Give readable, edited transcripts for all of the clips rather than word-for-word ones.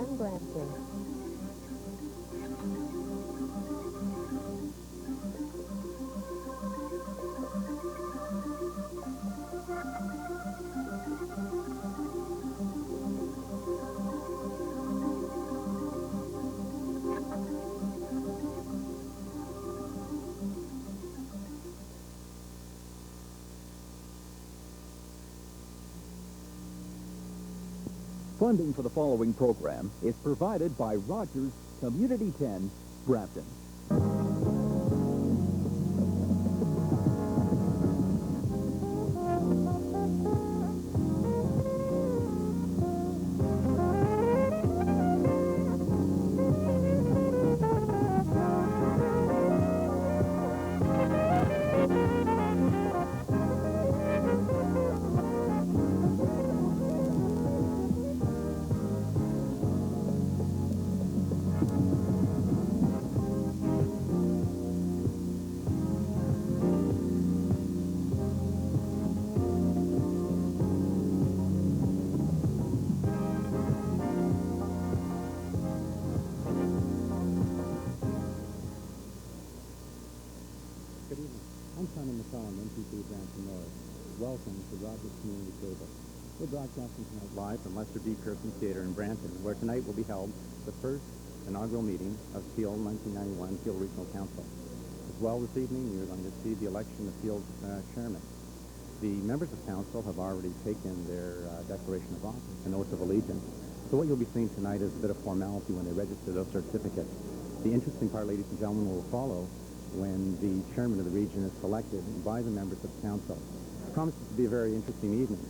and Brampton. Funding for the following program is provided by Rogers Community 10, Brampton. Welcome to Rogers Community Cable. We're broadcasting tonight live from Lester B. Kirkman Theater in Brampton, where tonight will be held the first inaugural meeting of Peel 1991 Peel Regional Council. As well, this evening, you're going to see the election of Peel's chairman. The members of council have already taken their declaration of office, an oath of allegiance. So what you'll be seeing tonight is a bit of formality when they register those certificates. The interesting part, ladies and gentlemen, will follow when the chairman of the region is selected by the members of council. It promises to be a very interesting evening.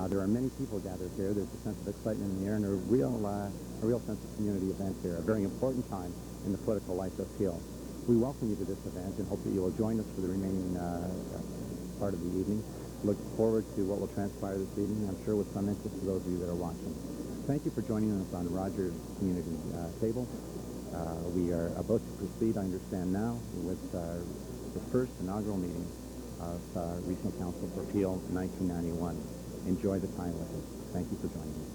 There are many people gathered here. There's a sense of excitement in the air and a real sense of community event here, a very important time in the political life of Peel. We welcome you to this event and hope that you will join us for the remaining part of the evening. Look forward to what will transpire this evening, I'm sure with some interest to those of you that are watching. Thank you for joining us on Rogers Community Cable. We are about to proceed, I understand now, with the first inaugural meeting of Regional Council for Peel 1991. Enjoy the time with us. Thank you for joining us.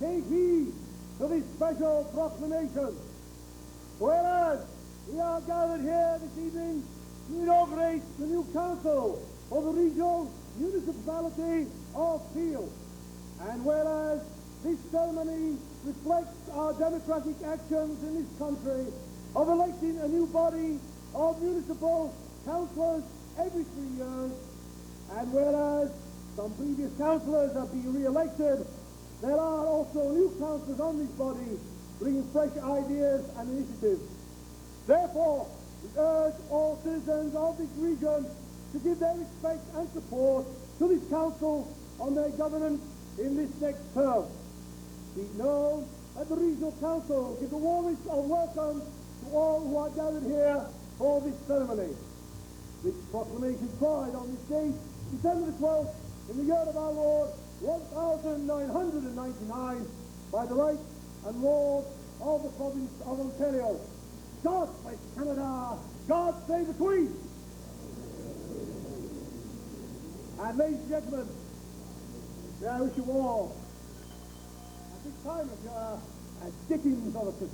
Take heed to this special proclamation. Whereas We are gathered here this evening to inaugurate the new council of the regional municipality of Peel. And whereas this ceremony reflects our democratic actions in this country of electing a new body of municipal councillors every 3 years, and whereas some previous councillors have been re-elected, there are also new councillors on this body bringing fresh ideas and initiatives. Therefore, we urge all citizens of this region to give their respect and support to this council on their governance in this next term. Be it known that the regional council gives the warmest of welcome to all who are gathered here for this ceremony. This proclamation cried on this date, December the 12th, in the year of our Lord, 1999, by the right and laws of the province of Ontario. God bless Canada! God save the Queen! And ladies and gentlemen, may I wish you all a big time of your Dickens of a Christmas.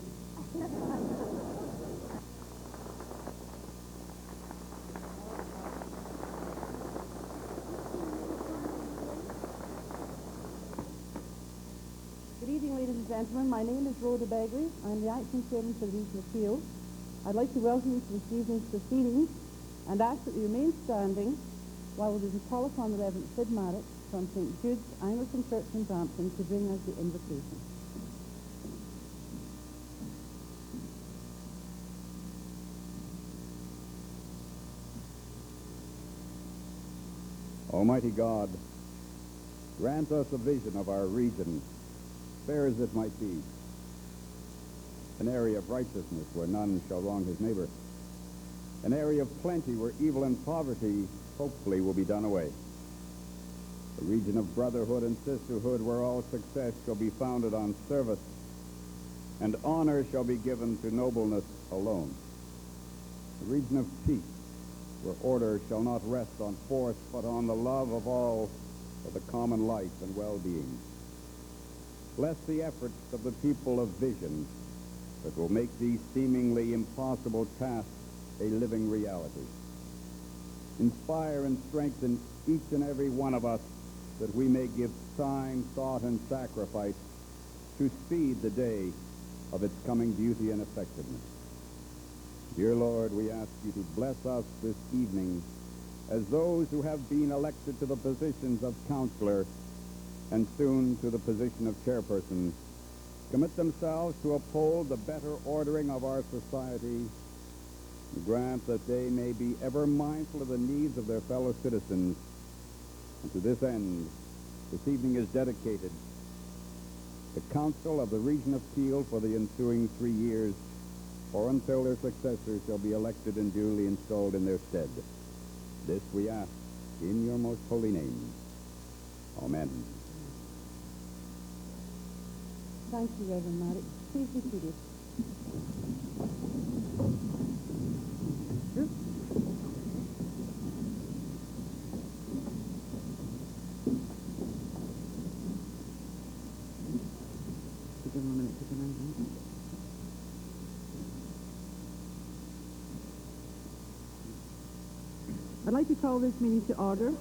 Good evening, ladies and gentlemen. My name is Rhoda Begley. I'm the acting chairman for the Region of Peel. I'd like to welcome you to this evening's proceedings and ask that you remain standing while we call upon the Reverend Sid Marriott from St. Jude's Anglican Church in Brampton to bring us the invocation. Almighty God, grant us a vision of our region, fair as it might be, an area of righteousness where none shall wrong his neighbor, an area of plenty where evil and poverty hopefully will be done away, a region of brotherhood and sisterhood where all success shall be founded on service and honor shall be given to nobleness alone, a region of peace where order shall not rest on force but on the love of all for the common life and well-being. Bless the efforts of the people of vision that will make these seemingly impossible tasks a living reality. Inspire and strengthen each and every one of us that we may give time, thought, and sacrifice to speed the day of its coming beauty and effectiveness. Dear Lord, we ask you to bless us this evening as those who have been elected to the positions of counselor and soon to the position of chairperson commit themselves to uphold the better ordering of our society. Grant that they may be ever mindful of the needs of their fellow citizens. And to this end, this evening is dedicated the Council of the Region of Peel for the ensuing 3 years, or until their successors shall be elected and duly installed in their stead. This we ask in your most holy name. Amen. Thank you, Reverend Marriott. Please be seated. I'd like to call this meeting to order.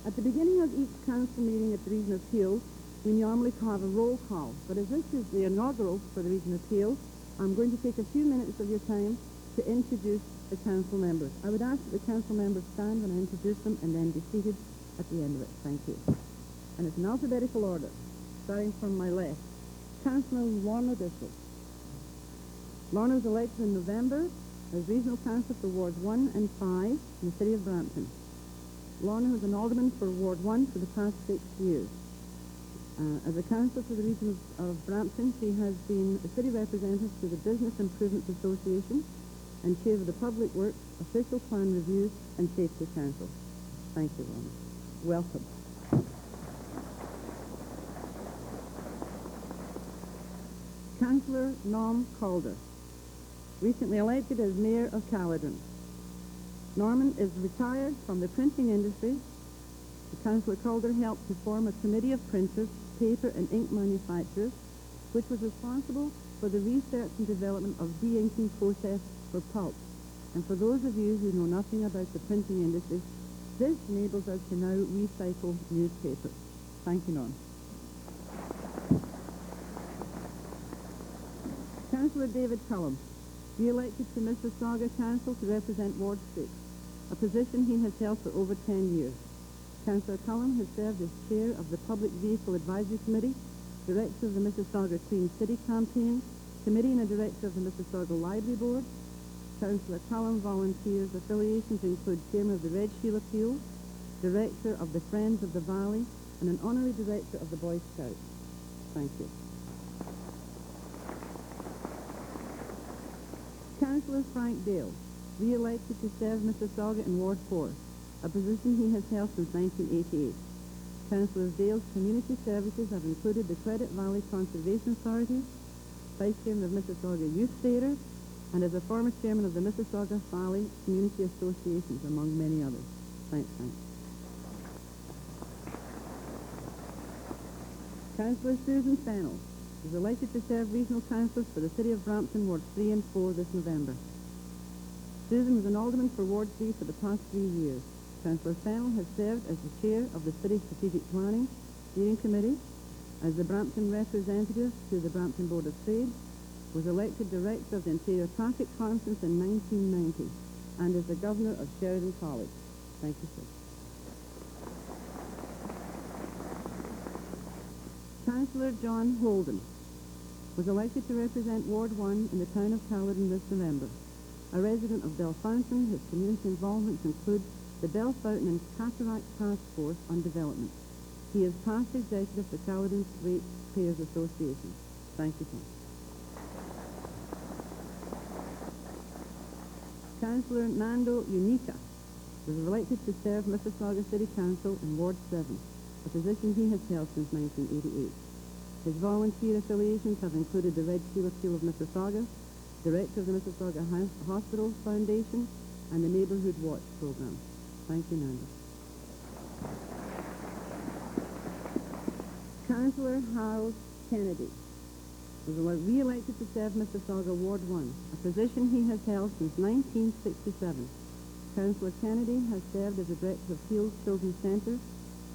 At the beginning of each council meeting at the Region of Peel, we normally have a roll call, but as this is the inaugural for the Region of Peel, I'm going to take a few minutes of your time to introduce the council members. I would ask that the council members stand when I introduce them and then be seated at the end of it. Thank you. And it's in alphabetical order, starting from my left. Councillor Lorna Bissell. Lorna was elected in November as Regional Councillor for Wards 1 and 5 in the City of Brampton. Lorna was an alderman for Ward 1 for the past 6 years. As a councillor for the region of Brampton, she has been a city representative to the Business Improvements Association and chair of the Public Works, Official Plan Review and Safety Council. Thank you, Lorna. Welcome. Councillor Norm Calder, recently elected as Mayor of Caledon. Norman is retired from the printing industry. Councillor Calder helped to form a committee of printers, paper and ink manufacturers, which was responsible for the research and development of de-inking process for for pulp. And for those of you who know nothing about the printing industry, this enables us to now recycle newspapers. Thank you, Norm. Councillor David Cullum, re-elected to Mississauga Council to represent Ward 6, a position he has held for over 10 years. Councillor Cullum has served as chair of the Public Vehicle Advisory Committee, director of the Mississauga Clean City Campaign, committee and a director of the Mississauga Library Board. Councillor Cullum volunteers affiliations include chairman of the Red Shield Appeal, director of the Friends of the Valley, and an honorary director of the Boy Scouts. Thank you. Councillor Frank Dale, re-elected to serve Mississauga in Ward 4, a position he has held since 1988. Councillor Dale's community services have included the Credit Valley Conservation Authority, vice chairman of Mississauga Youth Theatre, and as a former chairman of the Mississauga Valley Community Associations, among many others. Thanks, Frank. Councillor Susan Fennell is elected to serve regional councillors for the City of Brampton, Ward 3 and 4 this November. Susan was an alderman for Ward 3 for the past 3 years. Councillor Fennell has served as the chair of the City Strategic Planning Steering Committee, as the Brampton representative to the Brampton Board of Trade, was elected director of the Ontario Traffic Conference in 1990, and is the governor of Sheridan College. Thank you, sir. Councillor John Holden was elected to represent Ward 1 in the town of Caledon this November. A resident of Bellefontaine, his community involvements include the Bellefontaine and Cataract Task Force on Development. He is past executive for Caledon's Ratepayers Association. Thank you, sir. Councillor Nando Unica was elected to serve Mississauga City Council in Ward 7, a position he has held since 1988. His volunteer affiliations have included the Red Shield Appeal of Mississauga, director of the Mississauga Hospital Foundation, and the Neighbourhood Watch program. Thank you, Nando. Councillor Harold Kennedy was re-elected to serve Mississauga Ward 1, a position he has held since 1967. Councillor Kennedy has served as a director of Field Children's Centre,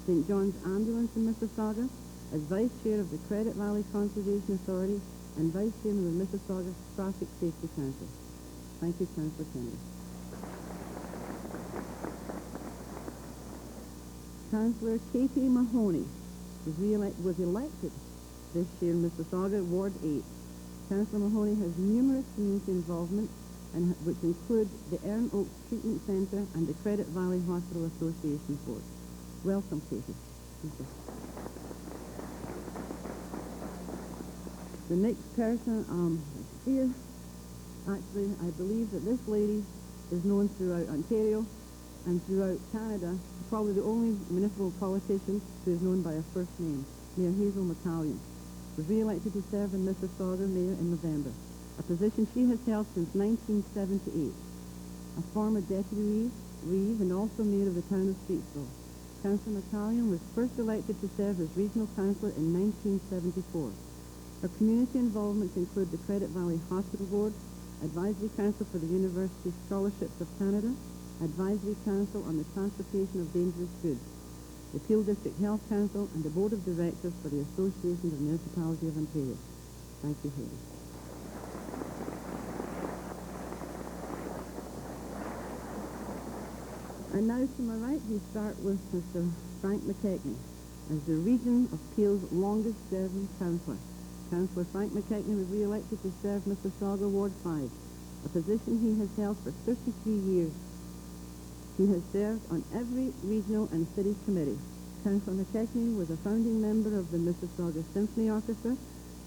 St. John's Ambulance in Mississauga, as vice chair of the Credit Valley Conservation Authority, and vice chairman of the Mississauga Traffic Safety Council. Thank you, Councillor Kennedy. Councillor Katie Mahoney was elected this year in Mississauga, Ward 8. Councillor Mahoney has numerous community involvement, which include the Erin Oaks Treatment Centre and the Credit Valley Hospital Association Board. Welcome, Katie. Thank you. The next person here, actually, I believe that this lady is known throughout Ontario and throughout Canada, probably the only municipal politician who is known by a first name, Mayor Hazel McCallion, was re-elected to serve in Mississauga Mayor in November, a position she has held since 1978. A former deputy reeve and also mayor of the town of Streetsville. Councillor McCallion was first elected to serve as regional councillor in 1974. Her community involvements include the Credit Valley Hospital Board, Advisory Council for the University Scholarships of Canada, Advisory Council on the Transportation of Dangerous Goods, the Peel District Health Council, and the Board of Directors for the Association of Municipalities of Ontario. Thank you, Haley. And now to my right, we start with Mr. Frank McKechnie as the Region of Peel's longest-serving councillor. Councillor Frank McKechnie was re-elected to serve Mississauga Ward 5, a position he has held for 33 years. He has served on every regional and city committee. Councillor McKechnie was a founding member of the Mississauga Symphony Orchestra.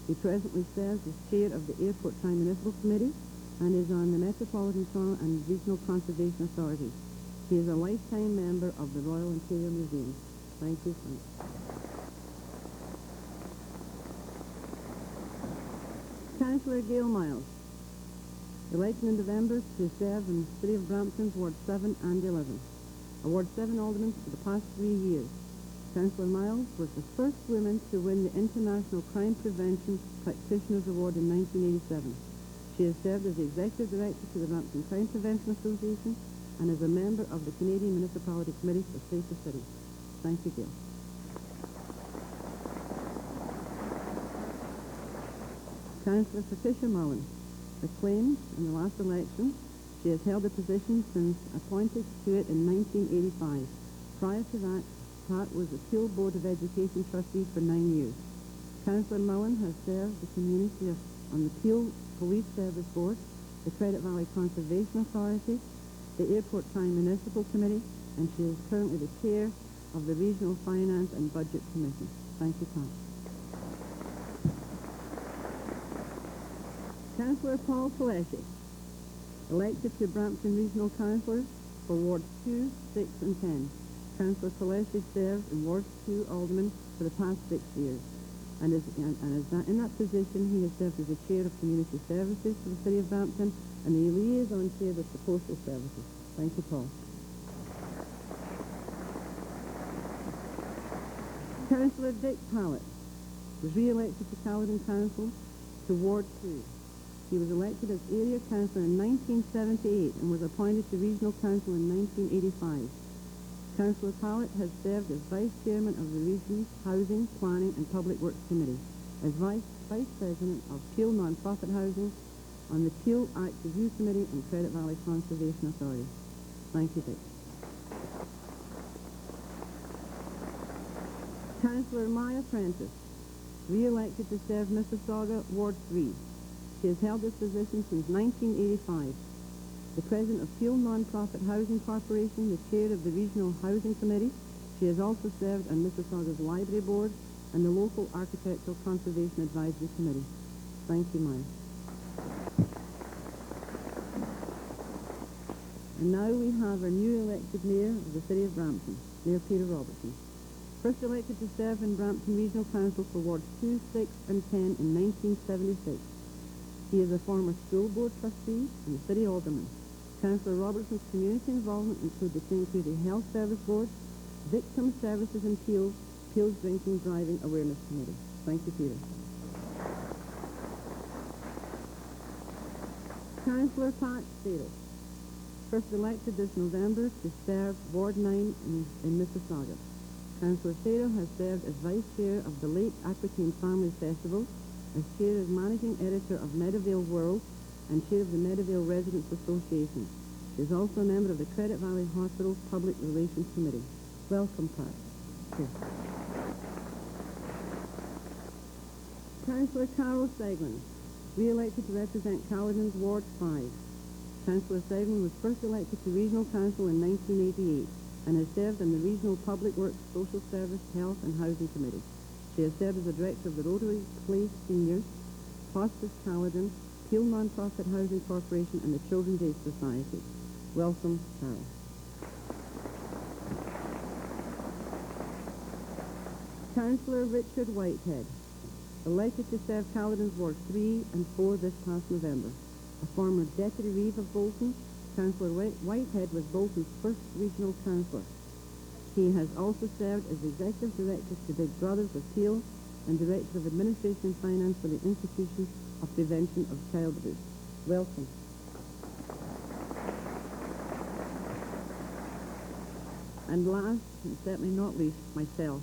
He presently serves as chair of the Airport Tri-Municipal Committee and is on the Metropolitan Toronto and Regional Conservation Authority. He is a lifetime member of the Royal Ontario Museum. Thank you, Frank. Councillor Gail Miles, elected in November to serve in the City of Brampton's Ward 7 and 11. A Ward 7 alderman for the past 3 years. Councillor Miles was the first woman to win the International Crime Prevention Practitioners Award in 1987. She has served as the Executive Director to the Brampton Crime Prevention Association and is a member of the Canadian Municipality Committee for Safer Cities. Thank you, Gail. Councillor Patricia Mullen, acclaimed in the last election. She has held the position since appointed to it in 1985. Prior to that, Pat was the Peel Board of Education trustee for 9 years. Councillor Mullen has served the community on the Peel Police Service Board, the Credit Valley Conservation Authority, the Airport Town Municipal Committee, and she is currently the chair of the Regional Finance and Budget Commission. Thank you, Pat. Councillor Paul Feleshi, elected to Brampton Regional Councillor for Wards 2, 6 and 10. Councillor Feleshi served in Ward 2 Alderman for the past 6 years, and in that position he has served as the Chair of Community Services for the City of Brampton and the Liaison Chair with the Postal Services. Thank you, Paul. Councillor Dick Pallett was re-elected to Caledon Council to Ward 2. He was elected as Area Councillor in 1978 and was appointed to Regional Council in 1985. Councillor Pallett has served as Vice Chairman of the Region's Housing, Planning and Public Works Committee, as Vice President of Peel Non-Profit Housing, on the Peel Act Review Committee and Credit Valley Conservation Authority. Thank you, Dick. Councillor Maya Prentice, re-elected to serve Mississauga, Ward 3. She has held this position since 1985. The President of Peel Non-Profit Housing Corporation, the Chair of the Regional Housing Committee. She has also served on Mississauga's Library Board and the local Architectural Conservation Advisory Committee. Thank you, Maya. And now we have our new elected Mayor of the City of Brampton, Mayor Peter Robertson. First elected to serve in Brampton Regional Council for Wards 2, 6 and 10 in 1976. He is a former school board trustee and a city alderman. Councillor Robertson's community involvement includes the St. Community Health Service Board, Victim Services in Peel, Peel's Drinking Driving Awareness Committee. Thank you, Peter. Councillor Pat Stadel, first elected this November to serve Ward 9 in Mississauga. Councillor Stadel has served as Vice Chair of the Lake Aquitaine Family Festival, as Chair as Managing Editor of Meadowvale World, and Chair of the Meadowvale Residents Association. She is also a member of the Credit Valley Hospital Public Relations Committee. Welcome, Pat. Here. Councillor Carol Seigman, re-elected to represent Caledon's Ward 5. Councillor Seigman was first elected to Regional Council in 1988 and has served on the Regional Public Works, Social Service, Health and Housing Committee. She has served as a Director of the Rotary Place Seniors, Hospice Caledon, Peel Non-Profit Housing Corporation and the Children's Aid Society. Welcome, Carol. Councillor Richard Whitehead, elected to serve Caledon's Ward 3 and 4 this past November. A former Deputy Reeve of Bolton, Councillor Whitehead was Bolton's first regional councillor. He has also served as Executive Director to Big Brothers of Peel and Director of Administration and Finance for the Institution of Prevention of Child Abuse. Welcome. And last, and certainly not least, myself.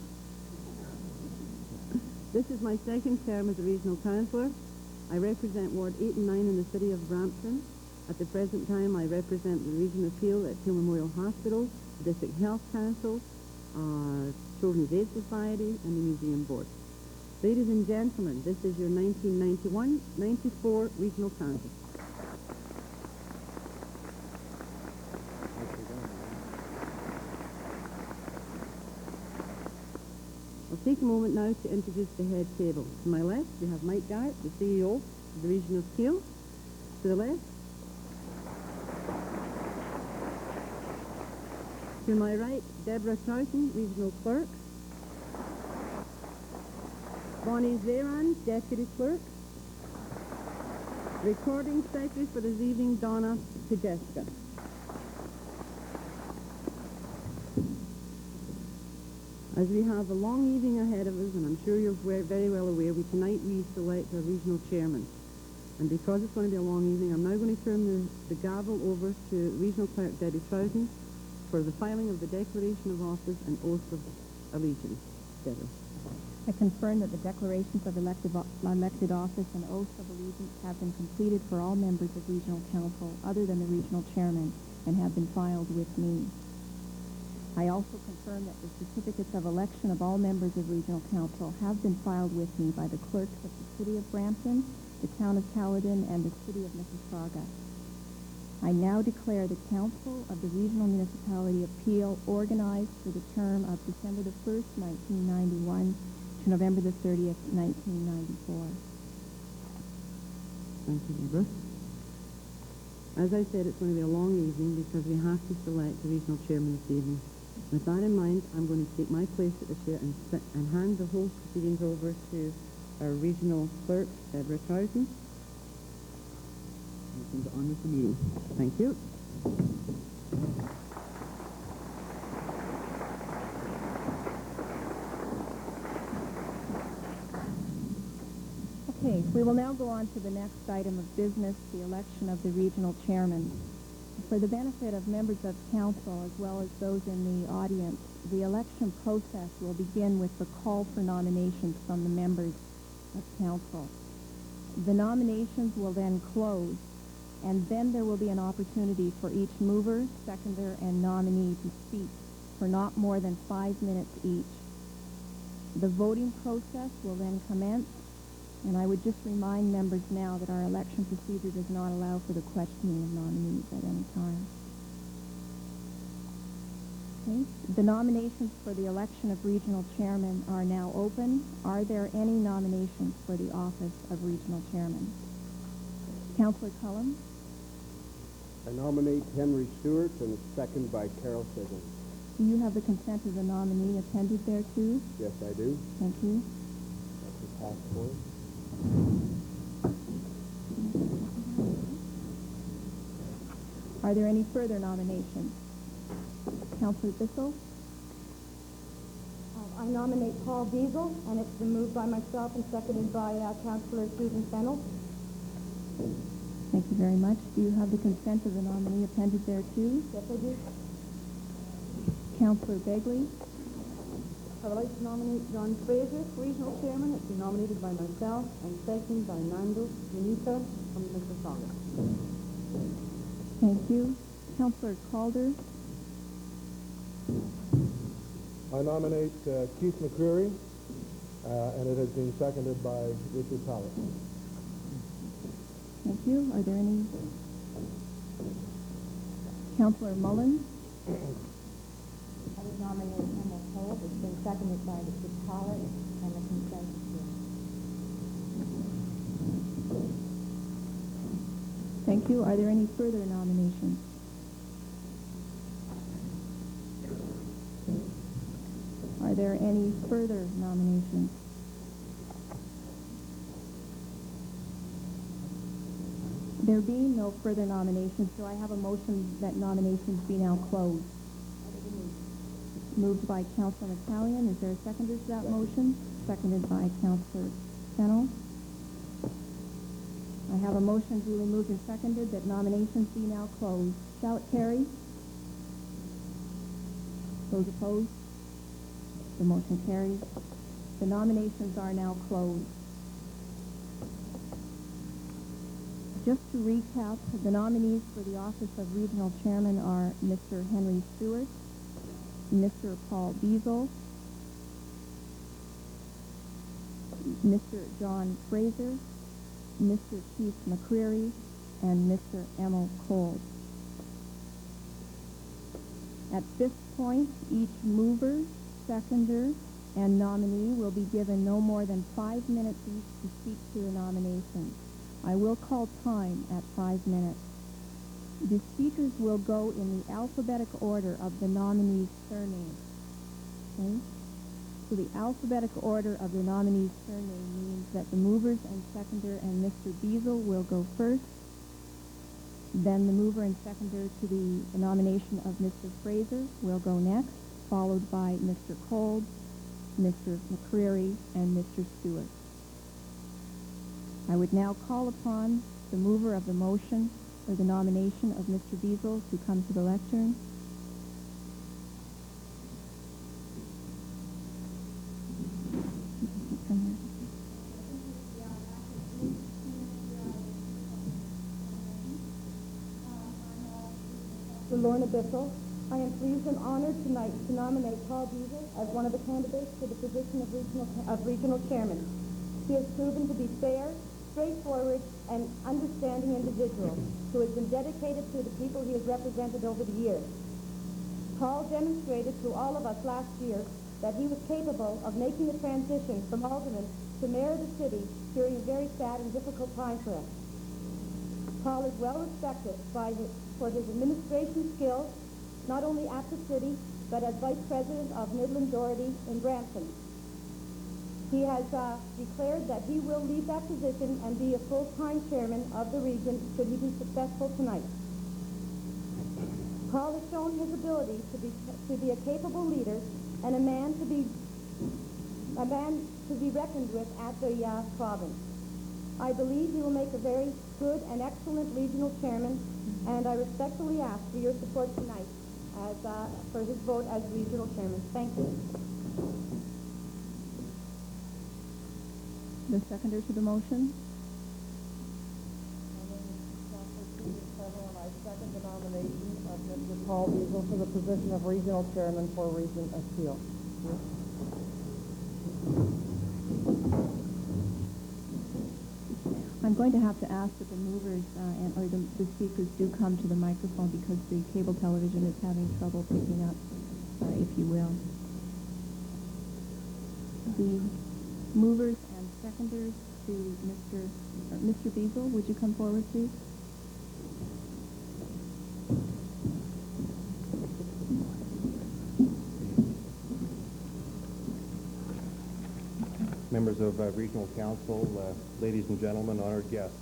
This is my second term as a regional councillor. I represent Ward 8 and 9 in the city of Brampton. At the present time, I represent the Region of Peel at Peel Memorial Hospital, the District Health Council, Children's Aid Society, and the Museum Board. Ladies and gentlemen, this is your 1991-94 Regional Council. I'll take a moment now to introduce the head table. To my left, we have Mike Garrett, the CEO of the Region of Peel. To the left. To my right, Deborah Troughton, Regional Clerk. Bonnie Zeran, Deputy Clerk. Recording Secretary for this evening, Donna Tedesca. As we have a long evening ahead of us, and I'm sure you're very well aware, tonight we select our regional chairman. And because it's going to be a long evening, I'm now going to turn the gavel over to Regional Clerk Debbie Troughton for the filing of the Declaration of Office and Oath of Allegiance. Debbie. I confirm that the declarations of elected office and oaths of allegiance have been completed for all members of Regional Council other than the Regional Chairman and have been filed with me. I also confirm that the certificates of election of all members of Regional Council have been filed with me by the clerks of the City of Brampton, the Town of Caledon, and the City of Mississauga. I now declare the Council of the Regional Municipality of Peel organized for the term of December the 1st, 1991 to November the 30th, 1994. Thank you, Deborah. As I said, it's going to be a long evening because we have to select the regional chairman this evening. With that in mind, I'm going to take my place at the chair and hand the whole proceedings over to our regional clerk, Deborah Troughton. You can go on with the meeting. Thank you. Okay, we will now go on to the next item of business, the election of the regional chairman. For the benefit of members of council as well as those in the audience, the election process will begin with the call for nominations from the members of council. The nominations will then close, and then there will be an opportunity for each mover, seconder, and nominee to speak for not more than 5 minutes each. The voting process will then commence, and I would just remind members now that our election procedure does not allow for the questioning of nominees at any time. Okay. The nominations for the election of regional chairman are now open. Are there any nominations for the office of regional chairman? Councillor Cullum? I nominate Henry Stewart and second by Carol Siggins. Do you have the consent of the nominee appended there too? Yes, I do. Thank you. That's the passport. Are there any further nominations? Councillor Bissell? I nominate Paul Diesel, and it's been moved by myself and seconded by Councillor Susan Fennell. Thank you very much. Do you have the consent of the nominee appended there too? Yes, I do. Councillor Begley? I would like to nominate John Fraser, regional chairman. It's been nominated by myself and seconded by Nando Munita from Mississauga. Thank you. Councillor Calder? I nominate Keith McCreary, and it has been seconded by Richard Powell. Thank you. Are there any? Councillor Mullins? I would nominate Emma Holt. It's been seconded by Richard Pollard, and the consent is here. Thank you. Are there any further nominations? Are there any further nominations? There being no further nominations, do I have a motion that nominations be now closed? Moved by Councillor McCallion. Is there a seconder to that motion? Seconded by Councillor Fennell. I have a motion duly moved and seconded that nominations be now closed. Shall it carry? Those opposed? The motion carries. The nominations are now closed. Just to recap, the nominees for the office of regional chairman are Mr. Henry Stewart, Mr. Paul Diesel, Mr. John Fraser, Mr. Keith McCreary, and Mr. Emil Cole. At this point, each mover, seconder, and nominee will be given no more than 5 minutes each to speak to the nomination. I will call time at 5 minutes. The speakers will go in the alphabetic order of the nominee's surname. Okay? So the alphabetic order of the nominee's surname means that the movers and seconder and Mr. Diesel will go first, then the mover and seconder to the nomination of Mr. Fraser will go next, followed by Mr. Kolb, Mr. McCreary, and Mr. Stewart. I would now call upon the mover of the motion for the nomination of Mr. Beazle to come to the lectern. Lorna Bissell, I am pleased and honored tonight to nominate Paul Beazle as one of the candidates for the position of regional chairman. He has proven to be fair, straightforward, and understanding individual who has been dedicated to the people he has represented over the years. Paul demonstrated to all of us last year that he was capable of making the transition from alderman to mayor of the city during a very sad and difficult time for us. Paul is well respected for his administration skills, not only at the city, but as vice president of Midland Doherty in Brampton. He has declared that he will leave that position and be a full-time chairman of the region should he be successful tonight. Paul has shown his ability to be a capable leader and a man to be reckoned with at the province. I believe he will make a very good and excellent regional chairman, and I respectfully ask for your support tonight for his vote as regional chairman. Thank you. The seconder to the motion. My name is Councillor Peter, and I second the nomination of Mr. Paul Beazle for the position of regional chairman for Region of Peel. I'm going to have to ask that the movers or the speakers do come to the microphone because the cable television is having trouble picking up, if you will. The movers and seconders to Mr. Beazle, would you come forward, please? Members of Regional Council, ladies and gentlemen, honored guests.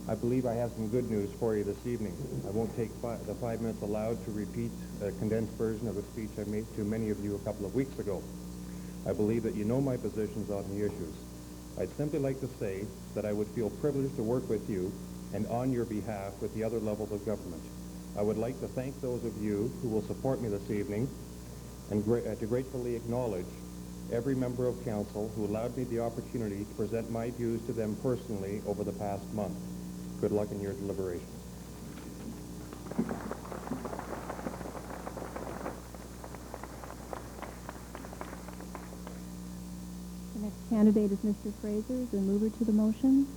I believe I have some good news for you this evening. I won't take the 5 minutes allowed to repeat a condensed version of a speech I made to many of you a couple of weeks ago. I believe that you know my positions on the issues. I'd simply like to say that I would feel privileged to work with you and on your behalf with the other levels of government. I would like to thank those of you who will support me this evening and to gratefully acknowledge every member of council who allowed me the opportunity to present my views to them personally over the past month. Good luck in your deliberations. The next candidate is Mr. Fraser, the mover to the motion.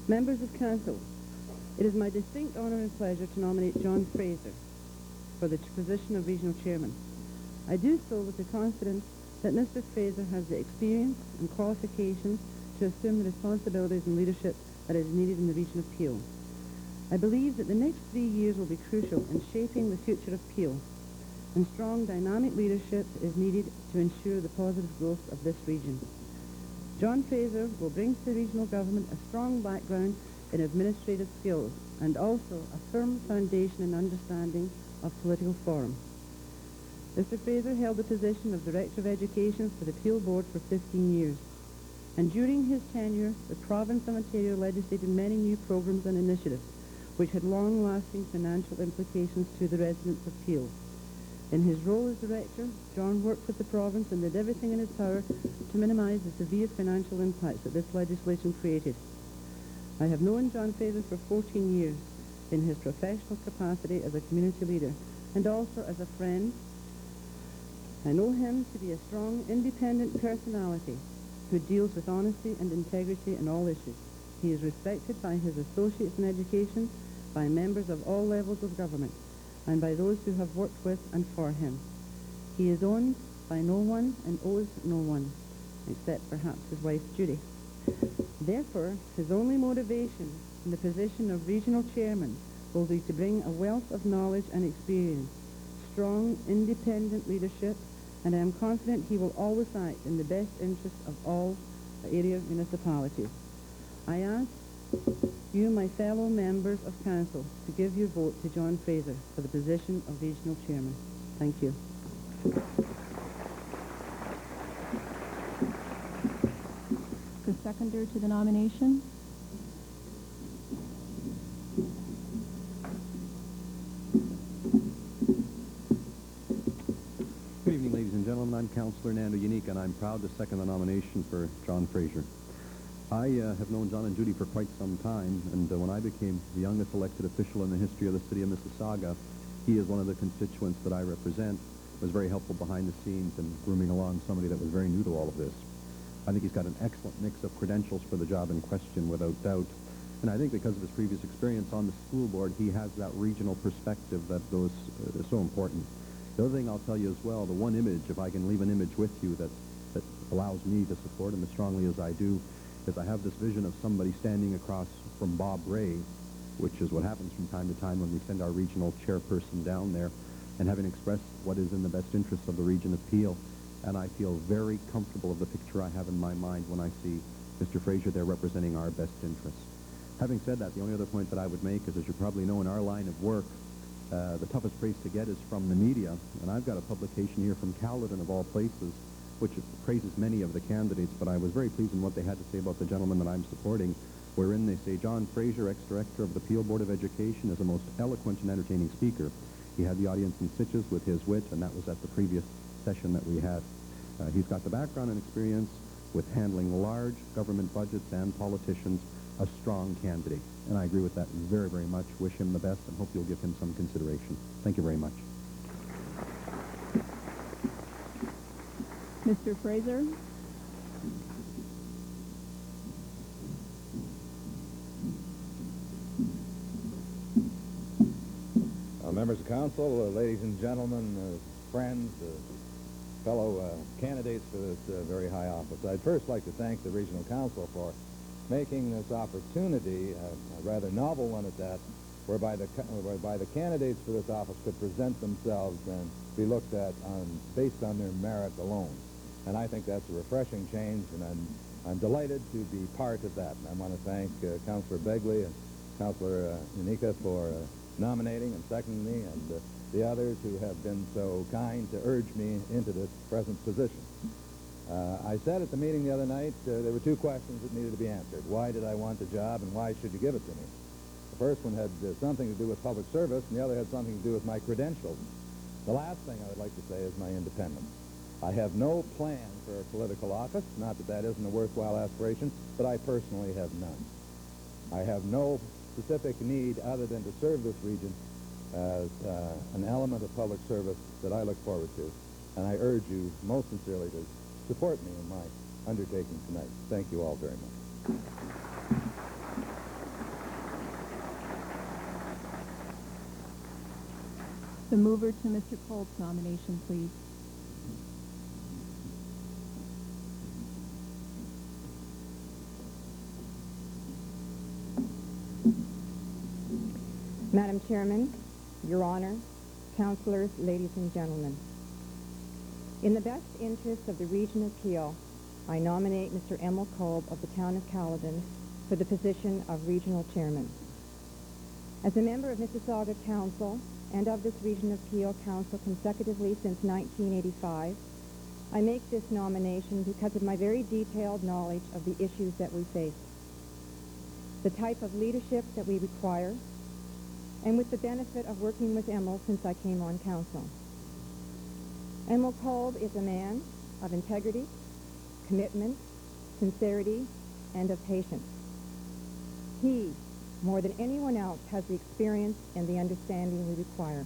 Members of Council, it is my distinct honour and pleasure to nominate John Fraser for the position of Regional Chairman. I do so with the confidence that Mr. Fraser has the experience and qualifications to assume the responsibilities and leadership that is needed in the region of Peel. I believe that the next 3 years will be crucial in shaping the future of Peel, and strong, dynamic leadership is needed to ensure the positive growth of this region. John Fraser will bring to the regional government a strong background in administrative skills and also a firm foundation in understanding of political form. Mr. Fraser held the position of Director of Education for the Peel Board for 15 years, and during his tenure, the province of Ontario legislated many new programs and initiatives which had long-lasting financial implications to the residents of Peel. In his role as director, John worked with the province and did everything in his power to minimise the severe financial impacts that this legislation created. I have known John Fraser for 14 years in his professional capacity as a community leader and also as a friend. I know him to be a strong, independent personality who deals with honesty and integrity in all issues. He is respected by his associates in education, by members of all levels of government, and by those who have worked with and for him. He is owned by no one and owes no one, except perhaps his wife Judy. Therefore, his only motivation in the position of regional chairman will be to bring a wealth of knowledge and experience, strong, independent leadership, and I am confident he will always act in the best interest of all area municipalities. I ask you, my fellow members of council, to give your vote to John Fraser for the position of regional chairman. Thank you. The seconder to the nomination. Good evening, ladies and gentlemen. I'm Councillor Nando Unique, and I'm proud to second the nomination for John Fraser. I have known John and Judy for quite some time, and when I became the youngest elected official in the history of the city of Mississauga, he is one of the constituents that I represent, was very helpful behind the scenes in grooming along somebody that was very new to all of this. I think he's got an excellent mix of credentials for the job in question, without doubt. And I think because of his previous experience on the school board, he has that regional perspective that is so important. The other thing I'll tell you as well, the one image, if I can leave an image with you that allows me to support him as strongly as I do, is I have this vision of somebody standing across from Bob Ray, which is what happens from time to time when we send our regional chairperson down there, and having expressed what is in the best interest of the region of Peel. And I feel very comfortable of the picture I have in my mind when I see Mr. Fraser there representing our best interests. Having said that, the only other point that I would make is, as you probably know, in our line of work, the toughest praise to get is from the media. And I've got a publication here from Caledon, of all places, which praises many of the candidates, but I was very pleased in what they had to say about the gentleman that I'm supporting, wherein they say, John Fraser, ex-director of the Peel Board of Education, is a most eloquent and entertaining speaker. He had the audience in stitches with his wit, and that was at the previous session that we had. He's got the background and experience with handling large government budgets and politicians, a strong candidate. And I agree with that very, very much. Wish him the best and hope you'll give him some consideration. Thank you very much. Mr. Fraser. Members of council, ladies and gentlemen, friends, fellow candidates for this very high office. I'd first like to thank the regional council for making this opportunity, a rather novel one at that, whereby the candidates for this office could present themselves and be looked at based on their merit alone. And I think that's a refreshing change, and I'm delighted to be part of that. And I want to thank Councillor Begley and Councillor Unica for nominating and seconding me, and the others who have been so kind to urge me into this present position. I said at the meeting the other night there were two questions that needed to be answered. Why did I want the job, and why should you give it to me? The first one had something to do with public service, and the other had something to do with my credentials. The last thing I would like to say is my independence. I have no plan for a political office, not that that isn't a worthwhile aspiration, but I personally have none. I have no specific need other than to serve this region as an element of public service that I look forward to. And I urge you most sincerely to support me in my undertaking tonight. Thank you all very much. The mover to Mr. Polk's nomination, please. Madam Chairman, Your Honor, Councillors, ladies and gentlemen, in the best interest of the region of Peel, I nominate Mr. Emil Kolb of the town of Caledon for the position of regional chairman. As a member of Mississauga Council and of this region of Peel Council consecutively since 1985, I make this nomination because of my very detailed knowledge of the issues that we face, the type of leadership that we require, and with the benefit of working with Emil since I came on council. Emil Kolb is a man of integrity, commitment, sincerity, and of patience. He, more than anyone else, has the experience and the understanding we require.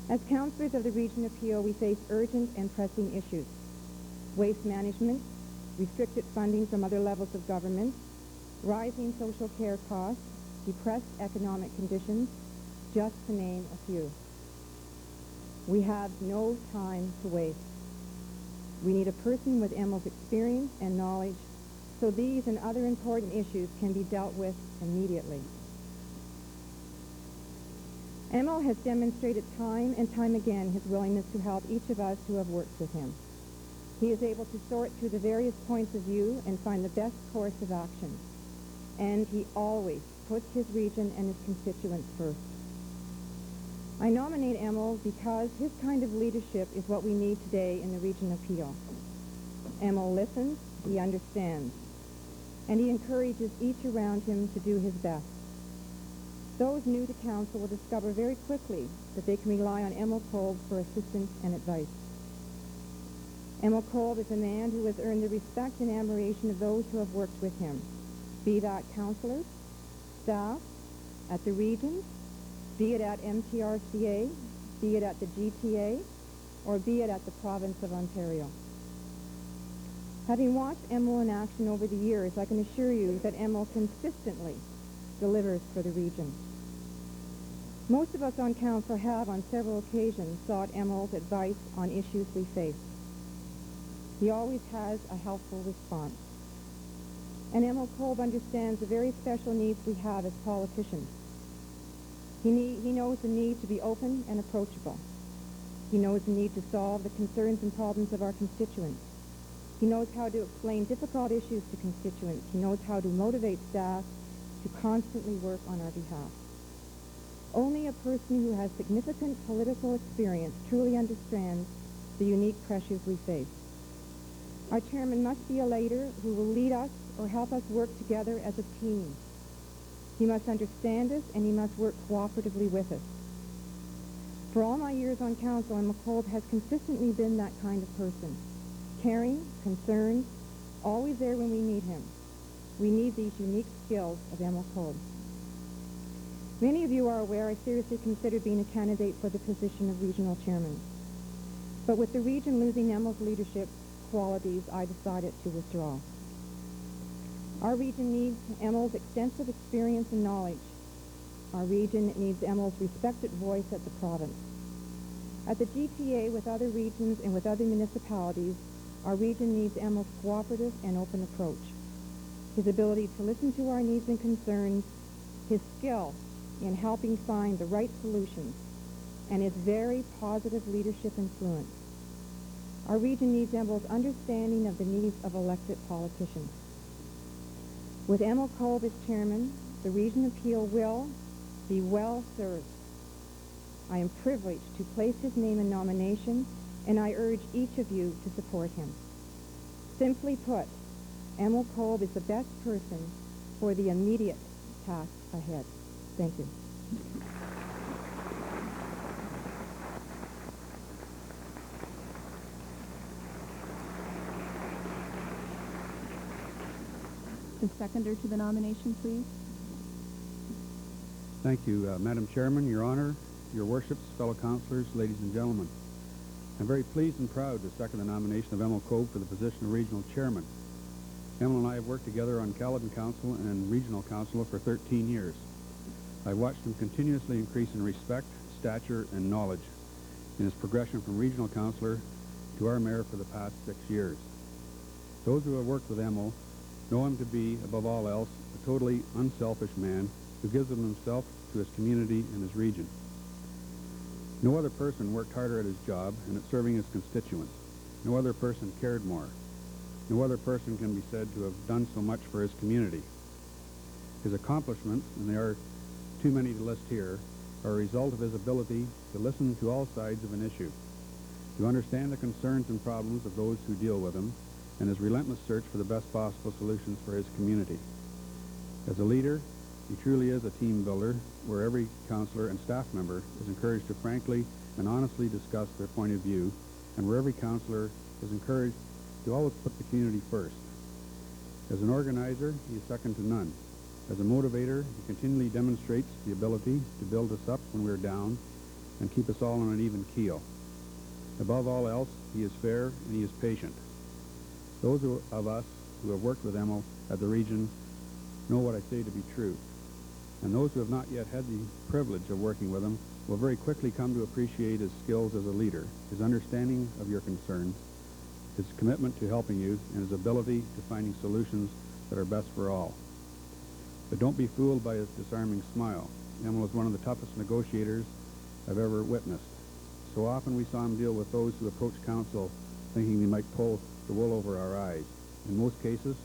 As councillors of the region of Peel, we face urgent and pressing issues: waste management, restricted funding from other levels of government, rising social care costs, depressed economic conditions, just to name a few. We have no time to waste. We need a person with Emil's experience and knowledge so these and other important issues can be dealt with immediately. Emil has demonstrated time and time again his willingness to help each of us who have worked with him. He is able to sort through the various points of view and find the best course of action. and he always puts his region and his constituents first. I nominate Emil because his kind of leadership is what we need today in the region of Peel. Emil listens, he understands, and he encourages each around him to do his best. Those new to council will discover very quickly that they can rely on Emil Kolb for assistance and advice. Emil Kolb is a man who has earned the respect and admiration of those who have worked with him, be that councillors, staff, at the region, be it at MTRCA, be it at the GTA, or be it at the province of Ontario. Having watched Emil in action over the years, I can assure you that Emil consistently delivers for the region. Most of us on council have, on several occasions, sought Emil's advice on issues we face. He always has a helpful response. And Emil Kolb understands the very special needs we have as politicians. He knows the need to be open and approachable. He knows the need to solve the concerns and problems of our constituents. He knows how to explain difficult issues to constituents. He knows how to motivate staff to constantly work on our behalf. Only a person who has significant political experience truly understands the unique pressures we face. Our chairman must be a leader who will lead us or help us work together as a team. He must understand us, and he must work cooperatively with us. For all my years on council, Emil Kolb has consistently been that kind of person. Caring, concerned, always there when we need him. We need these unique skills of Emil Kolb. Many of you are aware I seriously considered being a candidate for the position of regional chairman. But with the region losing Emil's leadership qualities, I decided to withdraw. Our region needs Emil's extensive experience and knowledge. Our region needs Emil's respected voice at the province. At the GTA, with other regions and with other municipalities, our region needs Emil's cooperative and open approach. His ability to listen to our needs and concerns, his skill in helping find the right solutions, and his very positive leadership influence. Our region needs Emil's understanding of the needs of elected politicians. With Emil Kolb as chairman, the region of Peel will be well served. I am privileged to place his name in nomination, and I urge each of you to support him. Simply put, Emil Kolb is the best person for the immediate task ahead. Thank you. The seconder to the nomination, please. Thank you, Madam Chairman, Your Honor, Your Worships, fellow councillors, ladies and gentlemen. I'm very pleased and proud to second the nomination of Emil Kolb for the position of regional chairman. Emil and I have worked together on Caledon Council and Regional Council for 13 years. I've watched him continuously increase in respect, stature, and knowledge in his progression from regional councillor to our mayor for the past 6 years. Those who have worked with Emil know him to be, above all else, a totally unselfish man who gives of himself to his community and his region. No other person worked harder at his job and at serving his constituents. No other person cared more. No other person can be said to have done so much for his community. His accomplishments, and they are too many to list here, are a result of his ability to listen to all sides of an issue, to understand the concerns and problems of those who deal with him, and his relentless search for the best possible solutions for his community. As a leader, he truly is a team builder, where every councillor and staff member is encouraged to frankly and honestly discuss their point of view, and where every councillor is encouraged to always put the community first. As an organizer, he is second to none. As a motivator, he continually demonstrates the ability to build us up when we're down and keep us all on an even keel. Above all else, he is fair and he is patient. Those of us who have worked with Emil at the region know what I say to be true. And those who have not yet had the privilege of working with him will very quickly come to appreciate his skills as a leader, his understanding of your concerns, his commitment to helping you, and his ability to finding solutions that are best for all. But don't be fooled by his disarming smile. Emil is one of the toughest negotiators I've ever witnessed. So often we saw him deal with those who approached council thinking they might pull the wool over our eyes. In most cases,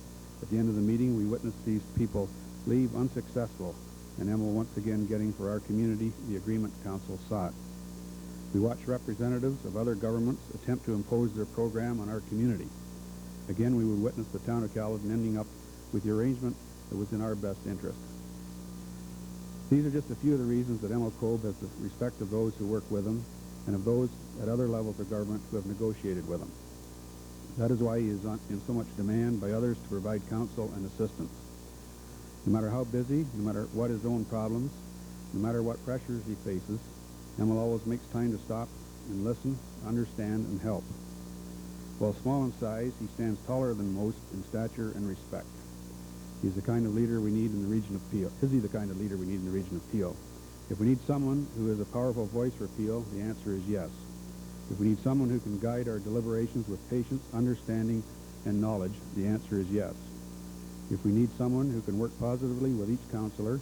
at the end of the meeting, we witnessed these people leave unsuccessful, and Emil once again getting for our community the agreement council sought. We watch representatives of other governments attempt to impose their program on our community. Again, we would witness the town of Caledon ending up with the arrangement that was in our best interest. These are just a few of the reasons that Emil Kolb has the respect of those who work with him and of those at other levels of government who have negotiated with him. That is why he is in so much demand by others to provide counsel and assistance. No matter how busy, no matter what his own problems, no matter what pressures he faces, Emil always makes time to stop and listen, understand, and help. While small in size, he stands taller than most in stature and respect. He's the kind of leader we need in the region of Peel. Is he the kind of leader we need in the region of Peel? If we need someone who is a powerful voice for Peel, the answer is yes. If we need someone who can guide our deliberations with patience, understanding, and knowledge, the answer is yes. If we need someone who can work positively with each councillor,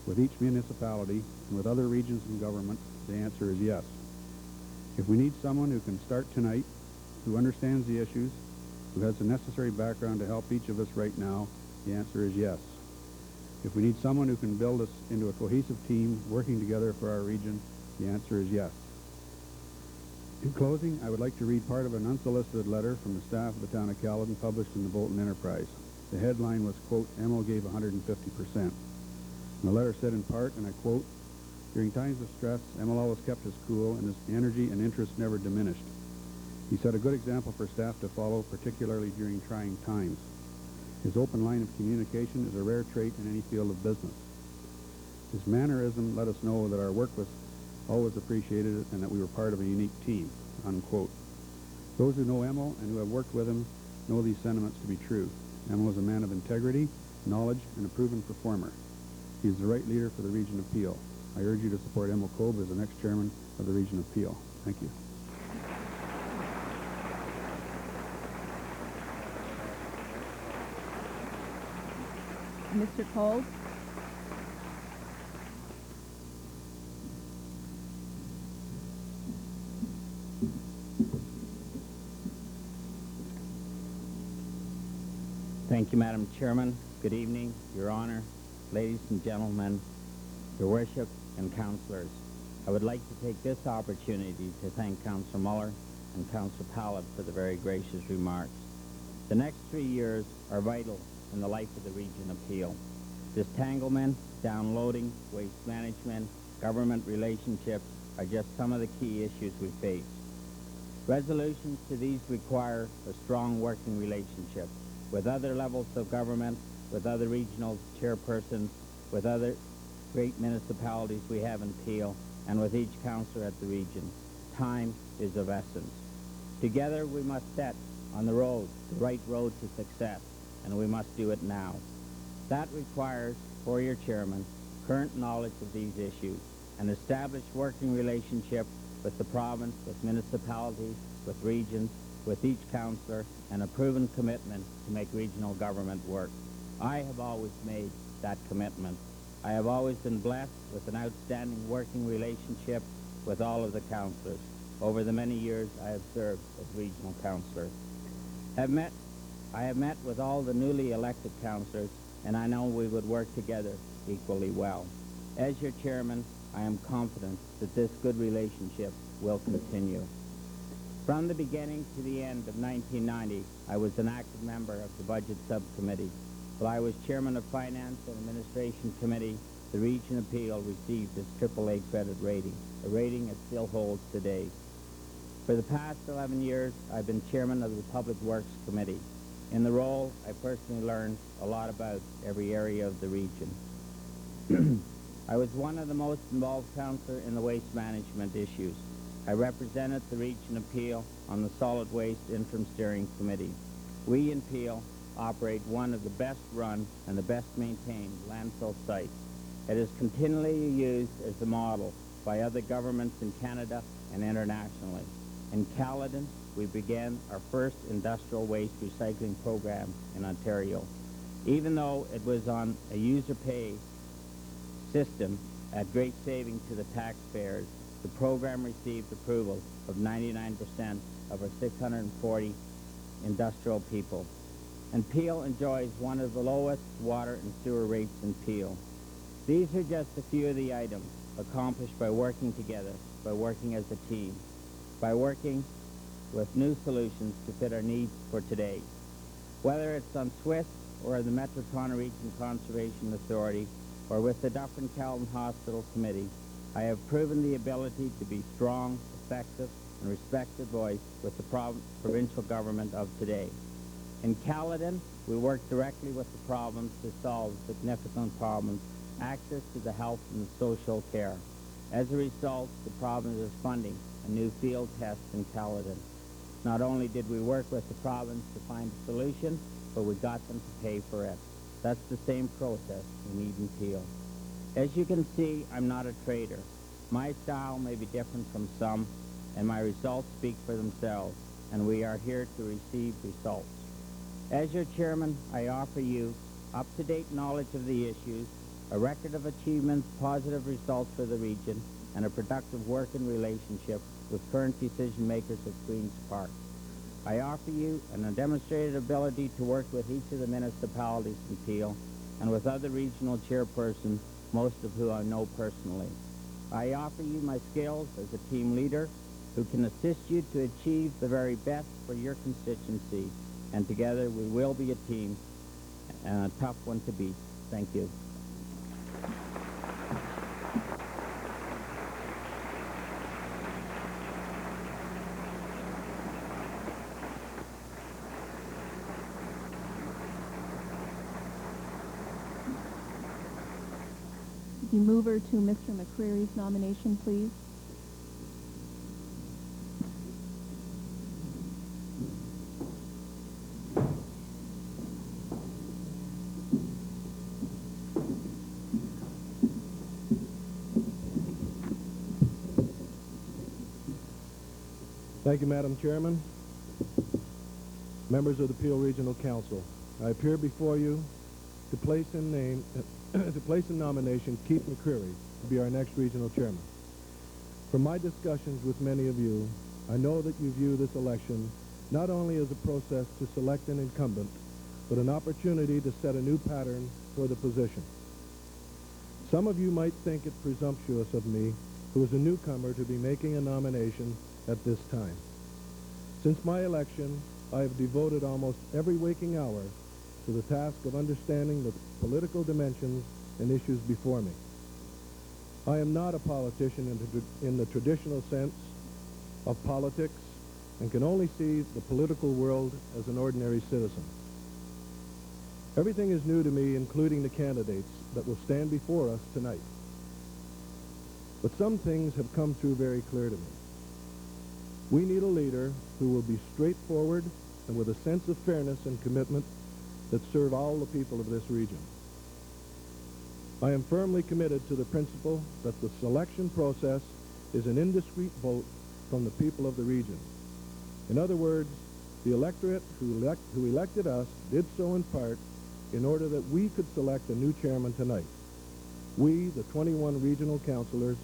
with each municipality, and with other regions in government, the answer is yes. If we need someone who can start tonight, who understands the issues, who has the necessary background to help each of us right now, the answer is yes. If we need someone who can build us into a cohesive team working together for our region, the answer is yes. In closing, I would like to read part of an unsolicited letter from the staff of the town of Caledon published in the Bolton Enterprise. The headline was, quote, Emil gave 150%. And the letter said in part, and I quote, during times of stress, Emil always kept his cool and his energy and interest never diminished. He set a good example for staff to follow, particularly during trying times. His open line of communication is a rare trait in any field of business. His mannerism let us know that our work was always appreciated and that we were part of a unique team, unquote. Those who know Emil and who have worked with him know these sentiments to be true. Emil is a man of integrity, knowledge, and a proven performer. He is the right leader for the region of Peel. I urge you to support Emil Kolb as the next chairman of the region of Peel. Thank you. Mr. Kolb? Thank you, Madam Chairman. Good evening, Your Honor, ladies and gentlemen, Your Worship, and councillors. I would like to take this opportunity to thank Councillor Muller and Councillor Pallett for the very gracious remarks. The next 3 years are vital in the life of the region of Peel. Disentanglement, downloading, waste management, government relationships are just some of the key issues we face. Resolutions to these require a strong working relationship with other levels of government, with other regional chairpersons, with other great municipalities we have in Peel, and with each councillor at the region. Time is of essence. Together we must set on the road, the right road to success, and we must do it now. That requires, for your chairman, current knowledge of these issues, an established working relationship with the province, with municipalities, with regions, with each councillor, and a proven commitment to make regional government work. I have always made that commitment. I have always been blessed with an outstanding working relationship with all of the councillors over the many years I have served as regional councillor. I have met with all the newly elected councillors, and I know we would work together equally well. As your chairman, I am confident that this good relationship will continue. From the beginning to the end of 1990, I was an active member of the Budget Subcommittee. While I was chairman of Finance and Administration Committee, the region of Peel received its AAA credit rating, a rating it still holds today. For the past 11 years, I've been chairman of the Public Works Committee. In the role, I personally learned a lot about every area of the region. I was one of the most involved councillors in the waste management issues. I represented the region of Peel on the Solid Waste Interim Steering Committee. We in Peel operate one of the best run and the best maintained landfill sites. It is continually used as a model by other governments in Canada and internationally. In Caledon, we began our first industrial waste recycling program in Ontario. Even though it was on a user-pay system at great saving to the taxpayers, the program received approval of 99% of our 640 industrial people. and Peel enjoys one of the lowest water and sewer rates in Peel. These are just a few of the items accomplished by working together, by working as a team, by working with new solutions to fit our needs for today. Whether it's on SWIS or the Metro Toronto Region Conservation Authority or with the Dufferin-Caledon Hospital Committee, I have proven the ability to be strong, effective, and respected voice with the provincial government of today. In Caledon, we work directly with the province to solve significant problems, access to the health and social care. As a result, the province is funding a new field test in Caledon. Not only did we work with the province to find a solution, but we got them to pay for it. That's the same process we need in Peel. As you can see, I'm not a trader. My style may be different from some, and my results speak for themselves, and we are here to receive results. As your chairman, I offer you up-to-date knowledge of the issues, a record of achievements, positive results for the region, and a productive working relationship with current decision makers at Queen's Park. I offer you a demonstrated ability to work with each of the municipalities in Peel and with other regional chairpersons, most of whom I know personally. I offer you my skills as a team leader who can assist you to achieve the very best for your constituency, and together we will be a team and a tough one to beat. Thank you. The mover to Mr. McCreary's nomination, please. Thank you, Madam Chairman. Members of the Peel Regional Council, I appear before you to place in nomination Keith McCreary to be our next regional chairman. From my discussions with many of you, I know that you view this election not only as a process to select an incumbent, but an opportunity to set a new pattern for the position. Some of you might think it presumptuous of me, who is a newcomer, to be making a nomination at this time. Since my election, I have devoted almost every waking hour to the task of understanding the political dimensions and issues before me. I am not a politician in the traditional sense of politics and can only see the political world as an ordinary citizen. Everything is new to me, including the candidates that will stand before us tonight. But some things have come through very clear to me. We need a leader who will be straightforward and with a sense of fairness and commitment that serve all the people of this region. I am firmly committed to the principle that the selection process is an indiscreet vote from the people of the region. In other words, the electorate who elected us did so in part in order that we could select a new chairman tonight. We, the 21 regional councillors,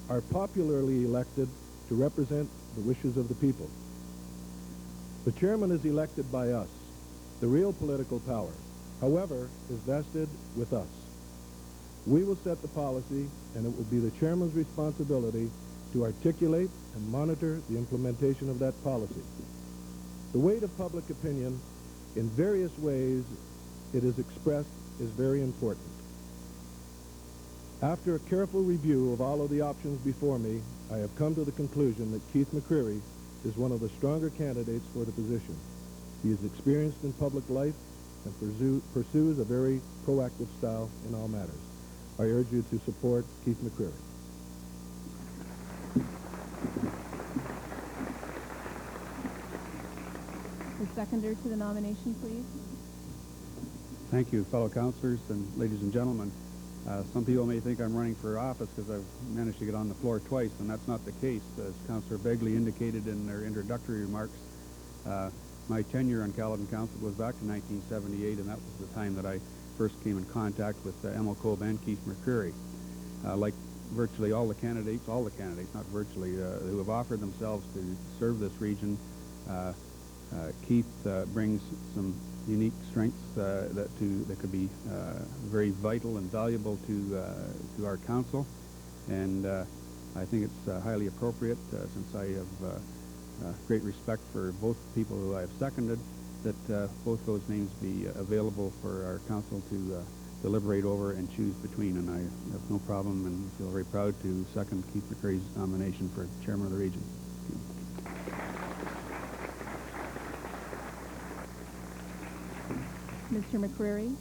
are popularly elected to represent the wishes of the people. The chairman is elected by us. The real political power, however, is vested with us. We will set the policy, and it will be the chairman's responsibility to articulate and monitor the implementation of that policy. The weight of public opinion in various ways it is expressed is very important. After a careful review of all of the options before me, I have come to the conclusion that Keith McCreary is one of the stronger candidates for the position. He is experienced in public life and pursues a very proactive style in all matters. I urge you to support Keith McCreary. The seconder to the nomination, please. Thank you, fellow councillors and ladies and gentlemen. Some people may think I'm running for office because I've managed to get on the floor twice, and that's not the case. As Councillor Begley indicated in their introductory remarks, my tenure on Caledon Council goes back to 1978, and that was the time that I first came in contact with Emil Kolb and Keith McCreary. Like virtually all the candidates, not virtually, who have offered themselves to serve this region, Keith brings some unique strengths that could be very vital and valuable to our council, and I think it's highly appropriate, since I have great respect for both people who I have seconded, that both those names be available for our council to deliberate over and choose between, and I have no problem and feel very proud to second Keith McCreary's nomination for chairman of the region. Mr. McCreary?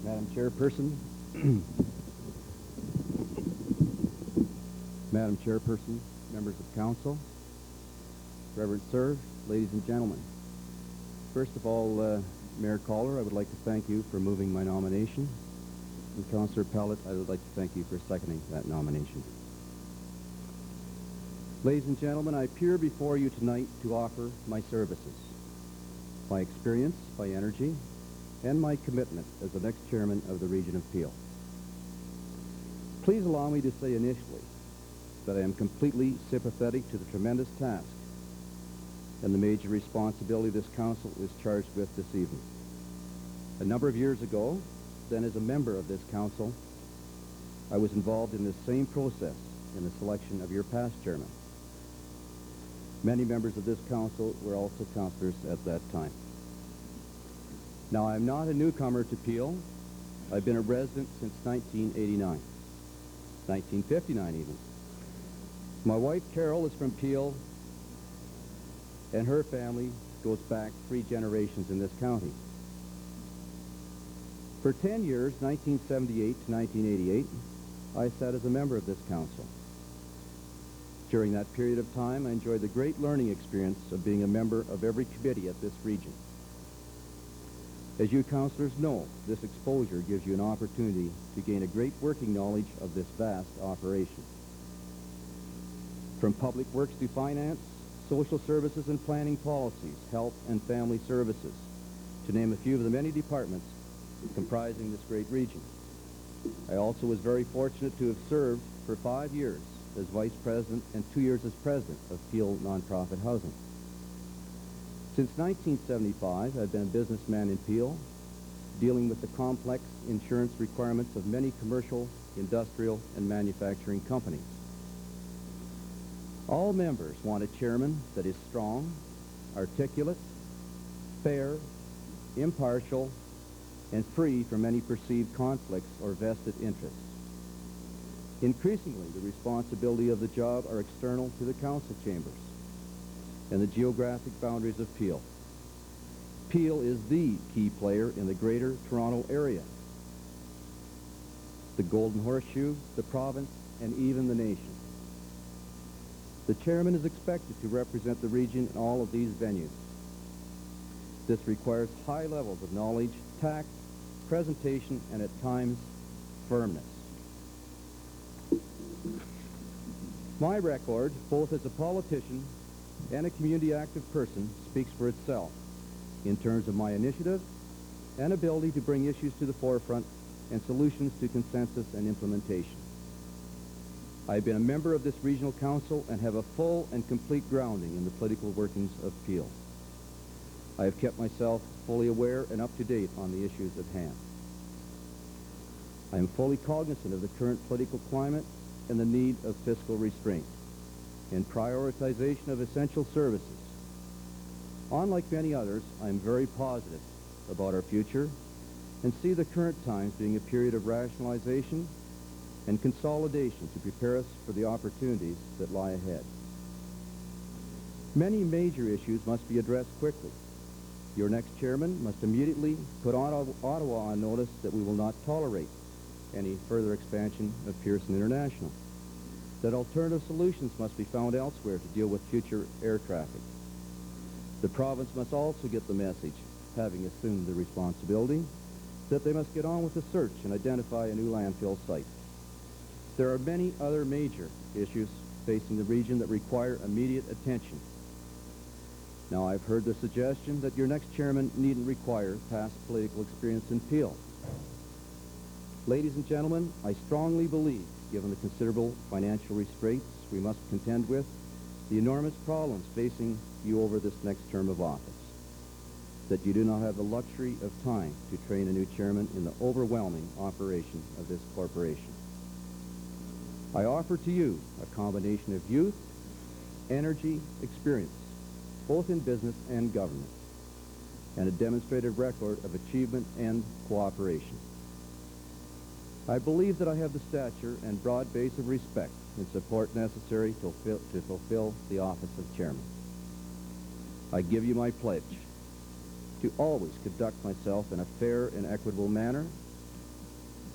Madam Chairperson, Madam Chairperson, members of council, Reverend Sir, ladies and gentlemen. First of all, Mayor Caller, I would like to thank you for moving my nomination. And Councillor Pellet, I would like to thank you for seconding that nomination. Ladies and gentlemen, I appear before you tonight to offer my services, my experience, my energy, and my commitment as the next chairman of the Region of Peel. Please allow me to say initially that I am completely sympathetic to the tremendous task and the major responsibility this council is charged with this evening. A number of years ago, then as a member of this council, I was involved in this same process in the selection of your past chairman. Many members of this council were also councillors at that time. Now, I'm not a newcomer to Peel. I've been a resident since 1989, 1959 even. My wife, Carol, is from Peel, and her family goes back 3 generations in this county. For 10 years, 1978 to 1988, I sat as a member of this council. During that period of time, I enjoyed the great learning experience of being a member of every committee at this region. As you councillors know, this exposure gives you an opportunity to gain a great working knowledge of this vast operation. From public works to finance, social services and planning policies, health and family services, to name a few of the many departments comprising this great region. I also was very fortunate to have served for 5 years as vice president and 2 years as president of Peel Nonprofit Housing. Since 1975, I've been a businessman in Peel, dealing with the complex insurance requirements of many commercial, industrial, and manufacturing companies. All members want a chairman that is strong, articulate, fair, impartial, and free from any perceived conflicts or vested interests. Increasingly, the responsibility of the job are external to the council chambers and the geographic boundaries of Peel. Peel is the key player in the Greater Toronto Area, the Golden Horseshoe, the province, and even the nation. The chairman is expected to represent the region in all of these venues. This requires high levels of knowledge, tact, presentation, and at times, firmness. My record, both as a politician and a community active person, speaks for itself in terms of my initiative and ability to bring issues to the forefront and solutions to consensus and implementation. I've been a member of this regional council and have a full and complete grounding in the political workings of Peel. I have kept myself fully aware and up to date on the issues at hand. I am fully cognizant of the current political climate and the need of fiscal restraint and prioritization of essential services. Unlike many others, I am very positive about our future and see the current times being a period of rationalization and consolidation to prepare us for the opportunities that lie ahead. Many major issues must be addressed quickly. Your next chairman must immediately put Ottawa on notice that we will not tolerate any further expansion of Pearson International, that alternative solutions must be found elsewhere to deal with future air traffic. The province must also get the message, having assumed the responsibility, that they must get on with the search and identify a new landfill site. There are many other major issues facing the region that require immediate attention. Now, I've heard the suggestion that your next chairman needn't require past political experience in Peel. Ladies and gentlemen, I strongly believe, given the considerable financial restraints we must contend with, the enormous problems facing you over this next term of office, that you do not have the luxury of time to train a new chairman in the overwhelming operation of this corporation. I offer to you a combination of youth, energy, experience, both in business and government, and a demonstrated record of achievement and cooperation. I believe that I have the stature and broad base of respect and support necessary to fulfill the office of chairman. I give you my pledge to always conduct myself in a fair and equitable manner,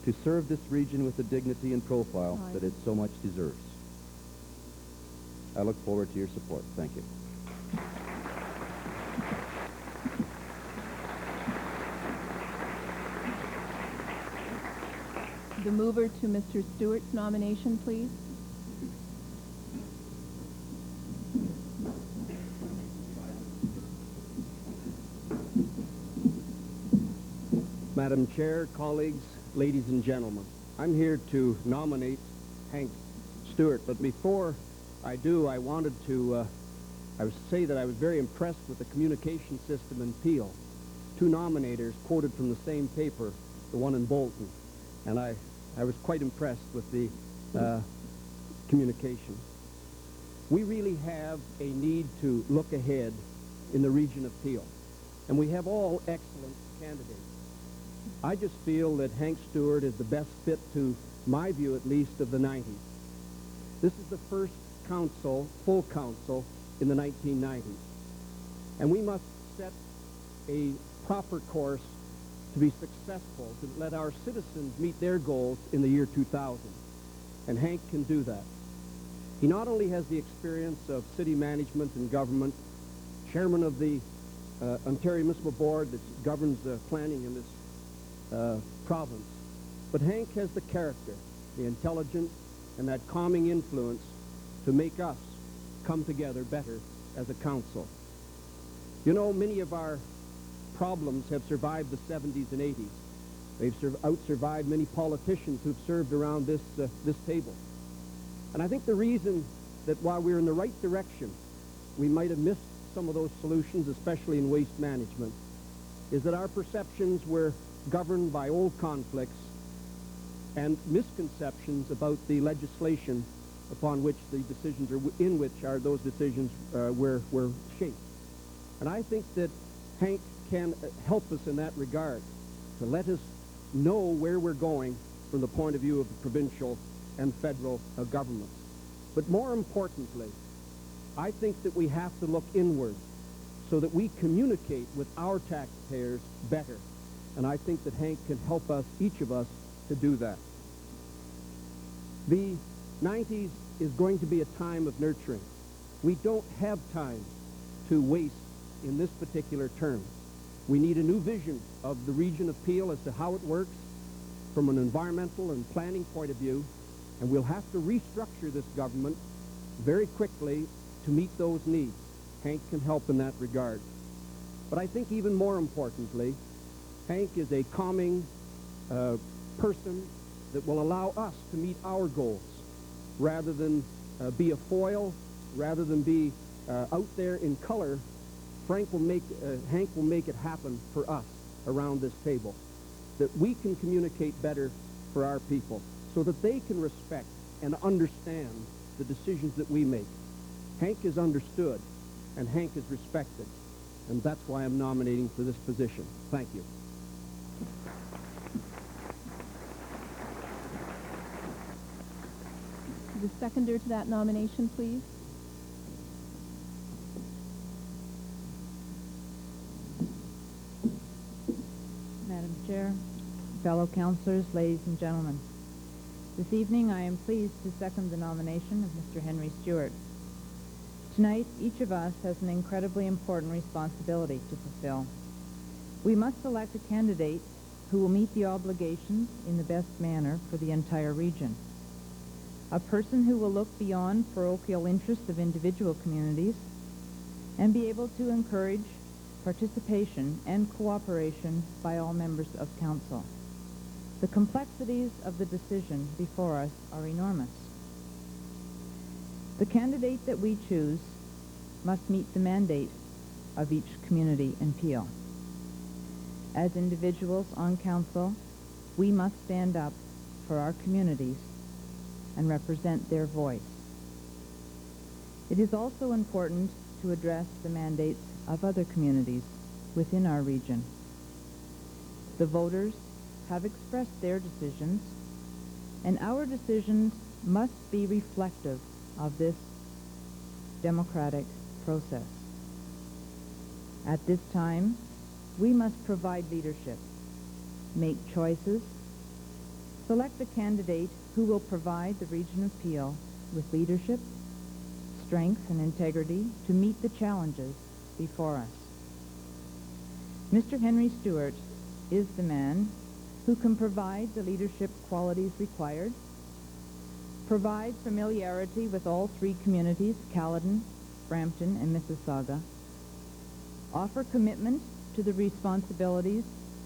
to serve this region with the dignity and profile that it so much deserves. I look forward to your support. Thank you. The mover to Mr. Stewart's nomination, please. Madam Chair, colleagues, ladies and gentlemen, I'm here to nominate Hank Stewart. But before I do, I wanted to say that I was very impressed with the communication system in Peel. Two nominators quoted from the same paper, the one in Bolton. And I was quite impressed with the communication. We really have a need to look ahead in the region of Peel. And we have all excellent candidates. I just feel that Hank Stewart is the best fit, to my view at least, of the 90s. This is the first council, full council, in the 1990s. And we must set a proper course to be successful, to let our citizens meet their goals in the year 2000. And Hank can do that. He not only has the experience of city management and government, chairman of the Ontario Municipal Board that governs planning in this province, but Hank has the character, the intelligence, and that calming influence to make us come together better as a council. You know, many of our problems have survived the 70s and 80s. They've out-survived many politicians who've served around this table. And I think the reason that while we're in the right direction, we might have missed some of those solutions, especially in waste management, is that our perceptions were governed by old conflicts and misconceptions about the legislation upon which the decisions are, in which are those decisions were shaped. And I think that Hank can help us in that regard, to let us know where we're going from the point of view of the provincial and federal governments. But more importantly, I think that we have to look inward so that we communicate with our taxpayers better. And I think that Hank can help us, each of us, to do that. The 90s is going to be a time of nurturing. We don't have time to waste in this particular term. We need a new vision of the region of Peel as to how it works from an environmental and planning point of view, and we'll have to restructure this government very quickly to meet those needs. Hank can help in that regard. But I think even more importantly, Hank is a calming person that will allow us to meet our goals rather than be a foil, rather than be out there in color. Hank will make it happen for us around this table, that we can communicate better for our people so that they can respect and understand the decisions that we make. Hank is understood and Hank is respected, and that's why I'm nominating for this position. Thank you. The seconder to that nomination, please. Madam Chair, fellow councillors, ladies and gentlemen. This evening I am pleased to second the nomination of Mr. Henry Stewart. Tonight, each of us has an incredibly important responsibility to fulfill. We must select a candidate who will meet the obligations in the best manner for the entire region. A person who will look beyond parochial interests of individual communities and be able to encourage participation and cooperation by all members of council. The complexities of the decision before us are enormous. The candidate that we choose must meet the mandate of each community in Peel. As individuals on council, we must stand up for our communities and represent their voice. It is also important to address the mandates of other communities within our region. The voters have expressed their decisions, and our decisions must be reflective of this democratic process. At this time, we must provide leadership, make choices, select a candidate who will provide the region of Peel with leadership, strength, and integrity to meet the challenges before us. Mr. Henry Stewart is the man who can provide the leadership qualities required, provide familiarity with all three communities, Caledon, Brampton, and Mississauga, offer commitment to the responsibilities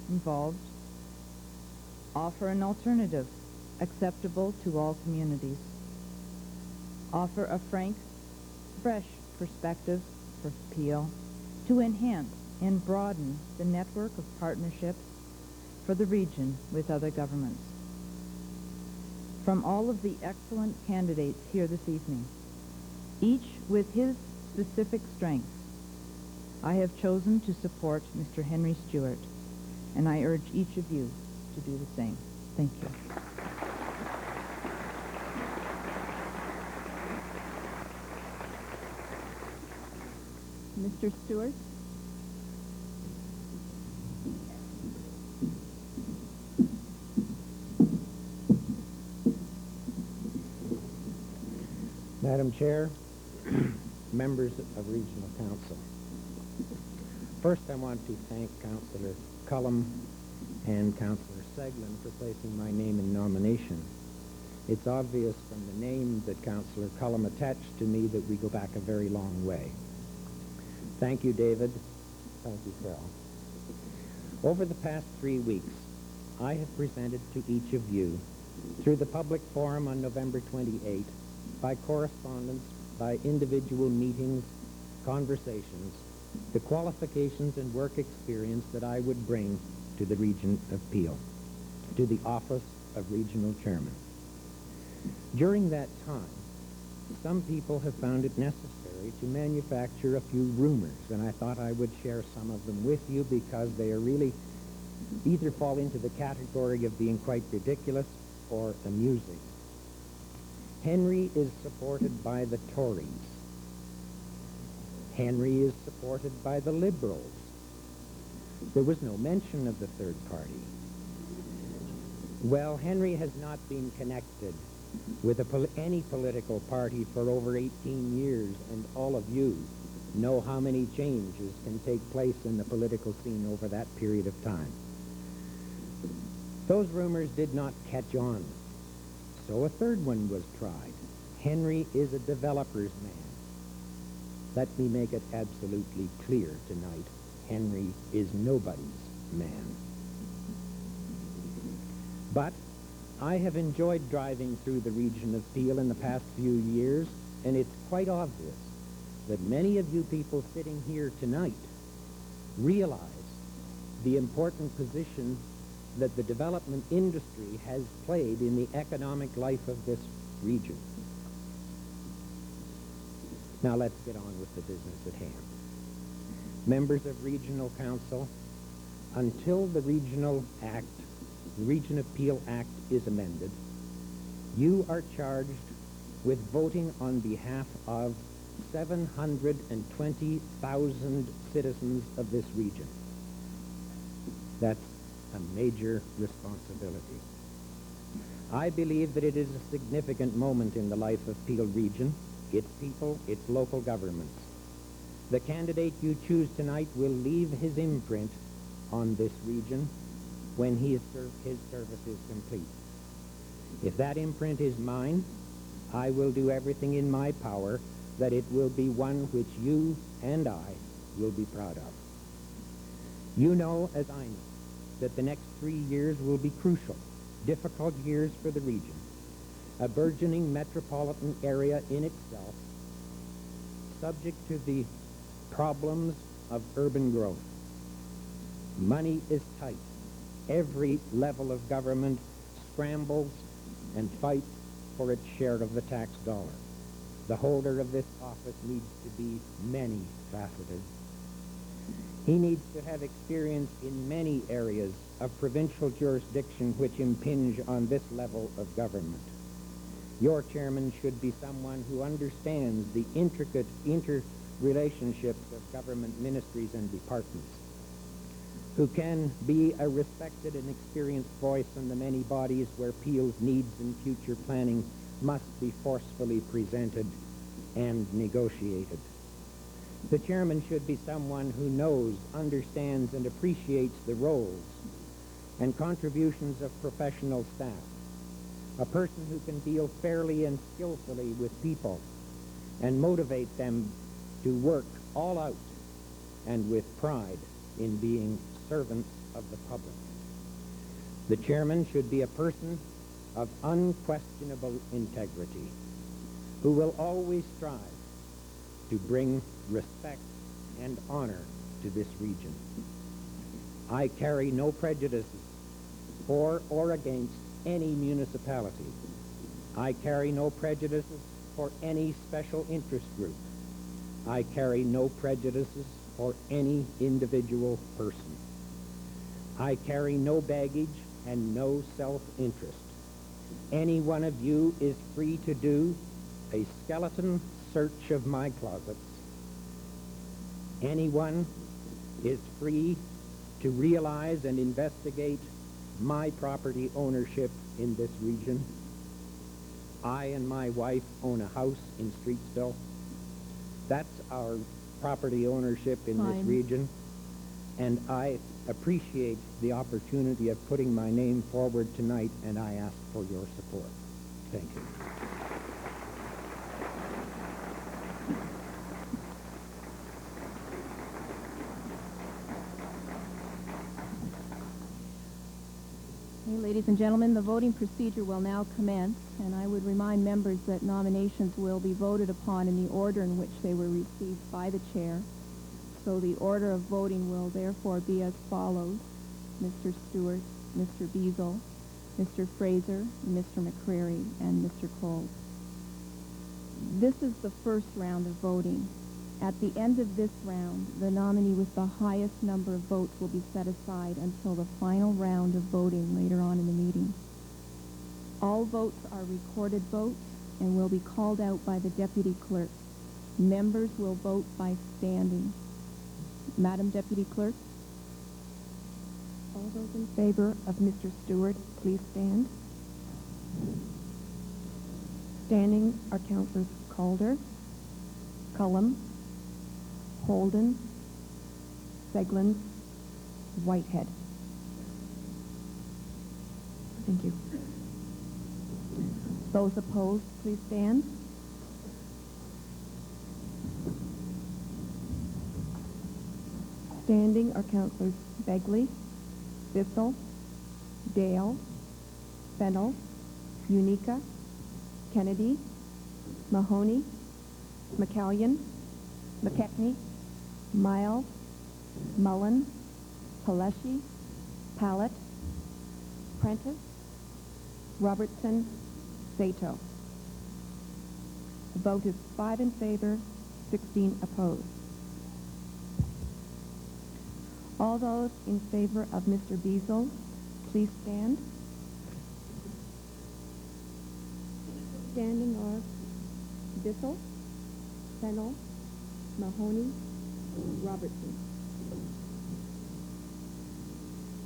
involved, offer an alternative acceptable to all communities, offer a frank, fresh perspective for Peel to enhance and broaden the network of partnerships for the region with other governments. From all of the excellent candidates here this evening, each with his specific strengths, I have chosen to support Mr. Henry Stewart, and I urge each of you to do the same. Thank you. Mr. Stewart? Madam Chair, members of Regional Council. First, I want to thank Councillor Cullum and Councillor Seglin for placing my name in nomination. It's obvious from the name that Councillor Cullum attached to me that we go back a very long way. Thank you, David. Thank you, Carol. Over the past 3 weeks, I have presented to each of you, through the public forum on November 28, by correspondence, by individual meetings, conversations, the qualifications and work experience that I would bring to the region of Peel, to the office of Regional Chairman. During that time, some people have found it necessary to manufacture a few rumors, and I thought I would share some of them with you because they are really either fall into the category of being quite ridiculous or amusing. Henry is supported by the Tories. Henry is supported by the Liberals. There was no mention of the third party. Well, Henry has not been connected with any political party for over 18 years, and all of you know how many changes can take place in the political scene over that period of time. Those rumors did not catch on, so a third one was tried. Henry is a developer's man. Let me make it absolutely clear tonight. Henry is nobody's man. But I have enjoyed driving through the region of Peel in the past few years, and it's quite obvious that many of you people sitting here tonight realize the important position that the development industry has played in the economic life of this region. Now let's get on with the business at hand. Members of Regional Council, until the Regional Act, the Region of Peel Act is amended, you are charged with voting on behalf of 720,000 citizens of this region. That's a major responsibility. I believe that it is a significant moment in the life of Peel Region, its people, its local governments. The candidate you choose tonight will leave his imprint on this region when his service is complete. If that imprint is mine, I will do everything in my power that it will be one which you and I will be proud of. You know, as I know, that the next 3 years will be crucial, difficult years for the region, a burgeoning metropolitan area in itself, subject to the problems of urban growth. Money is tight. Every level of government scrambles and fights for its share of the tax dollar. The holder of this office needs to be many-faceted. He needs to have experience in many areas of provincial jurisdiction which impinge on this level of government. Your chairman should be someone who understands the intricate interrelationships of government ministries and departments, who can be a respected and experienced voice in the many bodies where Peel's needs and future planning must be forcefully presented and negotiated. The chairman should be someone who knows, understands, and appreciates the roles and contributions of professional staff, a person who can deal fairly and skillfully with people and motivate them to work all out and with pride in being servants of the public. The chairman should be a person of unquestionable integrity, who will always strive to bring respect and honor to this region. I carry no prejudices for or against any municipality. I carry no prejudices for any special interest group. I carry no prejudices for any individual person. I carry no baggage and no self-interest. Any one of you is free to do a skeleton search of my closets. Anyone is free to realize and investigate my property ownership in this region. I and my wife own a house in Streetsville. That's our property ownership in this region, and I appreciate the opportunity of putting my name forward tonight, and I ask for your support. Thank you. Okay, ladies and gentlemen, the voting procedure will now commence, and I would remind members that nominations will be voted upon in the order in which they were received by the chair. So the order of voting will therefore be as follows: Mr. Stewart, Mr. Beazle, Mr. Fraser, Mr. McCreary, and Mr. Cole. This is the first round of voting. At the end of this round, the nominee with the highest number of votes will be set aside until the final round of voting later on in the meeting. All votes are recorded votes and will be called out by the deputy clerk. Members will vote by standing. Madam Deputy Clerk? All those in favor of Mr. Stewart, please stand. Standing are Councillors Calder, Cullum, Holden, Seglin, Whitehead. Thank you. Those opposed, please stand. Standing are Councillors Begley, Bissell, Dale, Fennell, Unica, Kennedy, Mahoney, McCallion, McKechnie, Miles, Mullen, Paleshi, Pallett, Prentice, Robertson, Sato. The vote is 5 in favor, 16 opposed. All those in favor of Mr. Beazle, please stand. Standing are Bissell, Fennell, Mahoney, Robertson.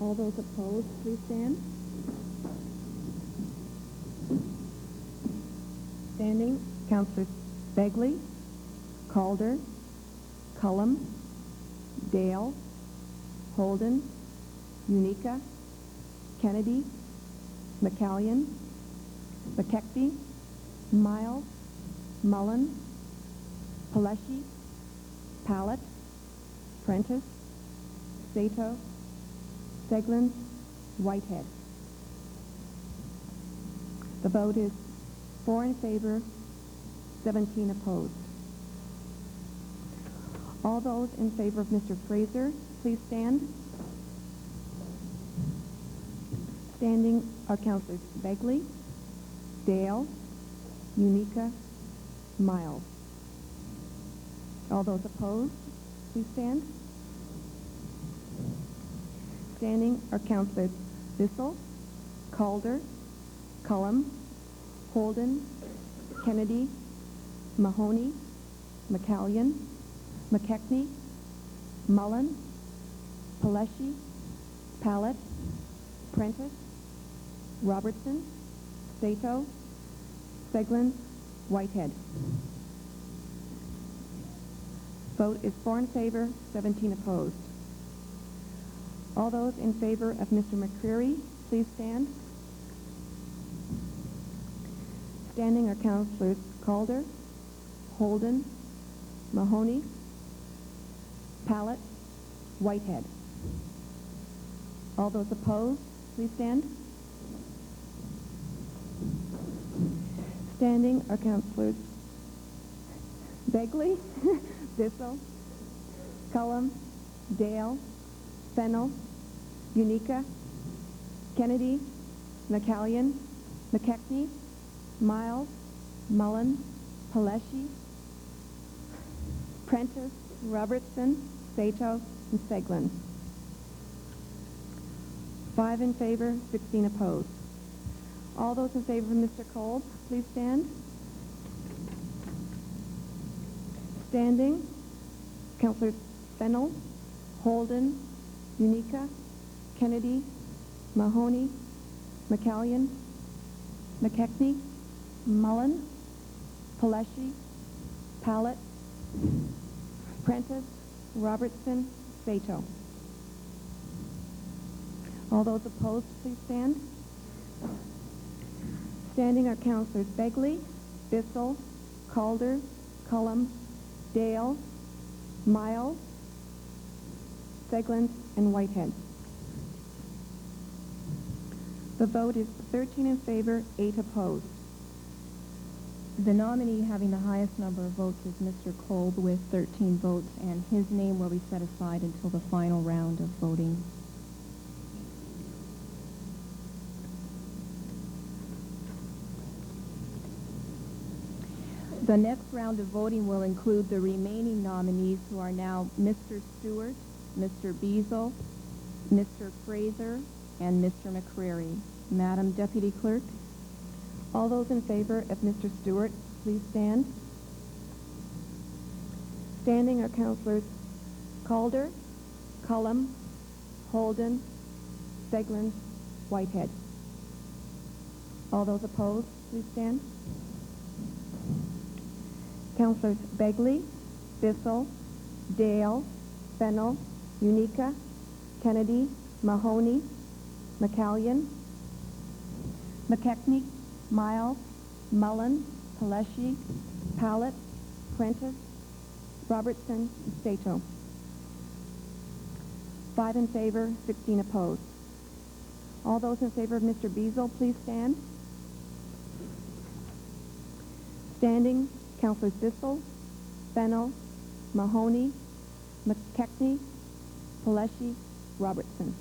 All those opposed, please stand. Standing, Councillors Begley, Calder, Cullum, Dale, Holden, Unica, Kennedy, McCallion, McKechnie, Miles, Mullen, Paleshi, Pallet, Prentice, Sato, Seglin, Whitehead. The vote is 4 in favor, 17 opposed. All those in favor of Mr. Fraser, please stand. Standing are Councilors Begley, Dale, Unica, Miles. All those opposed, please stand. Standing are Councilors Bissell, Calder, Cullum, Holden, Kennedy, Mahoney, McCallion, McKechnie, Mullen, Paleshi, Pallet, Prentice, Robertson, Sato, Seglin, Whitehead. Vote is 4 in favor, 17 opposed. All those in favor of Mr. McCreary, please stand. Standing are Councilors Calder, Holden, Mahoney, Pallet, Whitehead. All those opposed, please stand. Standing are Councilors Begley, Bissell, Cullum, Dale, Fennell, Unica, Kennedy, McCallion, McKechnie, Miles, Mullen, Paleshi, Prentice, Robertson, Sato, and Seglin. 5 in favor, 16 opposed. All those in favor of Mr. Kolb, please stand. Standing, Councilors Fennell, Holden, Unica, Kennedy, Mahoney, McCallion, McKechnie, Mullen, Paleshi, Pallet, Prentice, Robertson, Sato. All those opposed, please stand. Standing are Councilors Begley, Bissell, Calder, Cullum, Dale, Miles, Seglin, and Whitehead. The vote is 13 in favor, 8 opposed. The nominee having the highest number of votes is Mr. Kolb with 13 votes, and his name will be set aside until the final round of voting. The next round of voting will include the remaining nominees, who are now Mr. Stewart, Mr. Beazle, Mr. Fraser, and Mr. McCreary. Madam Deputy Clerk. All those in favor of Mr. Stewart, please stand. Standing are Councilors Calder, Cullum, Holden, Seglin, Whitehead. All those opposed, please stand. Councilors Begley, Bissell, Dale, Fennell, Unica, Kennedy, Mahoney, McCallion, McKechnie, Miles, Mullen, Paleshi, Pallet, Prentice, Robertson, and Sato. 5 in favor, 16 opposed. All those in favor of Mr. Beazle, please stand. Standing, Councilors Bissell, Fennell, Mahoney, McKechnie, Paleshi, Robertson.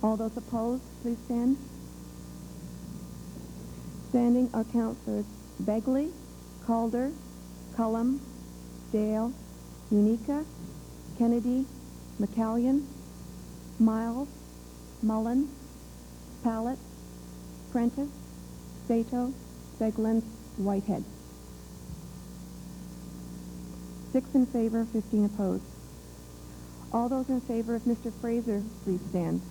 All those opposed, please stand. Standing are Councilors Begley, Calder, Cullum, Dale, Unica, Kennedy, McCallion, Miles, Mullen, Pallet, Prentice, Sato, Seglin, Whitehead. 6 in favor, 15 opposed. All those in favor of Mr. Fraser, please stand.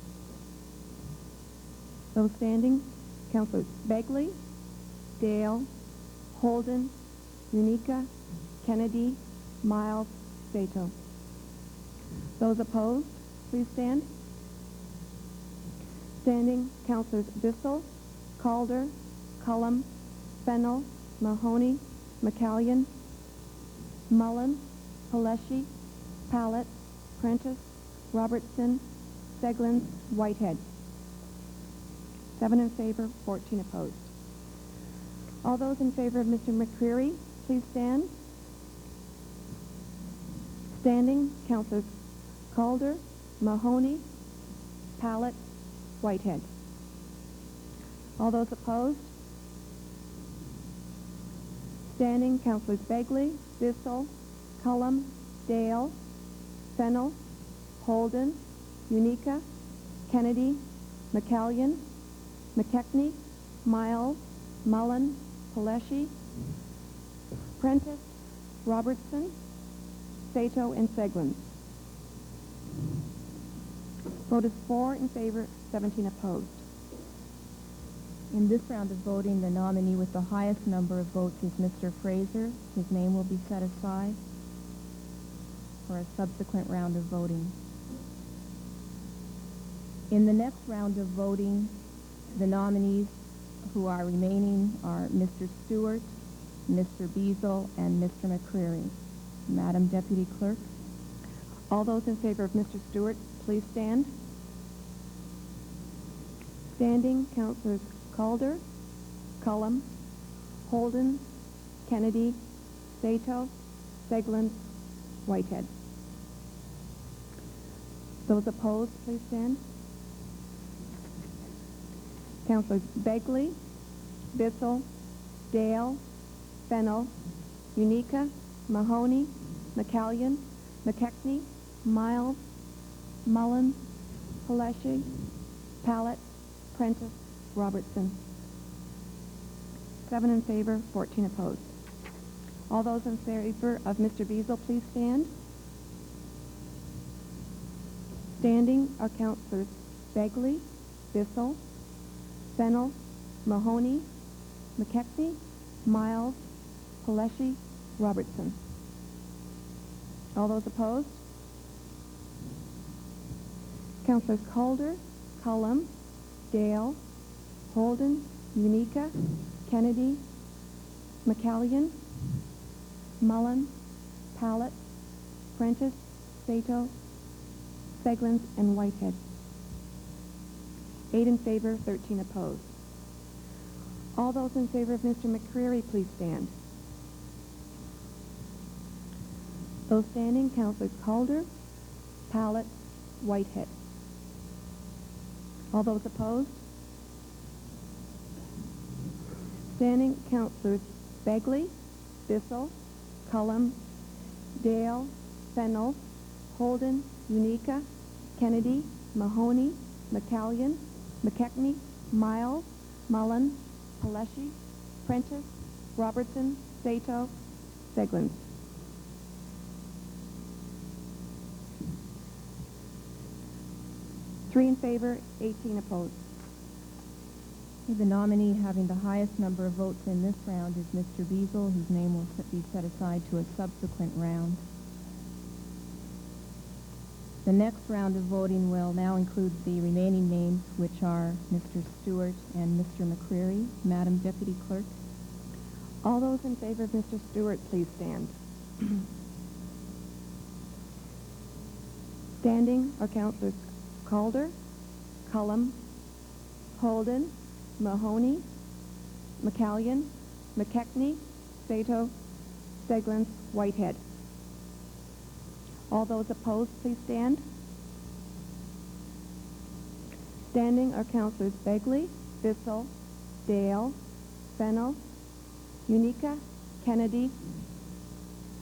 Those standing, Councilors Begley, Dale, Holden, Unica, Kennedy, Miles, Sato. Those opposed, please stand. Standing, Councilors Bissell, Calder, Cullum, Fennell, Mahoney, McCallion, Mullen, Paleshi, Pallett, Prentice, Robertson, Seglins, Whitehead. 7 in favor, 14 opposed. All those in favor of Mr. McCreary, please stand. Standing, Councilors Calder, Mahoney, Pallett, Whitehead. All those opposed? Standing, Councilors Begley, Bissell, Cullum, Dale, Fennell, Holden, Unica, Kennedy, McCallion, McKechnie, Miles, Mullen, Paleshi, Prentice, Robertson, Sato, and Seglin. Vote is 4 in favor, 17 opposed. In this round of voting, the nominee with the highest number of votes is Mr. Fraser. His name will be set aside for a subsequent round of voting. In the next round of voting, the nominees who are remaining are Mr. Stewart, Mr. Beazle, and Mr. McCreary. Madam Deputy Clerk. All those in favor of Mr. Stewart, please stand. Standing, Councilors Calder, Cullum, Holden, Kennedy, Sato, Seglin, Whitehead. Those opposed, please stand. Councilors Begley, Bissell, Dale, Fennell, Unica, Mahoney, McCallion, McKechnie, Miles, Mullen, Paleshi, Pallett, Prentice, Robertson. 7 in favor, 14 opposed. All those in favor of Mr. Beazle, please stand. Standing are Councilors Begley, Bissell, Fennell, Mahoney, McKechnie, Miles, Paleshi, Robertson. All those opposed? Councilors Calder, Cullum, Dale, Holden, Unica, Kennedy, McCallion, Mullen, Pallett, Prentice, Sato, Seglins, and Whitehead. 8 in favor, 13 opposed. All those in favor of Mr. McCreary, please stand. Those standing, Councilors Calder, Pallett, Whitehead. All those opposed? Standing, Councilors Begley, Bissell, Cullum, Dale, Fennell, Holden, Unica, Kennedy, Mahoney, McCallion, McKechnie, Miles, Mullen, Paleshi, Prentice, Robertson, Sato, Seglins. Three in favor, 18 opposed. The nominee having the highest number of votes in this round is Mr. Beazle, whose name will be set aside to a subsequent round. The next round of voting will now include the remaining names, which are Mr. Stewart and Mr. McCreary. Madam Deputy Clerk. All those in favor of Mr. Stewart, please stand. Standing are Councilors Calder, Cullum, Holden, Mahoney, McCallion, McKechnie, Sato, Seglins, Whitehead. All those opposed, please stand. Standing are Councilors Begley, Bissell, Dale, Fennell, Unica, Kennedy,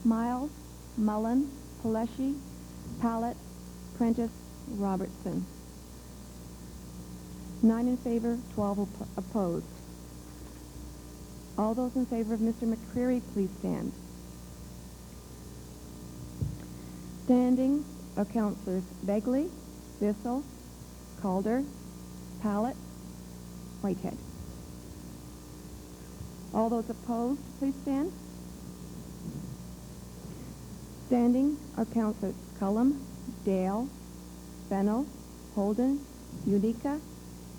Miles, Mullen, Paleshi, Pallett, Prentice, Robertson. 9 in favor, 12 opposed. All those in favor of Mr. McCreary, please stand. Standing are Councilors Begley, Bissell, Calder, Pallett, Whitehead. All those opposed, please stand. Standing are Councilors Cullum, Dale, Fennell, Holden, Unica,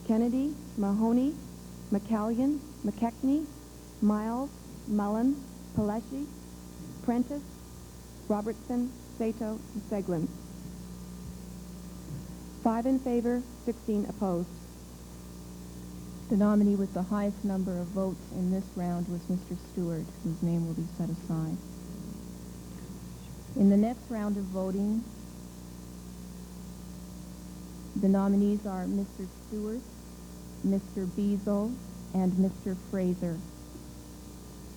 Kennedy, Mahoney, McCallion, McKechnie, Miles, Mullen, Paleschi, Prentice, Robertson, Sato, and Seglin. 5 in favor, 16 opposed. The nominee with the highest number of votes in this round was Mr. Stewart, whose name will be set aside. In the next round of voting, the nominees are Mr. Stewart, Mr. Beazle, and Mr. Fraser.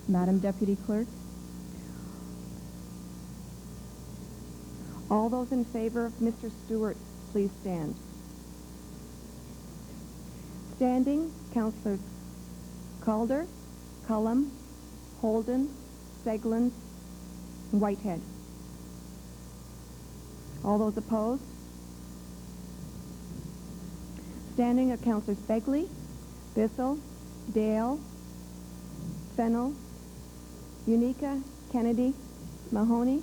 Madam Deputy Clerk? All those in favor of Mr. Stewart, please stand. Standing, Councillors Calder, Cullum, Holden, Seglin, and Whitehead. All those opposed? Standing are Councillors Begley, Bissell, Dale, Fennell, Unica, Kennedy, Mahoney,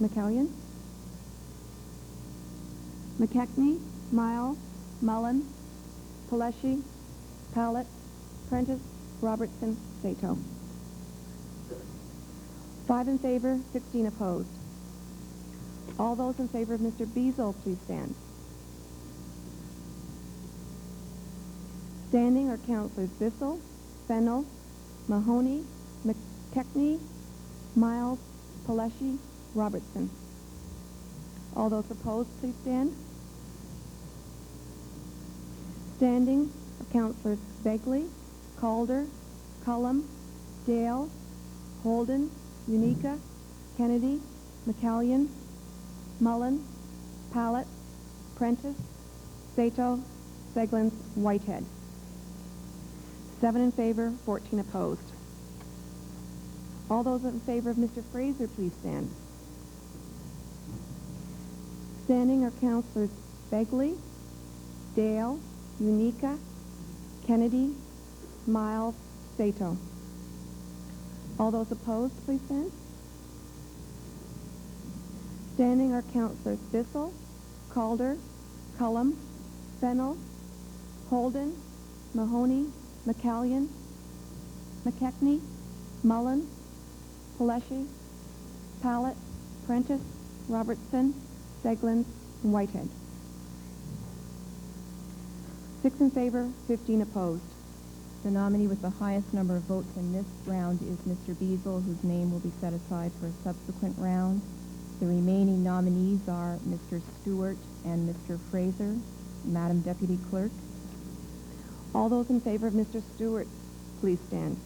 McCallion, McKechnie, Miles, Mullen, Paleschi, Pallett, Prentice, Robertson, Sato. 5 in favor, 16 opposed. All those in favor of Mr. Beazle, please stand. Standing are Councillors Bissell, Fennell, Mahoney, McKechnie, Miles, Paleschi, Robertson. All those opposed, please stand. Standing are Councillors Begley, Calder, Cullum, Dale, Holden, Unica, Kennedy, McCallion, Mullen, Pallett, Prentice, Sato, Seglin, Whitehead. 7 in favor, 14 opposed. All those in favor of Mr. Fraser, please stand. Standing are Councillors Begley, Dale, Unica, Kennedy, Miles, Sato. All those opposed, please stand. Standing are Councillors Bissell, Calder, Cullum, Fennell, Holden, Mahoney, McCallion, McKechnie, Mullen, Paleschi, Pallett, Prentice, Robertson, Seglin, and Whitehead. 6 in favor, 15 opposed. The nominee with the highest number of votes in this round is Mr. Beazle, whose name will be set aside for a subsequent round. The remaining nominees are Mr. Stewart and Mr. Fraser. Madam Deputy Clerk? All those in favor of Mr. Stewart, please stand.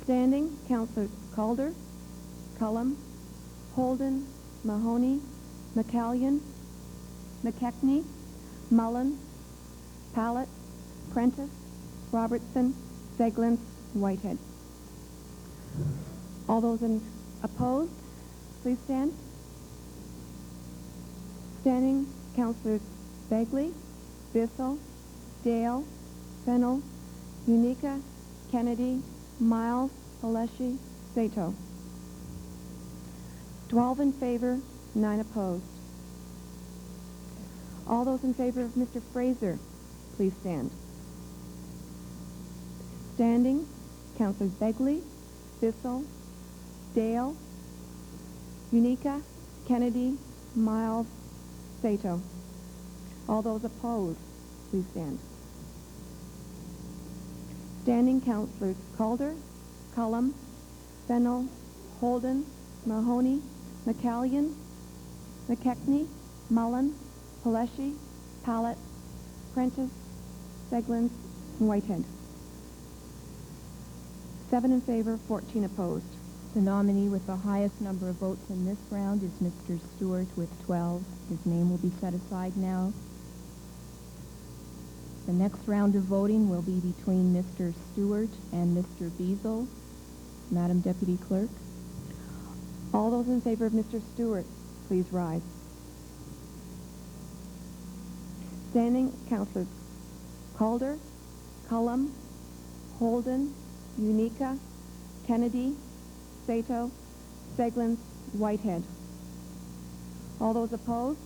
Standing, Councillors Calder, Cullum, Holden, Mahoney, McCallion, McKechnie, Mullen, Pallett, Prentice, Robertson, Seglin, Whitehead. All those opposed, please stand. Standing, Councillors Begley, Bissell, Dale, Fennell, Unica, Kennedy, Miles, Paleschi, Sato. 12 in favor, 9 opposed. All those in favor of Mr. Fraser, please stand. Standing, Councillors Begley, Bissell, Dale, Unica, Kennedy, Miles, Sato. All those opposed, please stand. Standing, Councillors Calder, Cullum, Fennell, Holden, Mahoney, McCallion, McKechnie, Mullen, Paleschi, Pallett, Prentice, Seglin, and Whitehead. 7 in favor, 14 opposed. The nominee with the highest number of votes in this round is Mr. Stewart with 12. His name will be set aside now. The next round of voting will be between Mr. Stewart and Mr. Beazle. Madam Deputy Clerk? All those in favor of Mr. Stewart, please rise. Standing, Councillors Calder, Cullum, Holden, Unica, Kennedy, Sato, Seglin, Whitehead. All those opposed?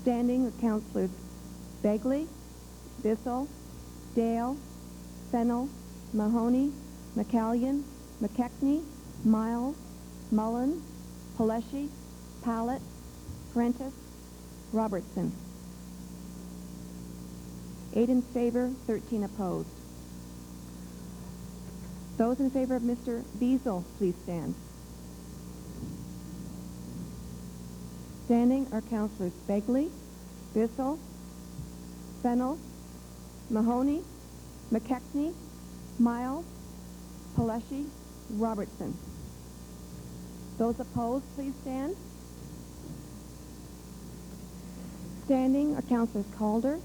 Standing are Councillors Begley, Bissell, Dale, Fennell, Mahoney, McCallion, McKechnie, Miles, Mullen, Paleshi, Pallett, Prentice, Robertson. 8 in favor, 13 opposed. Those in favor of Mr. Beazle, please stand. Standing are Councilors Begley, Bissell, Fennell, Mahoney, McKechnie, Miles, Paleshi, Robertson. Those opposed, please stand. Standing are Councilors Calder,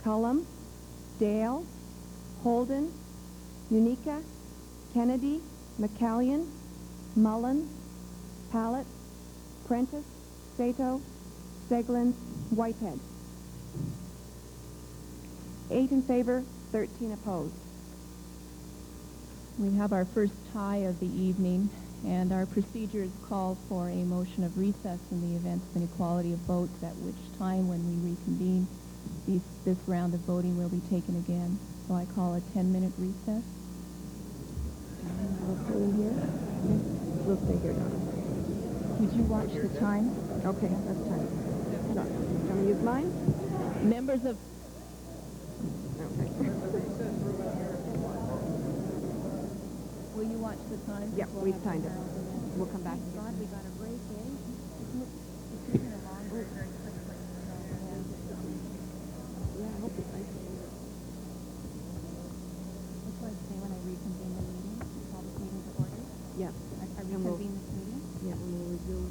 Cullum, Dale, Holden, Unica, Kennedy, McCallion, Mullen, Pallett, Prentice, Sato, Seglin, Whitehead. 8 in favor, 13 opposed. We have our first tie of the evening, and our procedures call for a motion of recess in the event of inequality of votes, at which time, when we reconvene, this round of voting will be taken again. So I call a 10-minute recess. We'll stay here. We'll stay here, Donna. Would you watch the time? Okay, that's time. Hold on. Do you want to use mine? Members of... Okay. Will you watch the time? Yeah, we've timed it. We'll come back. God, we got a break, eh? It's taking along very quickly. Yeah, I hope it's nice. That's why I say when I reconvene the meeting, call this meeting to order. Yeah. I reconvene this meeting. Yeah, and we'll resume.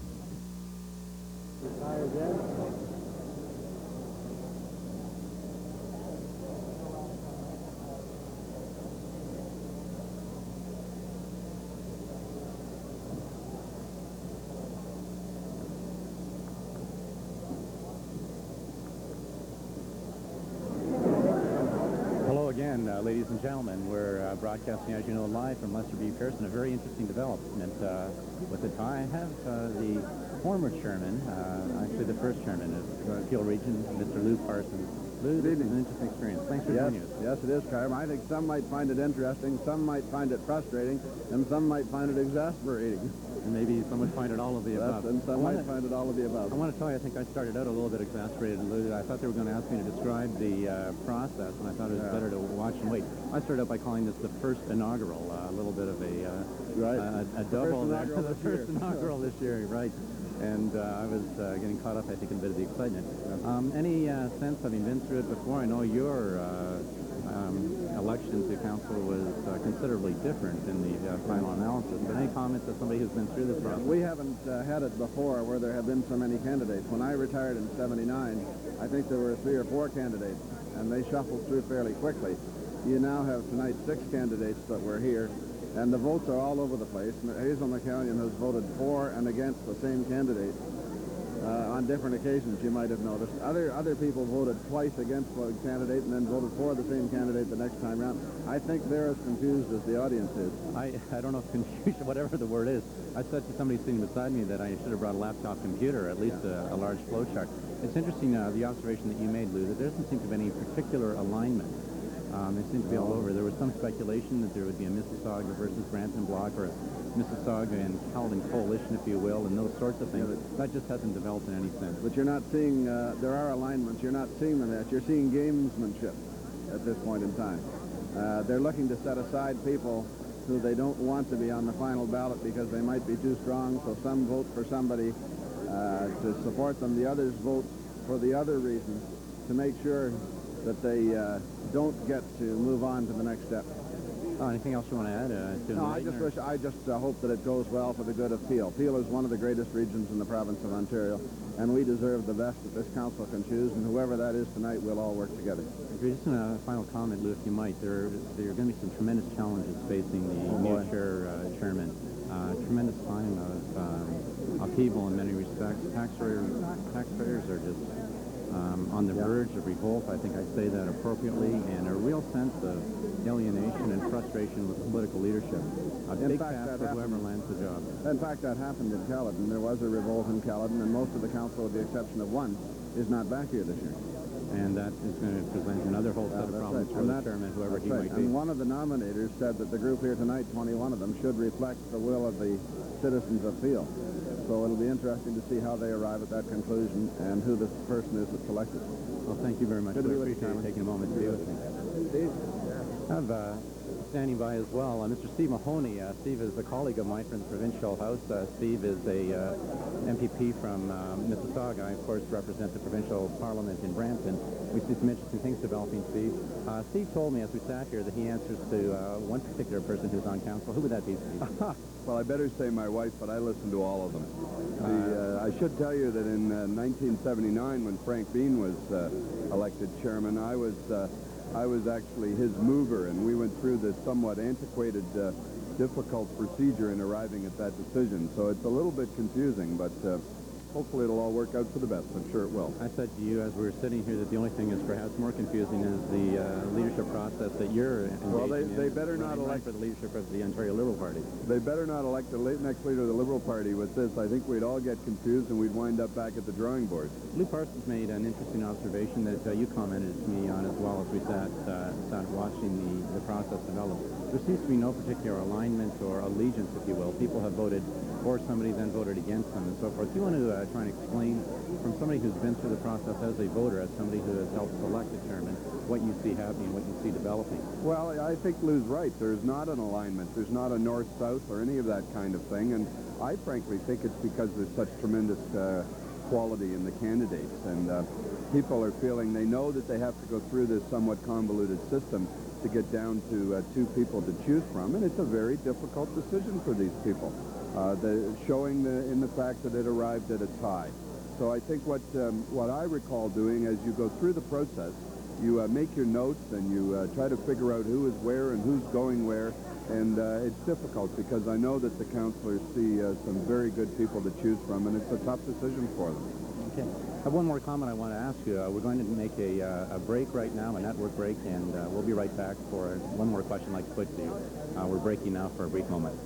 Hello again, ladies and gentlemen. We're broadcasting, as you know, live from Lester B. Pearson, a very interesting development with the tie. I have the former chairman, actually the first chairman of Peel Region, Mr. Lou Parsons. Lou, this is an interesting experience. Thanks for joining us. Yes, it is, Carm. I think some might find it interesting, some might find it frustrating, and some might find it exasperating. And maybe some would find it all of the above. And some might find it all of the above. I want to tell you, I think I started out a little bit exasperated, Lou. I thought they were going to ask me to describe the process, and I thought it was better to watch and wait. I started out by calling this the first inaugural, a little bit of a double there. The first inaugural this year, right. And I was getting caught up, I think, in a bit of the excitement. Any sense, having been through it before, I know your election to council was considerably different in the final analysis, but any comments of somebody who's been through this process? We haven't had it before where there have been so many candidates. When I retired in '79, I think there were 3 or 4 candidates, and they shuffled through fairly quickly. You now have tonight 6 candidates that were here, and the votes are all over the place. Hazel McCallion has voted for and against the same candidate on different occasions, you might have noticed. Other people voted twice against the candidate and then voted for the same candidate the next time around. I think they're as confused as the audience is. I don't know if confusion, whatever the word is. I said to somebody sitting beside me that I should have brought a laptop computer, at least a large flow chart. It's interesting, the observation that you made, Lou, that there doesn't seem to be any particular alignment. They seem to be all over. There was some speculation that there would be a Mississauga versus Brampton block, or a Mississauga and Caledon coalition, if you will, and those sorts of things. That just hasn't developed in any sense. But you're not seeing, there are alignments. You're not seeing them yet. You're seeing gamesmanship at this point in time. They're looking to set aside people who they don't want to be on the final ballot because they might be too strong, so some vote for somebody to support them. The others vote for the other reasons to make sure that they don't get to move on to the next step. Anything else you want to add? No, I just hope that it goes well for the good of Peel. Peel is one of the greatest regions in the province of Ontario, and we deserve the best that this council can choose, and whoever that is tonight, we'll all work together. Just a final comment, Lou, if you might. There are going to be some tremendous challenges facing the new chairman. Tremendous time of upheaval in many respects. Taxpayers are just on the verge of revolt. I think I say that appropriately, and a real sense of alienation and frustration with political leadership. A big task for whoever lands the job. In fact, that happened in Caledon. There was a revolt in Caledon, and most of the council, with the exception of one, is not back here this year. and that is going to present another whole set of problems for the chairman, whoever he might be. And one of the nominators said that the group here tonight, 21 of them, should reflect the will of the citizens of Peel. So it'll be interesting to see how they arrive at that conclusion and who the person is that's selected. Well, thank you very much. Good to be with appreciate you, taking a moment to be with me. Steve? I have standing by as well, Mr. Steve Mahoney. Steve is a colleague of mine from the provincial house. Steve is a MPP from Mississauga. I, of course, represent the provincial parliament in Brampton. We see some interesting things developing, Steve. Steve told me as we sat here that he answers to one particular person who's on council. Who would that be, Steve? Well, I better say my wife, but I listen to all of them. I should tell you that in 1979, when Frank Bean was elected chairman, I was actually his mover, and we went through this somewhat antiquated, difficult procedure in arriving at that decision. So it's a little bit confusing, but hopefully it'll all work out for the best. I'm sure it will. I said to you as we were sitting here that the only thing is perhaps more confusing is the leadership process that you're engaged in. Well, they better not elect for the leadership of the Ontario Liberal Party. They better not elect the next leader of the Liberal Party with this. I think we'd all get confused and we'd wind up back at the drawing board. Lou Parsons made an interesting observation that you commented to me on as well as we sat watching the process develop. There seems to be no particular alignment or allegiance, if you will. People have voted for somebody, then voted against them, and so forth. Do you want to try and explain, from somebody who's been through the process as a voter, as somebody who has helped select a chairman, what you see happening, what you see developing? Well, I think Lou's right. There's not an alignment. There's not a north-south or any of that kind of thing, and I frankly think it's because there's such tremendous quality in the candidates, and people are feeling they know that they have to go through this somewhat convoluted system to get down to two people to choose from, and it's a very difficult decision for these people, showing in the fact that it arrived at a tie. So I think what I recall doing as you go through the process, you make your notes and you try to figure out who is where and who's going where, and it's difficult because I know that the councillors see some very good people to choose from, and it's a tough decision for them. Okay. I have one more comment I want to ask you. We're going to make a break right now, a network break, and we'll be right back for one more question I'd like to put to you. We're breaking now for a brief moment.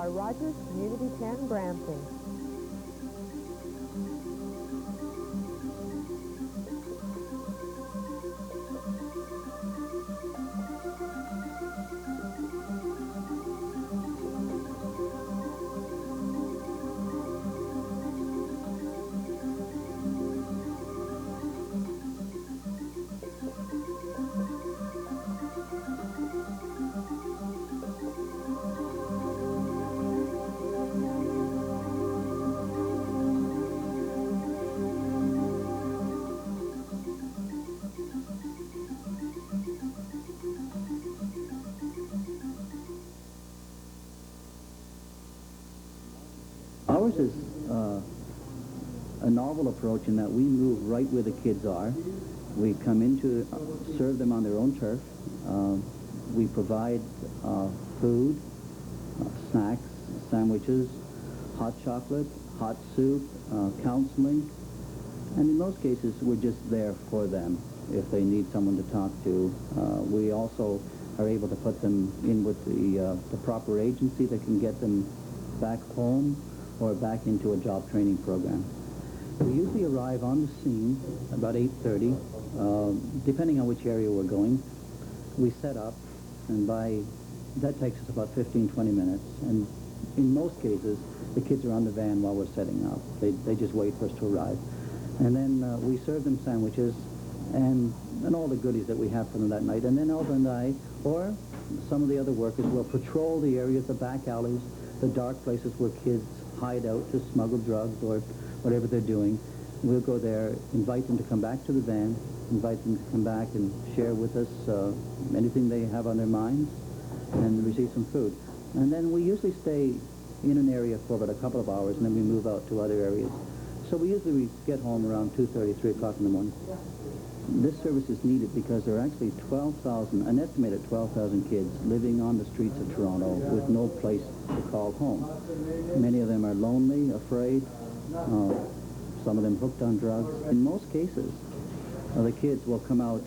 Rogers Community 10 Brampton. Ours is a novel approach in that we move right where the kids are. We come in to serve them on their own turf. We provide food, snacks, sandwiches, hot chocolate, hot soup, counseling, and in most cases we're just there for them if they need someone to talk to. We also are able to put them in with the proper agency that can get them back home or back into a job training program. We usually arrive on the scene about 8:30, depending on which area we're going. We set up, and that takes us about 15-20 minutes. And in most cases, the kids are on the van while we're setting up. They just wait for us to arrive. And then we serve them sandwiches and all the goodies that we have for them that night. And then Elva and I, or some of the other workers, will patrol the areas, the back alleys, the dark places where kids hide out to smuggle drugs or whatever they're doing. We'll go there, invite them to come back to the van, invite them to come back and share with us anything they have on their minds, and receive some food. And then we usually stay in an area for about a couple of hours, and then we move out to other areas. So we usually get home around 2:30, 3 o'clock in the morning. This service is needed because there are actually 12,000, an estimated 12,000 kids living on the streets of Toronto with no place to call home. Many of them are lonely, afraid, some of them hooked on drugs. In most cases, the kids will come out,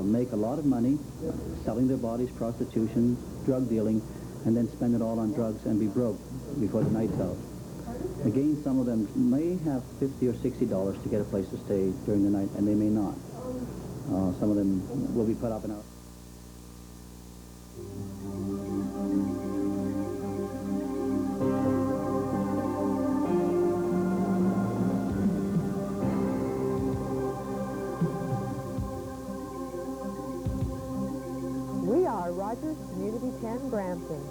make a lot of money, selling their bodies, prostitution, drug dealing, and then spend it all on drugs and be broke before the night's out. Again, some of them may have $50 or $60 to get a place to stay during the night, and they may not. Some of them will be put up and out. We are Rogers Community 10 Brampton.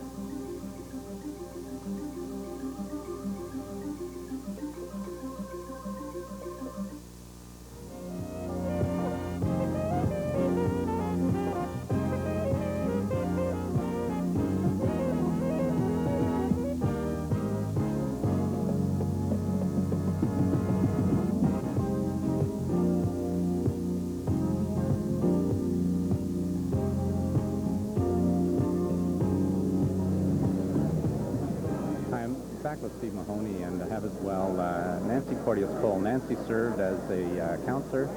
Back with Steve Mahoney and have as well Nancy Porteous-Cole. Nancy served as a counselor,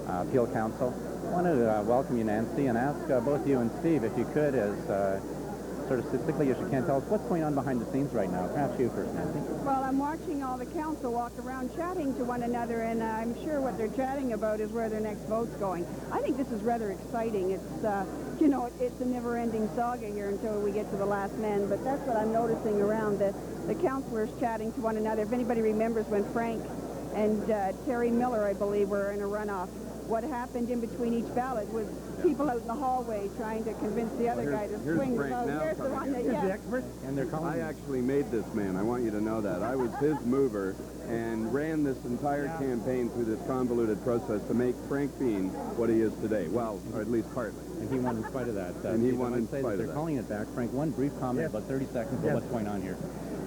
appeal counsel. I want to welcome you, Nancy, and ask both you and Steve, if you could, as sort of succinctly as you can, tell us what's going on behind the scenes right now. Perhaps you first, Nancy. Well, I'm watching all the council walk around chatting to one another, and I'm sure what they're chatting about is where their next vote's going. I think this is rather exciting. It's, you know, it's a never-ending saga here until we get to the last man, but that's what I'm noticing around, that the councilors chatting to one another. If anybody remembers when Frank and Terry Miller, I believe, were in a runoff, what happened in between each ballot was people out in the hallway trying to convince the other guy to swing the vote. Here's the one that, Here's the expert. And they're calling. I actually made this man. I want you to know that. I was his mover and ran this entire campaign through this convoluted process to make Frank Bean what he is today. Well, or at least partly. And he won in spite of that. And he won in spite of that. They're calling it back. Frank, one brief comment, about 30 seconds of what's going on here.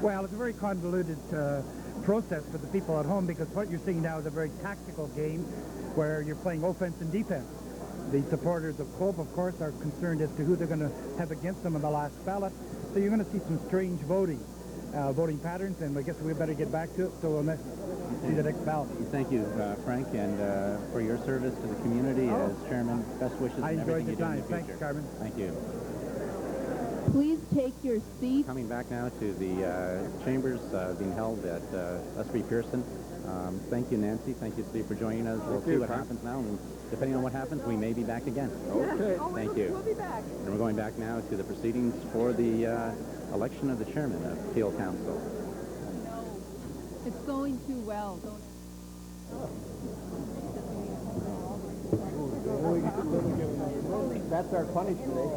Well, it's a very convoluted process for the people at home, because what you're seeing now is a very tactical game where you're playing offense and defense. The supporters of Cope, of course, are concerned as to who they're going to have against them in the last ballot. So you're going to see some strange voting patterns, and I guess we better get back to it so we'll see the next ballot. Thank you, Frank, and for your service to the community as chairman. Best wishes I and enjoyed everything the you do in time. the future. Thanks, Carmen. Thank you. Please take your seats. Coming back now to the chambers being held at S3 Pearson. Thank you, Nancy. Thank you, Steve, for joining us. We'll see what happens now, and depending on what happens, we may be back again. Okay. Thank you. We'll be back. And we're going back now to the proceedings for the election of the chairman of Appeal Council. No, it's going too well. That's our punish today.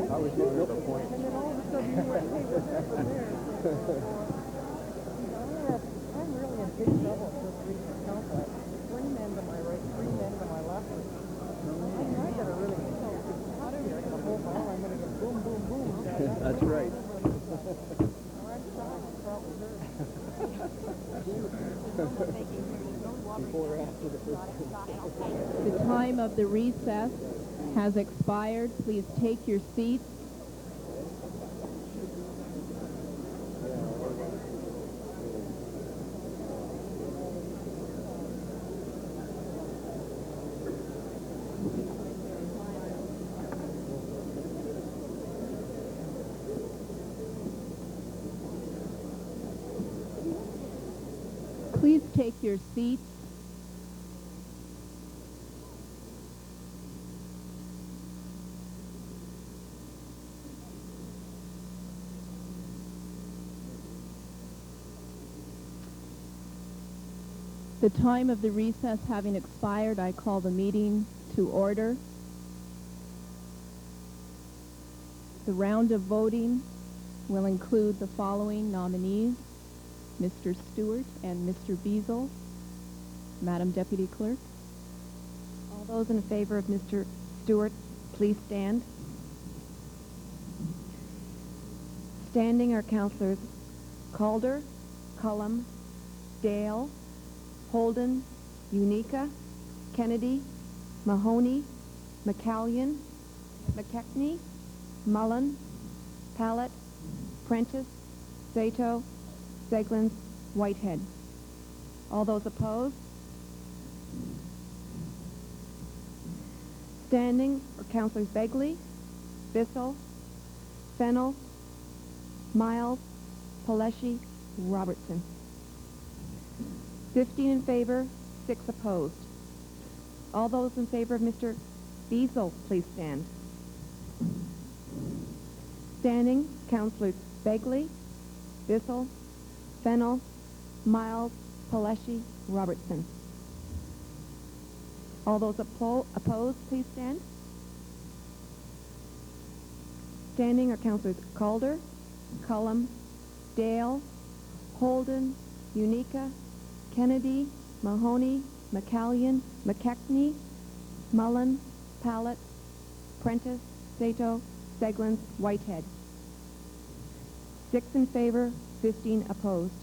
I was getting to the point. And then all of a sudden you went, hey, what's this from there? I'm really in big trouble for regional council. 3 men to my right, 3 men to my left. I gotta really get out of here. I got a whole ball. I'm gonna get boom, boom, boom. That's right. Before or after the first. The time of the recess has expired. Please take your seats. Please take your seats. The time of the recess having expired, I call the meeting to order. The round of voting will include the following nominees: Mr. Stewart and Mr. Beazle. Madam Deputy Clerk. All those in favor of Mr. Stewart, please stand. Standing are Councillors Calder, Cullum, Dale, Holden, Unica, Kennedy, Mahoney, McCallion, McKechnie, Mullen, Pallett, Prentice, Sato, Seglins, Whitehead. All those opposed? Standing are Councillors Begley, Bissell, Fennell, Miles, Paleschi, Robertson. 15 in favor, 6 opposed. All those in favor of Mr. Beazle, please stand. Standing, Councillors Begley, Bissell, Fennell, Miles, Paleschi, Robertson. All those opposed, please stand. Standing are Councillors Calder, Cullum, Dale, Holden, Unica, Kennedy, Mahoney, McCallion, McKechnie, Mullen, Pallett, Prentice, Sato, Seglins, Whitehead. 6 in favor, 15 opposed.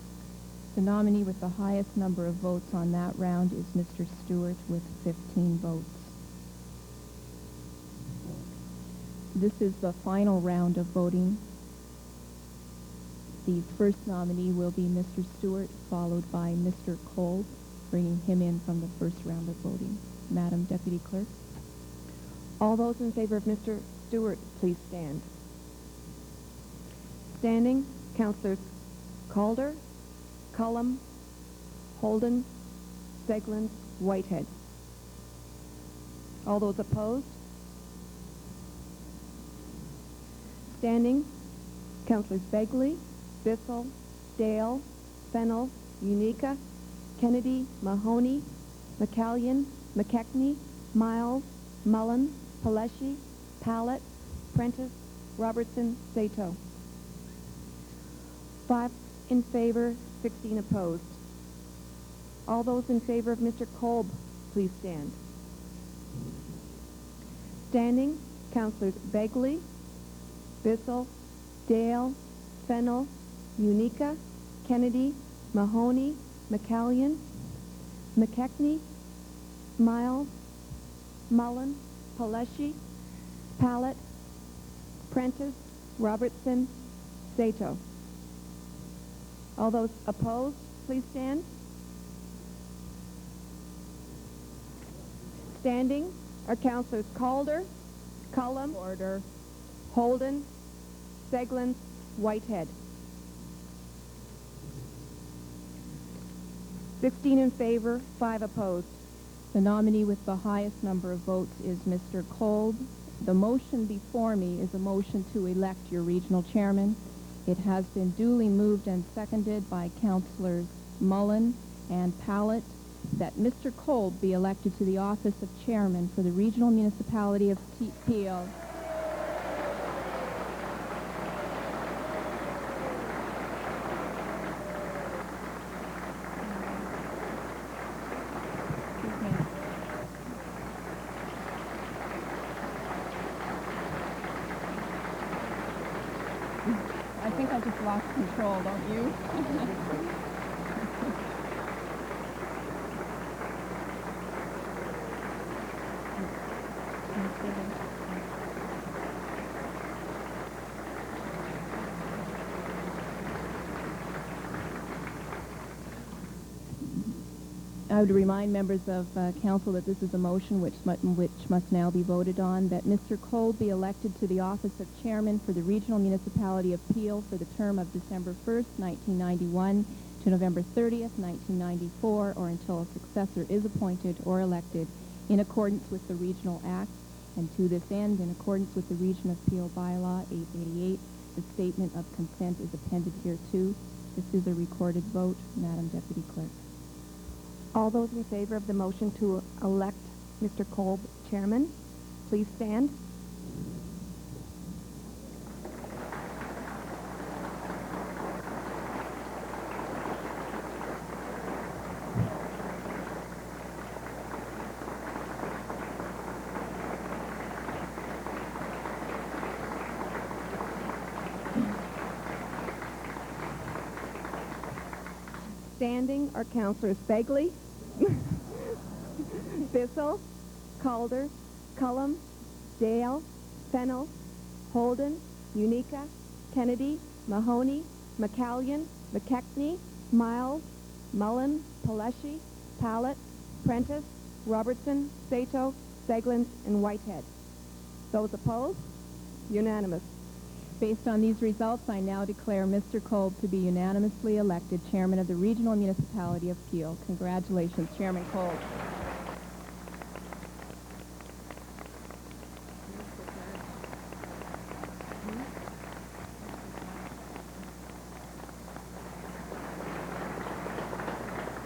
The nominee with the highest number of votes on that round is Mr. Stewart with 15 votes. This is the final round of voting. The first nominee will be Mr. Stewart, followed by Mr. Kolb, bringing him in from the first round of voting. Madam Deputy Clerk. All those in favor of Mr. Stewart, please stand. Standing, Councillors Calder, Cullum, Holden, Seglins, Whitehead. All those opposed? Standing, Councillors Begley, Bissell, Dale, Fennell, Unica, Kennedy, Mahoney, McCallion, McKechnie, Miles, Mullen, Paleschi, Pallett, Prentice, Robertson, Sato. 5 in favor, 16 opposed. All those in favor of Mr. Kolb, please stand. Standing, Councillors Begley, Bissell, Dale, Fennell, Unica, Kennedy, Mahoney, McCallion, McKechnie, Miles, Mullen, Paleschi, Pallett, Prentice, Robertson, Sato. All those opposed, please stand. Standing are Councillors Calder, Cullum, Order. Holden, Seglins, Whitehead. 16 in favor, 5 opposed. The nominee with the highest number of votes is Mr. Kolb. The motion before me is a motion to elect your regional chairman. It has been duly moved and seconded by Councillors Mullen and Pallett that Mr. Kolb be elected to the office of chairman for the regional municipality of Peel. I think I just lost control, don't you? I would remind members of council that this is a motion which must now be voted on, that Mr. Kolb be elected to the office of chairman for the regional municipality of Peel for the term of December 1st, 1991 to November 30th, 1994, or until a successor is appointed or elected in accordance with the Regional Act. And to this end, in accordance with the Region of Peel Bylaw 888, the statement of consent is appended here too. This is a recorded vote. Madam Deputy Clerk. All those in favor of the motion to elect Mr. Kolb chairman, please stand. Standing are Councillors Begley, Bissell, Calder, Cullum, Dale, Fennell, Holden, Unica, Kennedy, Mahoney, McCallion, McKechnie, Miles, Mullen, Paleshi, Pallett, Prentice, Robertson, Sato, Seglins, and Whitehead. Those opposed? Unanimous. Based on these results, I now declare Mr. Kolb to be unanimously elected Chairman of the Regional Municipality of Peel. Congratulations, Chairman Kolb.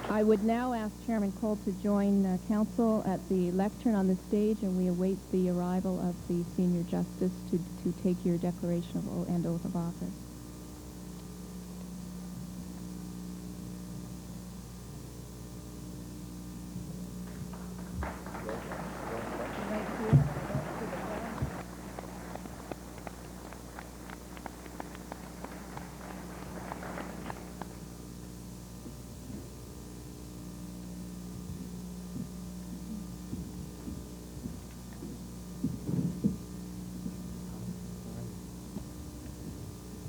I would now ask Chairman Kolb to join Council at the lectern on the stage, and we await the arrival of the Senior Justice to take your declaration and oath of office.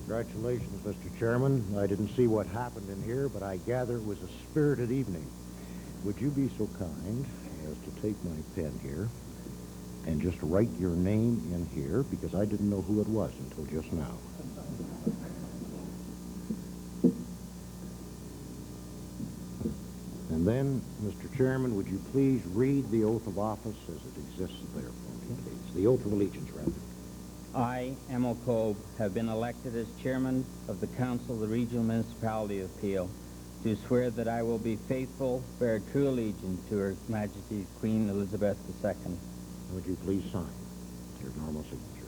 Congratulations, Mr. Chairman. I didn't see what happened in here, but I gather it was a spirited evening. Would you be so kind as to take my pen here and just write your name in here, because I didn't know who it was until just now. And then, Mr. Chairman, would you please read the oath of office as it exists there for me, please? The oath of allegiance, rather. I, Emil Kolb, have been elected as chairman of the Council of the Regional Municipality of Peel, do swear that I will be faithful, bear true allegiance to Her Majesty Queen Elizabeth II. Would you please sign your normal signature?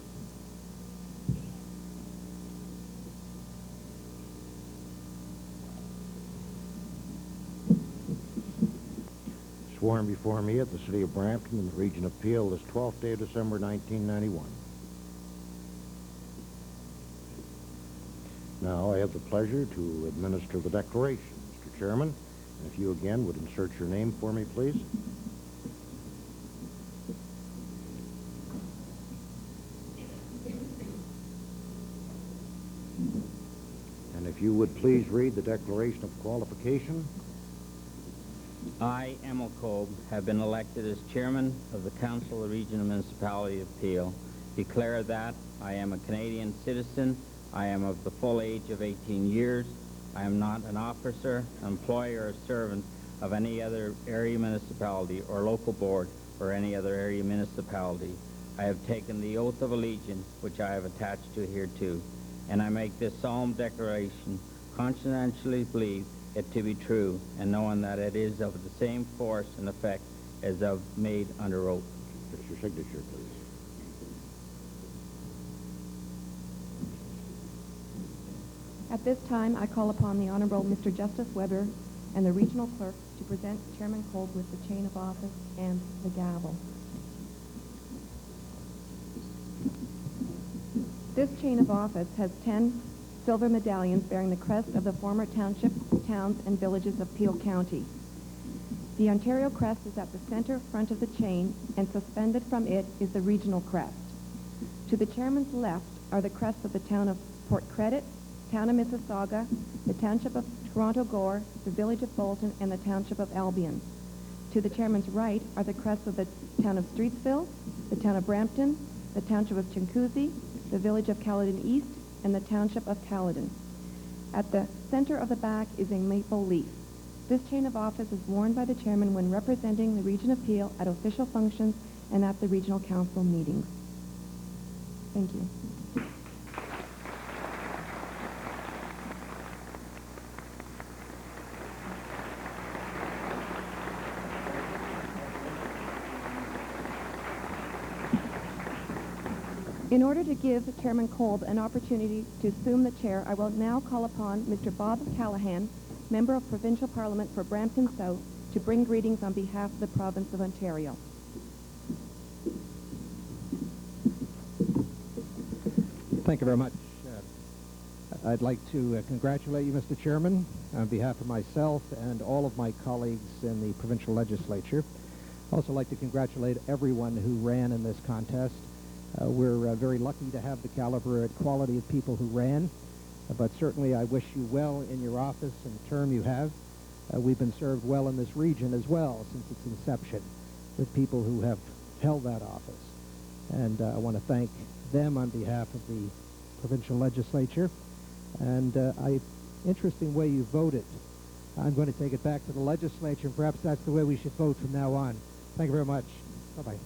Sworn before me at the city of Brampton in the region of Peel this 12th day of December, 1991. Now I have the pleasure to administer the declaration, Mr. Chairman. And if you again would insert your name for me, please. And if you would please read the declaration of qualification. I, Emil Kolb, have been elected as chairman of the Council of the Regional Municipality of Peel. Declare that I am a Canadian citizen. I am of the full age of 18 years. I am not an officer, employee, or servant of any other area municipality or local board or any other area municipality. I have taken the oath of allegiance, which I have attached to hereto, and I make this solemn declaration, conscientiously believe it to be true, and knowing that it is of the same force and effect as of made under oath. Just your signature, please. At this time, I call upon the Honorable Mr. Justice Weber and the Regional Clerk to present Chairman Kolb with the chain of office and the gavel. This chain of office has 10 silver medallions bearing the crest of the former township, towns, and villages of Peel County. The Ontario crest is at the center front of the chain, and suspended from it is the regional crest. To the chairman's left are the crests of the town of Port Credit, town of Mississauga, the township of Toronto Gore, the village of Bolton, and the township of Albion. To the chairman's right are the crests of the town of Streetsville, the town of Brampton, the township of Chincoosy, the village of Caledon East, and the township of Caledon. At the center of the back is a maple leaf. This chain of office is worn by the chairman when representing the region of Peel at official functions and at the regional council meetings. Thank you. In order to give Chairman Kolb an opportunity to assume the chair, I will now call upon Mr. Bob Callahan, Member of Provincial Parliament for Brampton South, to bring greetings on behalf of the Province of Ontario. Thank you very much. I'd like to congratulate you, Mr. Chairman, on behalf of myself and all of my colleagues in the provincial legislature. I'd also like to congratulate everyone who ran in this contest. We're very lucky to have the caliber and quality of people who ran, but certainly I wish you well in your office and the term you have. We've been served well in this region as well since its inception with people who have held that office. And I want to thank them on behalf of the provincial legislature. And interesting way you voted. I'm going to take it back to the legislature, and perhaps that's the way we should vote from now on. Thank you very much. Bye-bye.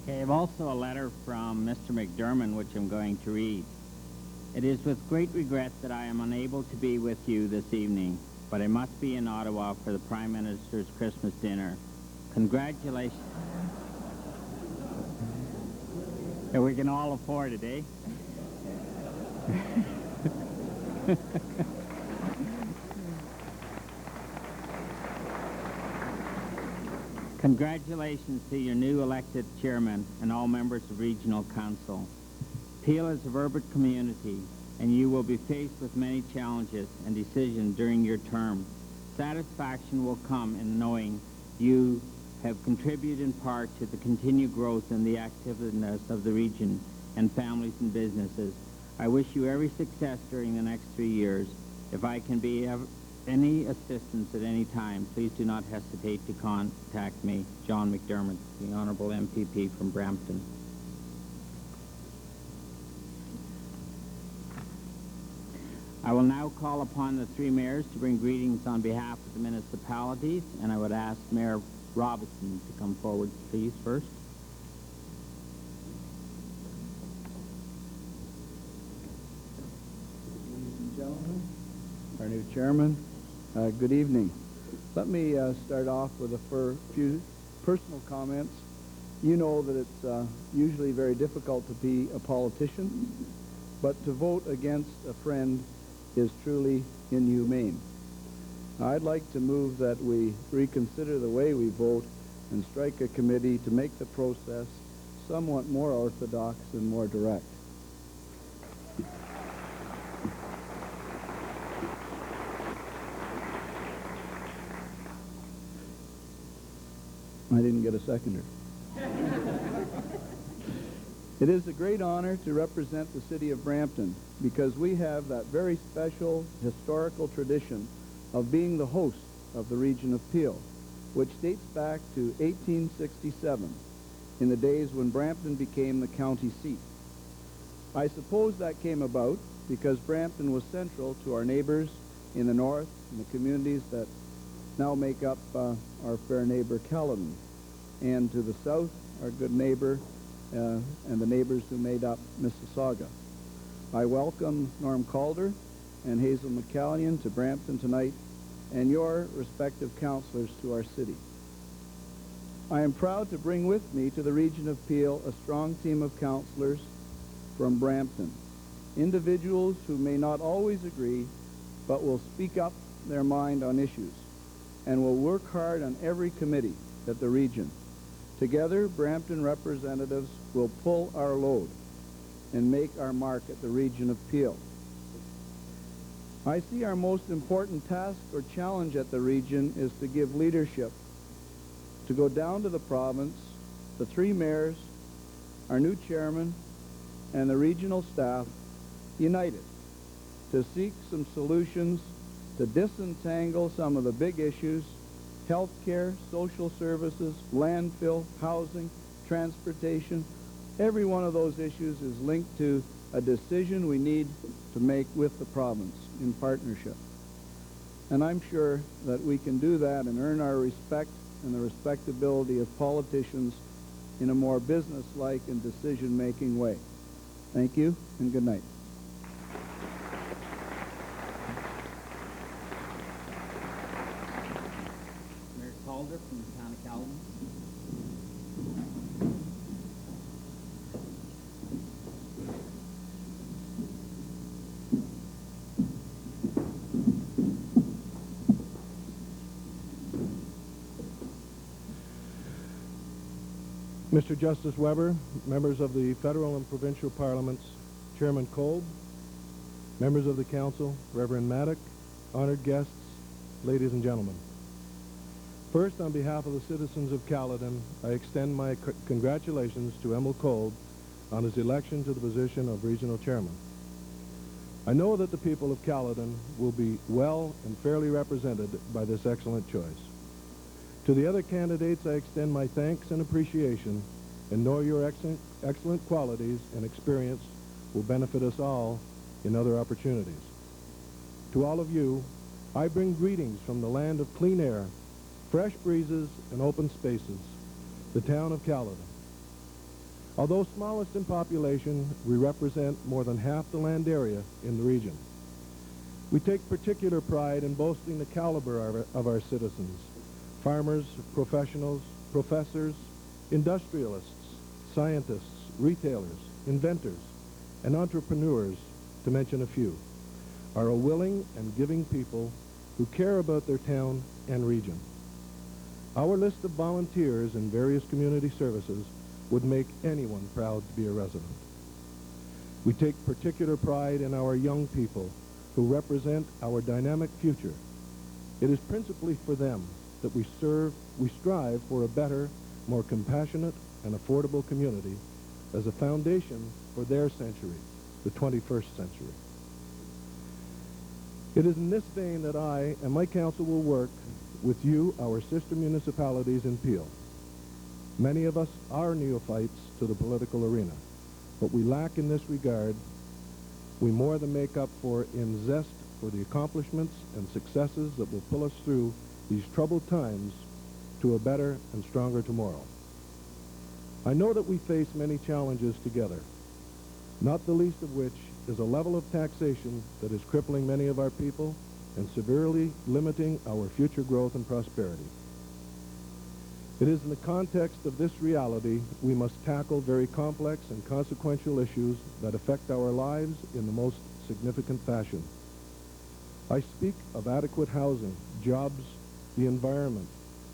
Okay, I have also a letter from Mr. McDermott, which I'm going to read. It is with great regret that I am unable to be with you this evening, but I must be in Ottawa for the Prime Minister's Christmas dinner. Congratulations. And we can all afford it, eh? Congratulations to your new elected chairman and all members of Regional Council. Peel is a vibrant community, and you will be faced with many challenges and decisions during your term. Satisfaction will come in knowing you have contributed in part to the continued growth and the activeness of the region and families and businesses. I wish you every success during the next 3 years. If I can be of any assistance at any time, please do not hesitate to contact me. John McDermott, the Honourable MPP from Brampton. I will now call upon the three mayors to bring greetings on behalf of the municipalities, and I would ask Mayor Robinson to come forward, please, first. Ladies and gentlemen, our new chairman, good evening. Let me start off with a few personal comments. You know that it's usually very difficult to be a politician, but to vote against a friend is truly inhumane. I'd like to move that we reconsider the way we vote and strike a committee to make the process somewhat more orthodox and more direct. I didn't get a seconder. It is a great honor to represent the city of Brampton because we have that very special historical tradition of being the host of the region of Peel, which dates back to 1867, in the days when Brampton became the county seat. I suppose that came about because Brampton was central to our neighbors in the north and the communities that now make up our fair neighbor Caledon, and to the south, our good neighbor and the neighbors who made up Mississauga. I welcome Norm Calder and Hazel McCallion to Brampton tonight, and your respective councillors to our city. I am proud to bring with me to the region of Peel a strong team of councillors from Brampton, individuals who may not always agree, but will speak up their mind on issues, and will work hard on every committee at the region. Together, Brampton representatives will pull our load and make our mark at the region of Peel. I see our most important task or challenge at the region is to give leadership, to go down to the province, the three mayors, our new chairman, and the regional staff united to seek some solutions to disentangle some of the big issues: healthcare, social services, landfill, housing, transportation. Every one of those issues is linked to a decision we need to make with the province in partnership. And I'm sure that we can do that and earn our respect and the respectability of politicians in a more business-like and decision-making way. Thank you, and good night. Calder from the town of Caledon. Mr. Justice Weber, members of the federal and provincial parliaments, Chairman Kolb, members of the council, Reverend Maddock, honored guests, ladies and gentlemen. First, on behalf of the citizens of Caledon, I extend my congratulations to Emil Kolb on his election to the position of regional chairman. I know that the people of Caledon will be well and fairly represented by this excellent choice. To the other candidates, I extend my thanks and appreciation, and know your excellent qualities and experience will benefit us all in other opportunities. To all of you, I bring greetings from the land of clean air, fresh breezes, and open spaces, the town of Caledon. Although smallest in population, we represent more than half the land area in the region. We take particular pride in boasting the caliber of our citizens: farmers, professionals, professors, industrialists, scientists, retailers, inventors, and entrepreneurs, to mention a few, are a willing and giving people who care about their town and region. Our list of volunteers in various community services would make anyone proud to be a resident. We take particular pride in our young people who represent our dynamic future. It is principally for them that we strive for a better, more compassionate, and affordable community as a foundation for their century, the 21st century. It is in this vein that I and my council will work with you, our sister municipalities in Peel. Many of us are neophytes to the political arena, but we lack in this regard. We more than make up for in zest for the accomplishments and successes that will pull us through these troubled times to a better and stronger tomorrow. I know that we face many challenges together, not the least of which is a level of taxation that is crippling many of our people and severely limiting our future growth and prosperity. It is in the context of this reality we must tackle very complex and consequential issues that affect our lives in the most significant fashion. I speak of adequate housing, jobs, the environment,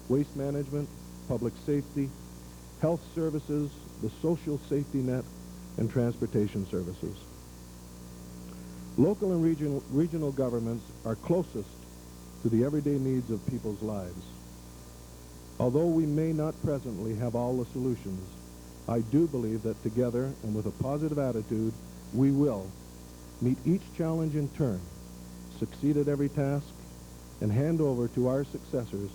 waste management, public safety, health services, the social safety net, and transportation services. Local and regional governments are closest to the everyday needs of people's lives. Although we may not presently have all the solutions, I do believe that together and with a positive attitude, we will meet each challenge in turn, succeed at every task, and hand over to our successors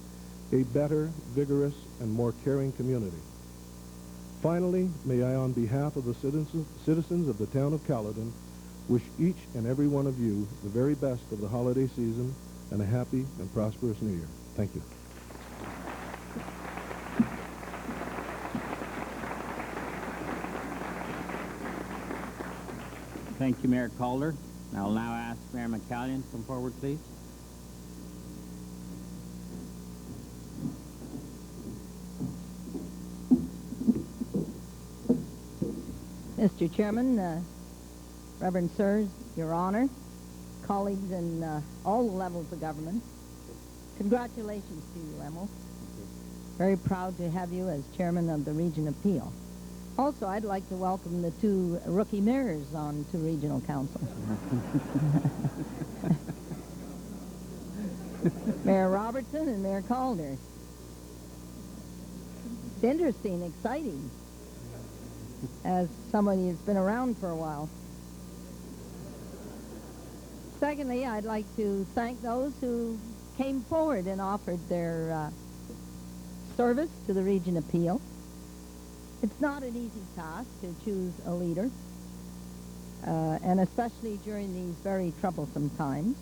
a better, vigorous, and more caring community. Finally, may I, on behalf of the citizens of the town of Caledon, wish each and every one of you the very best of the holiday season and a happy and prosperous New Year. Thank you. Thank you, Mayor Calder. I'll now ask Mayor McCallion to come forward, please. Mr. Chairman, Reverend Sirs, Your Honor, colleagues in all the levels of government, congratulations to you, Emil. Very proud to have you as chairman of the Region of Peel. Also, I'd like to welcome the two rookie mayors on to Regional Council. Mayor Robertson and Mayor Calder. It's interesting, exciting, as somebody that's been around for a while. Secondly, I'd like to thank those who came forward and offered their service to the Region of Peel. It's not an easy task to choose a leader, and especially during these very troublesome times.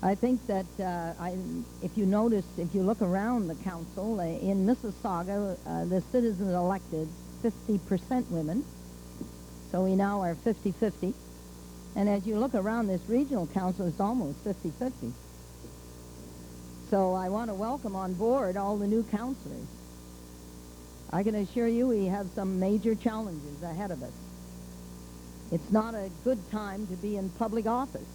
I think that if you notice, if you look around the council, in Mississauga, the citizens elected 50% women, so we now are 50-50. And as you look around this regional council, it's almost 50-50. so I want to welcome on board all the new councilors. I can assure you we have some major challenges ahead of us. It's not a good time to be in public office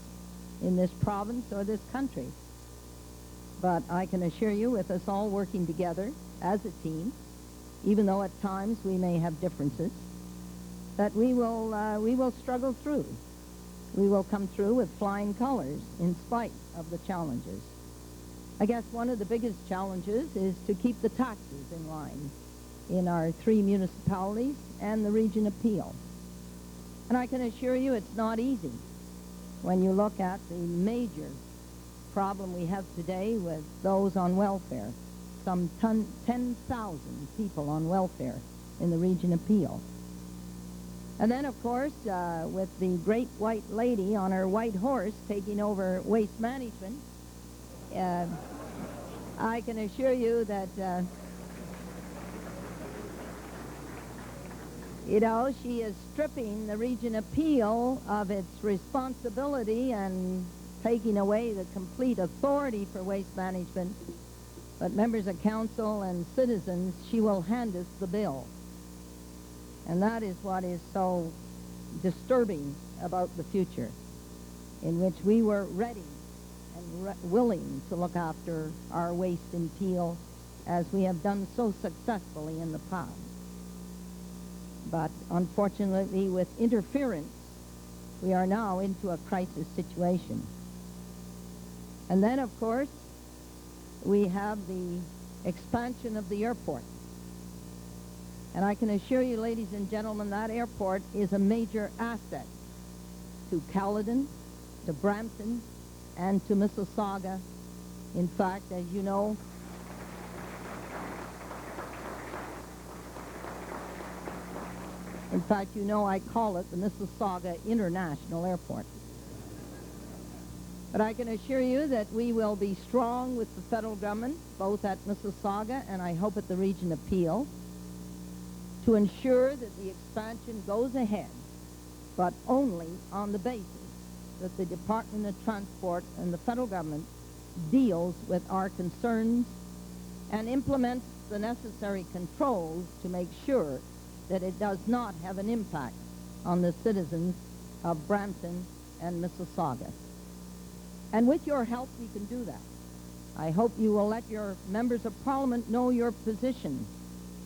in this province or this country. But I can assure you, with us all working together as a team, even though at times we may have differences, that we will struggle through. We will come through with flying colors in spite of the challenges. I guess one of the biggest challenges is to keep the taxes in line in our 3 municipalities and the region of Peel. And I can assure you it's not easy when you look at the major problem we have today with those on welfare. Some 10,000 people on welfare in the region of Peel. And then, of course, with the great white lady on her white horse taking over waste management, I can assure you that, you know, she is stripping the region of Peel of its responsibility and taking away the complete authority for waste management. But members of council and citizens, she will hand us the bill. And that is what is so disturbing about the future, in which we were ready and willing to look after our waste in Peel as we have done so successfully in the past. But unfortunately, with interference, we are now into a crisis situation. And then, of course, we have the expansion of the airport. And I can assure you, ladies and gentlemen, that airport is a major asset to Caledon, to Brampton, and to Mississauga. In fact, as you know, I call it the Mississauga International Airport. But I can assure you that we will be strong with the federal government, both at Mississauga and I hope at the region of Peel, to ensure that the expansion goes ahead, but only on the basis that the Department of Transport and the federal government deals with our concerns and implements the necessary controls to make sure that it does not have an impact on the citizens of Brampton and Mississauga. And with your help, we can do that. I hope you will let your members of Parliament know your position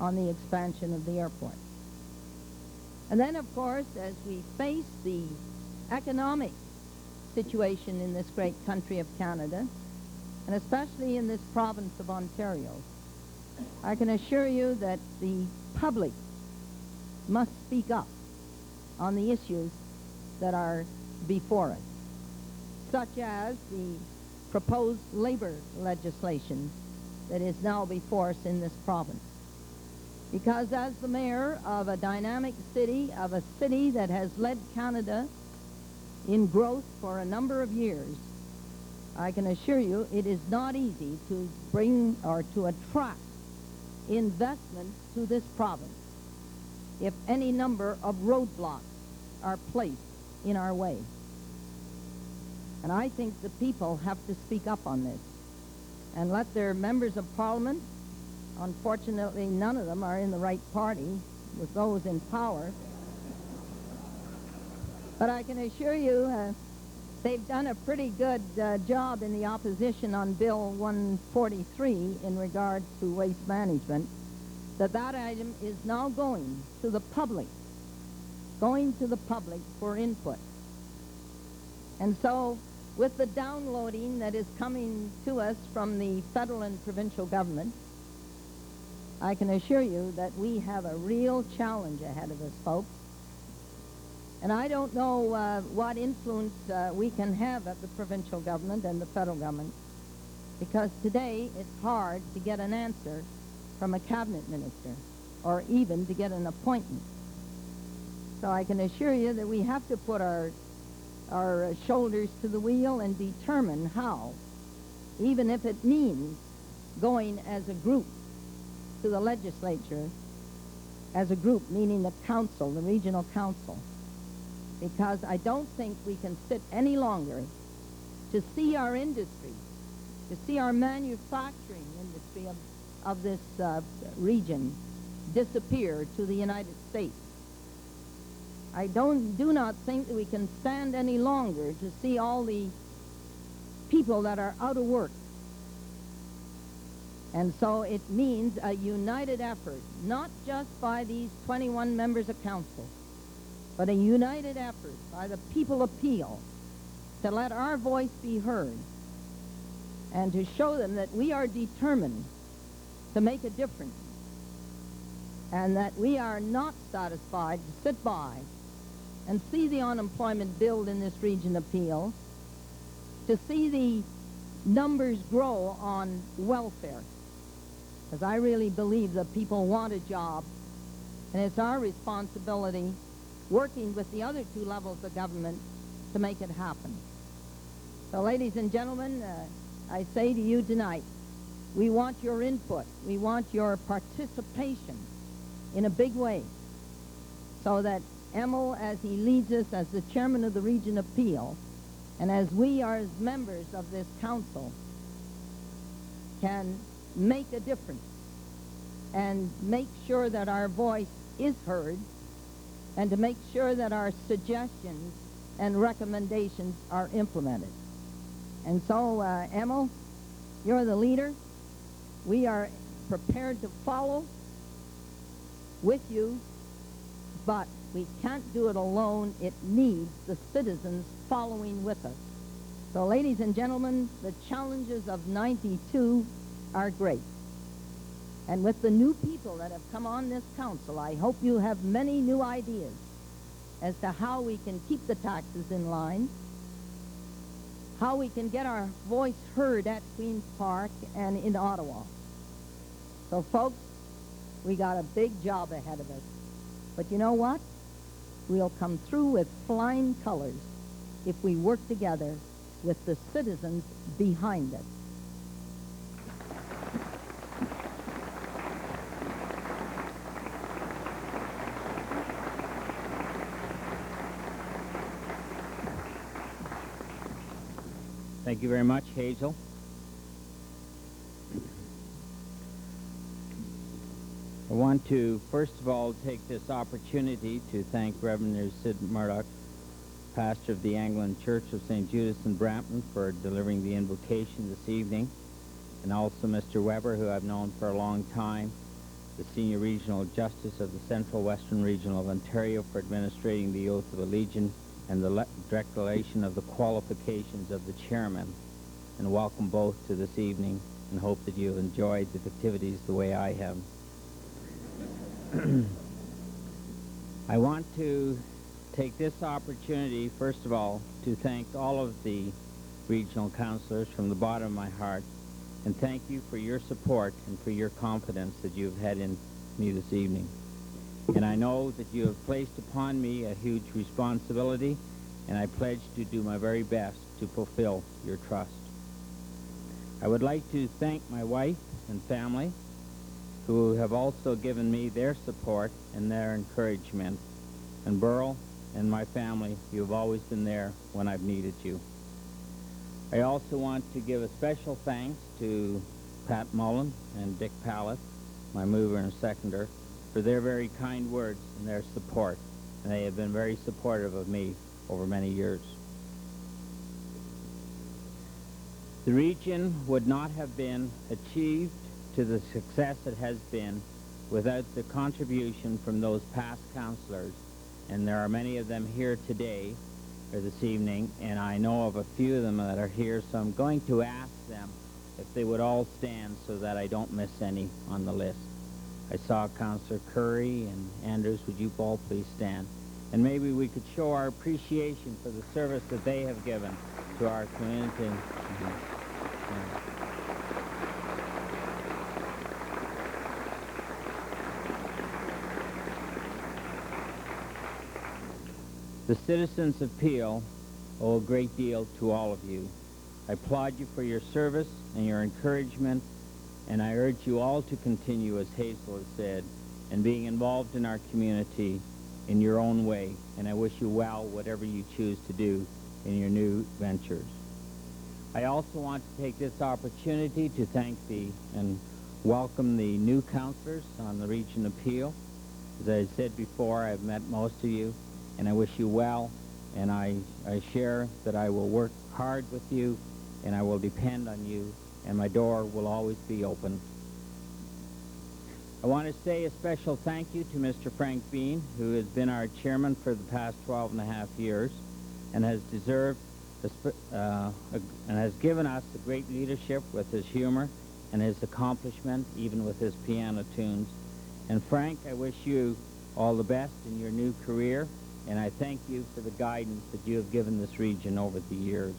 on the expansion of the airport. And then, of course, as we face the economic situation in this great country of Canada, and especially in this province of Ontario, I can assure you that the public must speak up on the issues that are before us, such as the proposed labor legislation that is now before us in this province. Because as the mayor of a dynamic city, of a city that has led Canada in growth for a number of years, I can assure you it is not easy to bring or to attract investment to this province if any number of roadblocks are placed in our way. And I think the people have to speak up on this and let their members of Parliament, unfortunately none of them are in the right party with those in power, but I can assure you they've done a pretty good job in the opposition on Bill 143 in regards to waste management, that item is now going to the public for input. And so, with the downloading that is coming to us from the federal and provincial government, I can assure you that we have a real challenge ahead of us, folks. And I don't know what influence we can have at the provincial government and the federal government, because today it's hard to get an answer from a cabinet minister or even to get an appointment. So I can assure you that we have to put our shoulders to the wheel and determine how, even if it means going as a group to the legislature, as a group, meaning the council, the regional council, because I don't think we can sit any longer to see our industry to see our manufacturing industry of this region disappear to the United States. I do not think that we can stand any longer to see all the people that are out of work. And so it means a united effort, not just by these 21 members of council, but a united effort by the people of Peel to let our voice be heard and to show them that we are determined to make a difference and that we are not satisfied to sit by and see the unemployment build in this region of Peel, to see the numbers grow on welfare. Because I really believe that people want a job, and it's our responsibility, working with the other two levels of government, to make it happen. So, ladies and gentlemen, I say to you tonight, we want your input. We want your participation in a big way, so that Emil, as he leads us as the chairman of the region of Peel, and as we are as members of this council, can make a difference and make sure that our voice is heard and to make sure that our suggestions and recommendations are implemented. And so, Emil, you're the leader. We are prepared to follow with you, but we can't do it alone. It needs the citizens following with us. So, ladies and gentlemen, the challenges of 92 are great. And with the new people that have come on this council, I hope you have many new ideas as to how we can keep the taxes in line, how we can get our voice heard at Queen's Park and in Ottawa. So, folks, we got a big job ahead of us. But you know what? We'll come through with flying colors if we work together with the citizens behind us. Thank you very much, Hazel. I want to, first of all, take this opportunity to thank Reverend Sid Murdoch, pastor of the Anglican Church of St. Judas in Brampton, for delivering the invocation this evening, and also Mr. Weber, who I've known for a long time, the Senior Regional Justice of the Central Western Region of Ontario, for administrating the oath of allegiance and the declaration of the qualifications of the chairman. And welcome both to this evening, and hope that you have enjoyed the activities the way I have. I want to take this opportunity, first of all, to thank all of the regional councillors from the bottom of my heart, and thank you for your support and for your confidence that you have had in me this evening. And I know that you have placed upon me a huge responsibility, and I pledge to do my very best to fulfill your trust. I would like to thank my wife and family, who have also given me their support and their encouragement. And Burl and my family, you have always been there when I've needed you. I also want to give a special thanks to Pat Mullen and Dick Pallet, my mover and seconder, for their very kind words and their support. And they have been very supportive of me over many years. The region would not have been achieved to the success it has been without the contribution from those past councillors, and there are many of them here today or this evening, and I know of a few of them that are here, so I'm going to ask them if they would all stand so that I don't miss any on the list. I saw Councillor Curry and Andrews. Would you all please stand? And maybe we could show our appreciation for the service that they have given to our community. The citizens of Peel owe a great deal to all of you. I applaud you for your service and your encouragement, and I urge you all to continue, as Hazel has said, in being involved in our community in your own way, and I wish you well whatever you choose to do in your new ventures. I also want to take this opportunity to thank and welcome the new councillors on the Region Appeal. As I said before, I've met most of you, and I wish you well, and I share that I will work hard with you, and I will depend on you, and my door will always be open. I want to say a special thank you to Mr. Frank Bean, who has been our chairman for the past 12 and a half years, and has and has given us a great leadership with his humor and his accomplishment, even with his piano tunes. And Frank, I wish you all the best in your new career, and I thank you for the guidance that you have given this region over the years.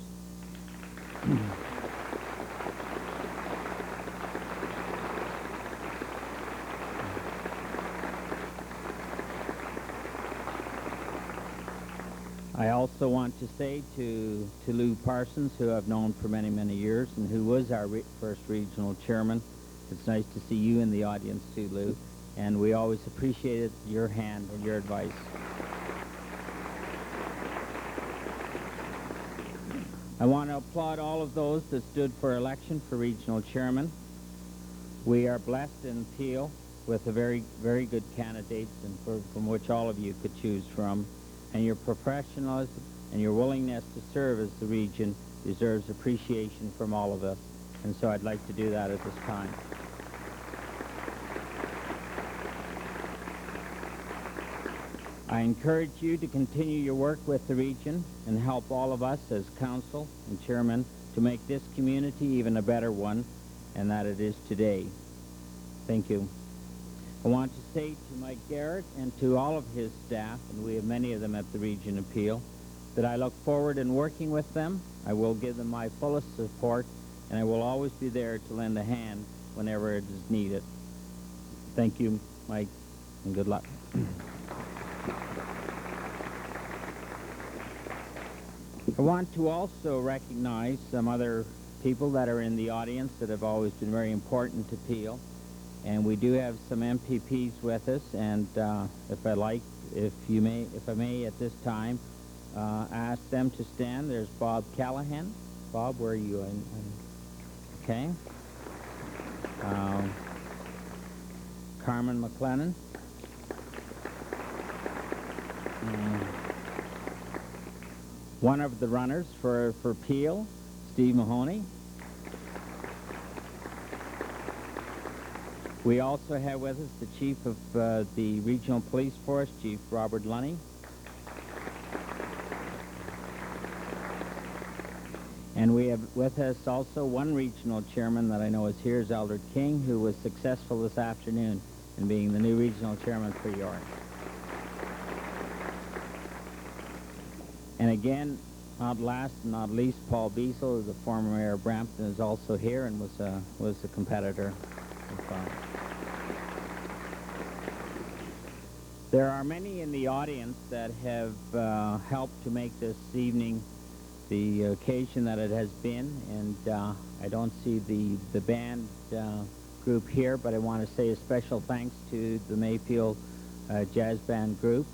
I also want to say to Lou Parsons, who I've known for many, many years, and who was our first regional chairman, it's nice to see you in the audience too, Lou, and we always appreciated your hand and your advice. I want to applaud all of those that stood for election for regional chairman. We are blessed in Peel with a very, very good candidates and from which all of you could choose from. And your professionalism and your willingness to serve as the region deserves appreciation from all of us. And so I'd like to do that at this time. I encourage you to continue your work with the region and help all of us as council and chairman to make this community even a better one, and that it is today. Thank you. I want to say to Mike Garrett and to all of his staff, and we have many of them at the Region Appeal, that I look forward in working with them. I will give them my fullest support, and I will always be there to lend a hand whenever it is needed. Thank you, Mike, and good luck. I want to also recognize some other people that are in the audience that have always been very important to Peel. And we do have some MPPs with us, and if I may at this time, ask them to stand. There's Bob Callahan. Bob, where are you? Okay. Carmen McLennan. One of the runners for Peel, Steve Mahoney. We also have with us the Chief of the Regional Police Force, Chief Robert Lunny. And we have with us also one regional chairman that I know is here, is Elder King, who was successful this afternoon in being the new regional chairman for York. And again, not last and not least, Paul Beasel, the former mayor of Brampton, is also here and was a competitor. There are many in the audience that have helped to make this evening the occasion that it has been, and I don't see the band group here, but I want to say a special thanks to the Mayfield Jazz Band group,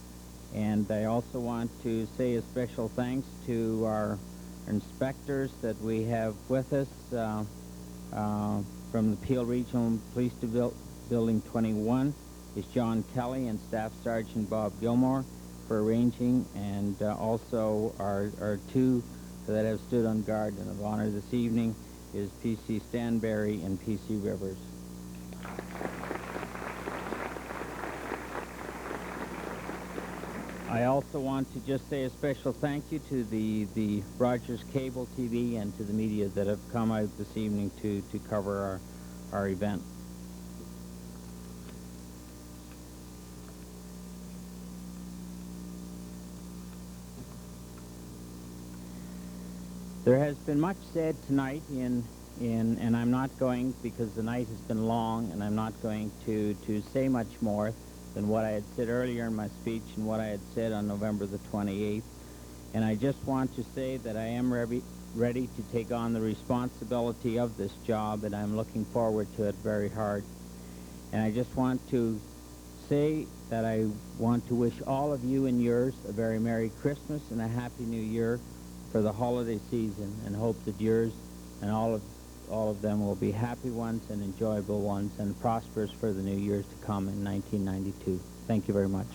and I also want to say a special thanks to our inspectors that we have with us from the Peel Regional Police Building 21 is John Kelly and Staff Sergeant Bob Gilmore for arranging, and also our two that have stood on guard and of honor this evening is P.C. Stanberry and P.C. Rivers. I also want to just say a special thank you to the Rogers Cable TV and to the media that have come out this evening to cover our event. There has been much said tonight and I'm not going, because the night has been long, and I'm not going to say much more than what I had said earlier in my speech and what I had said on November the 28th. And I just want to say that I am ready to take on the responsibility of this job, and I'm looking forward to it very hard. And I just want to say that I want to wish all of you and yours a very Merry Christmas and a Happy New Year for the holiday season, and hope that yours and all of them will be happy ones and enjoyable ones and prosperous for the new years to come in 1992. Thank you very much.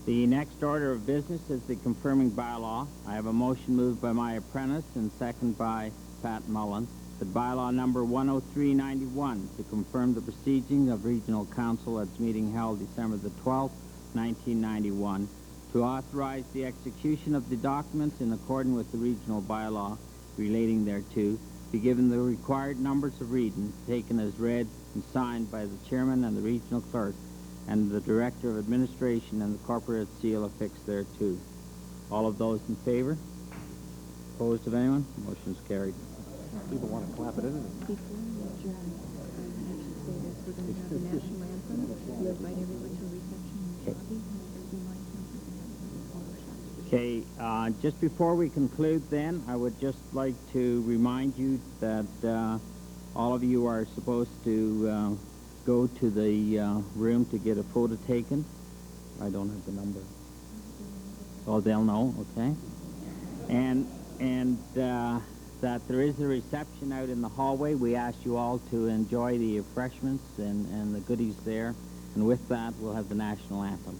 The next order of business is the confirming bylaw. I have a motion moved by my apprentice and second by Pat Mullen, that bylaw number 10391 to confirm the proceeding of Regional Council at its meeting held December the 12th, 1991, to authorize the execution of the documents in accordance with the regional bylaw relating thereto, be given the required numbers of reading, taken as read and signed by the chairman and the regional clerk, and the Director of Administration and the corporate seal affixed thereto. All of those in favor? Opposed of anyone? Motion is carried. People want to clap it in. Before we adjourn, I should say this, we're going to have the national anthem. We'll invite everyone to a reception in the lobby. Okay, just before we conclude then, I would just like to remind you that all of you are supposed to go to the room to get a photo taken. I don't have the number. Oh, they'll know, okay. And that there is a reception out in the hallway. We ask you all to enjoy the refreshments and the goodies there. And with that, we'll have the national anthem.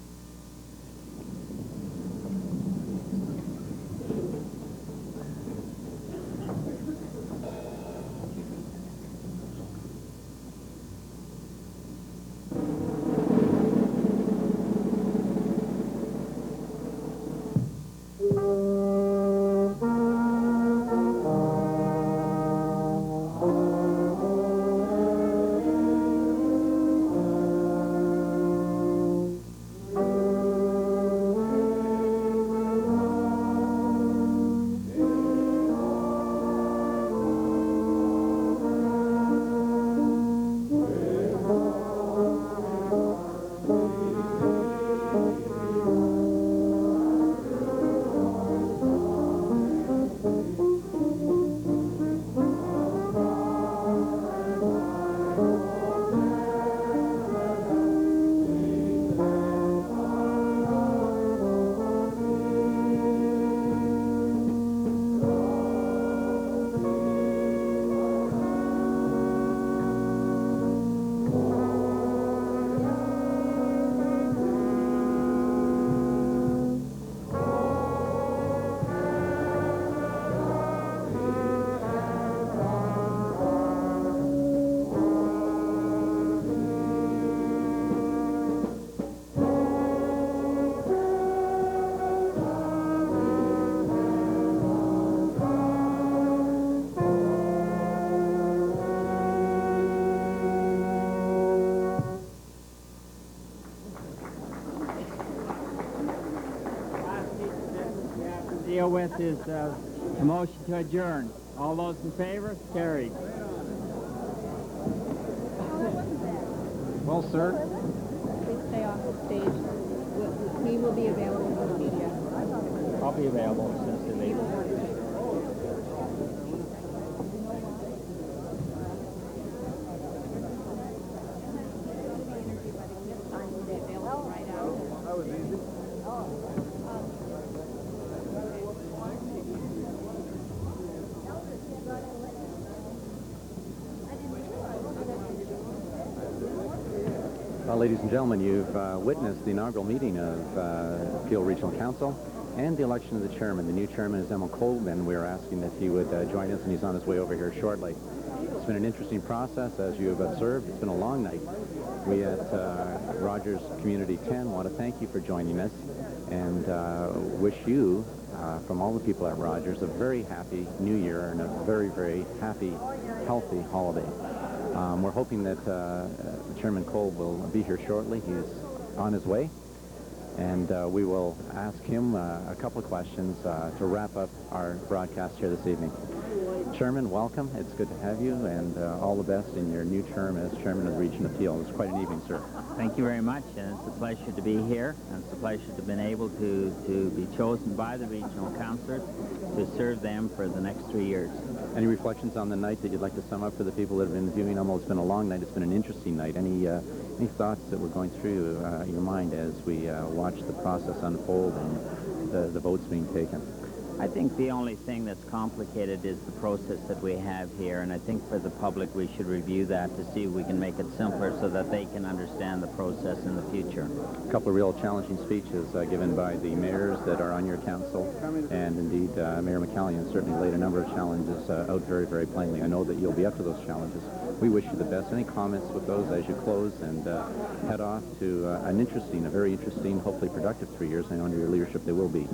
Deal with is a motion to adjourn. All those in favor? Carried. Well, sir. Please stay off the stage. We will be available for the media. I'll be available as soon as they leave. Well, ladies and gentlemen, you've witnessed the inaugural meeting of Peel Regional Council and the election of the chairman. The new chairman is Emil Kolb, and we're asking that he would join us, and he's on his way over here shortly. It's been an interesting process, as you have observed. It's been a long night. We at Rogers Community 10 want to thank you for joining us and wish you, from all the people at Rogers, a very happy New Year and a very, very happy, healthy holiday. We're hoping that Chairman Kolb will be here shortly. He's on his way, and we will ask him a couple of questions to wrap up our broadcast here this evening. Chairman, welcome. It's good to have you, and all the best in your new term as Chairman of the Region of Peel. It's quite an evening, sir. Thank you very much, and it's a pleasure to be here, and it's a pleasure to have been able to be chosen by the regional councillors to serve them for the next 3 years. Any reflections on the night that you'd like to sum up for the people that have been viewing? It's been a long night. It's been an interesting night. Any thoughts that were going through your mind as we watched the process unfold and the votes being taken? I think the only thing that's complicated is the process that we have here, and I think for the public we should review that to see if we can make it simpler so that they can understand the process in the future. A couple of real challenging speeches given by the mayors that are on your council, and indeed Mayor McCallion certainly laid a number of challenges out very, very plainly. I know that you'll be up to those challenges. We wish you the best. Any comments with those as you close and head off to a very interesting, hopefully productive 3 years? I know under your leadership they will be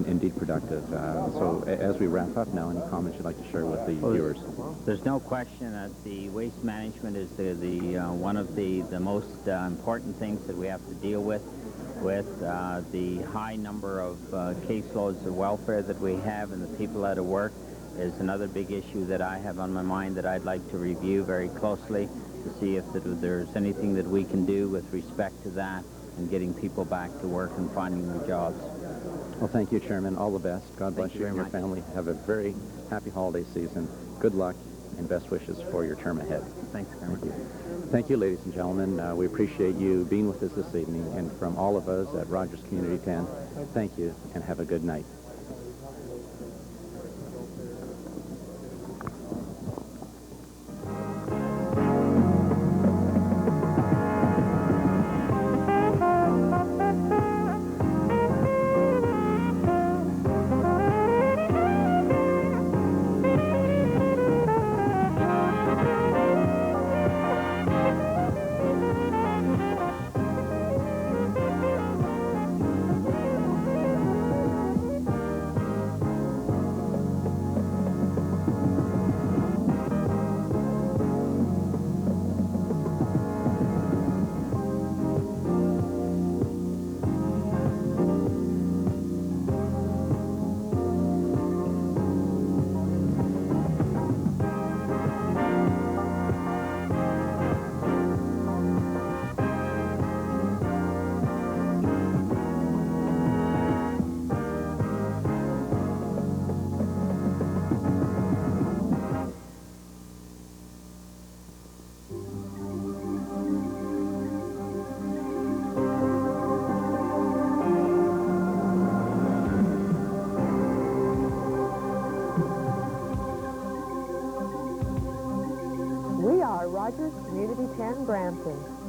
indeed productive. So as we wrap up now, any comments you'd like to share with the viewers? There's no question that the waste management is one of the most important things that we have to deal with the high number of caseloads of welfare that we have and the people out of work is another big issue that I have on my mind that I'd like to review very closely to see if there's anything that we can do with respect to that and getting people back to work and finding new jobs. Well, thank you, Chairman. All the best. God bless you and your family. Have a very happy holiday season. Good luck and best wishes for your term ahead. Thanks, Chairman. Thank you. Thank you, ladies and gentlemen. We appreciate you being with us this evening. And from all of us at Rogers Community 10, thank you and have a good night. Rogers Community 10 Brampton.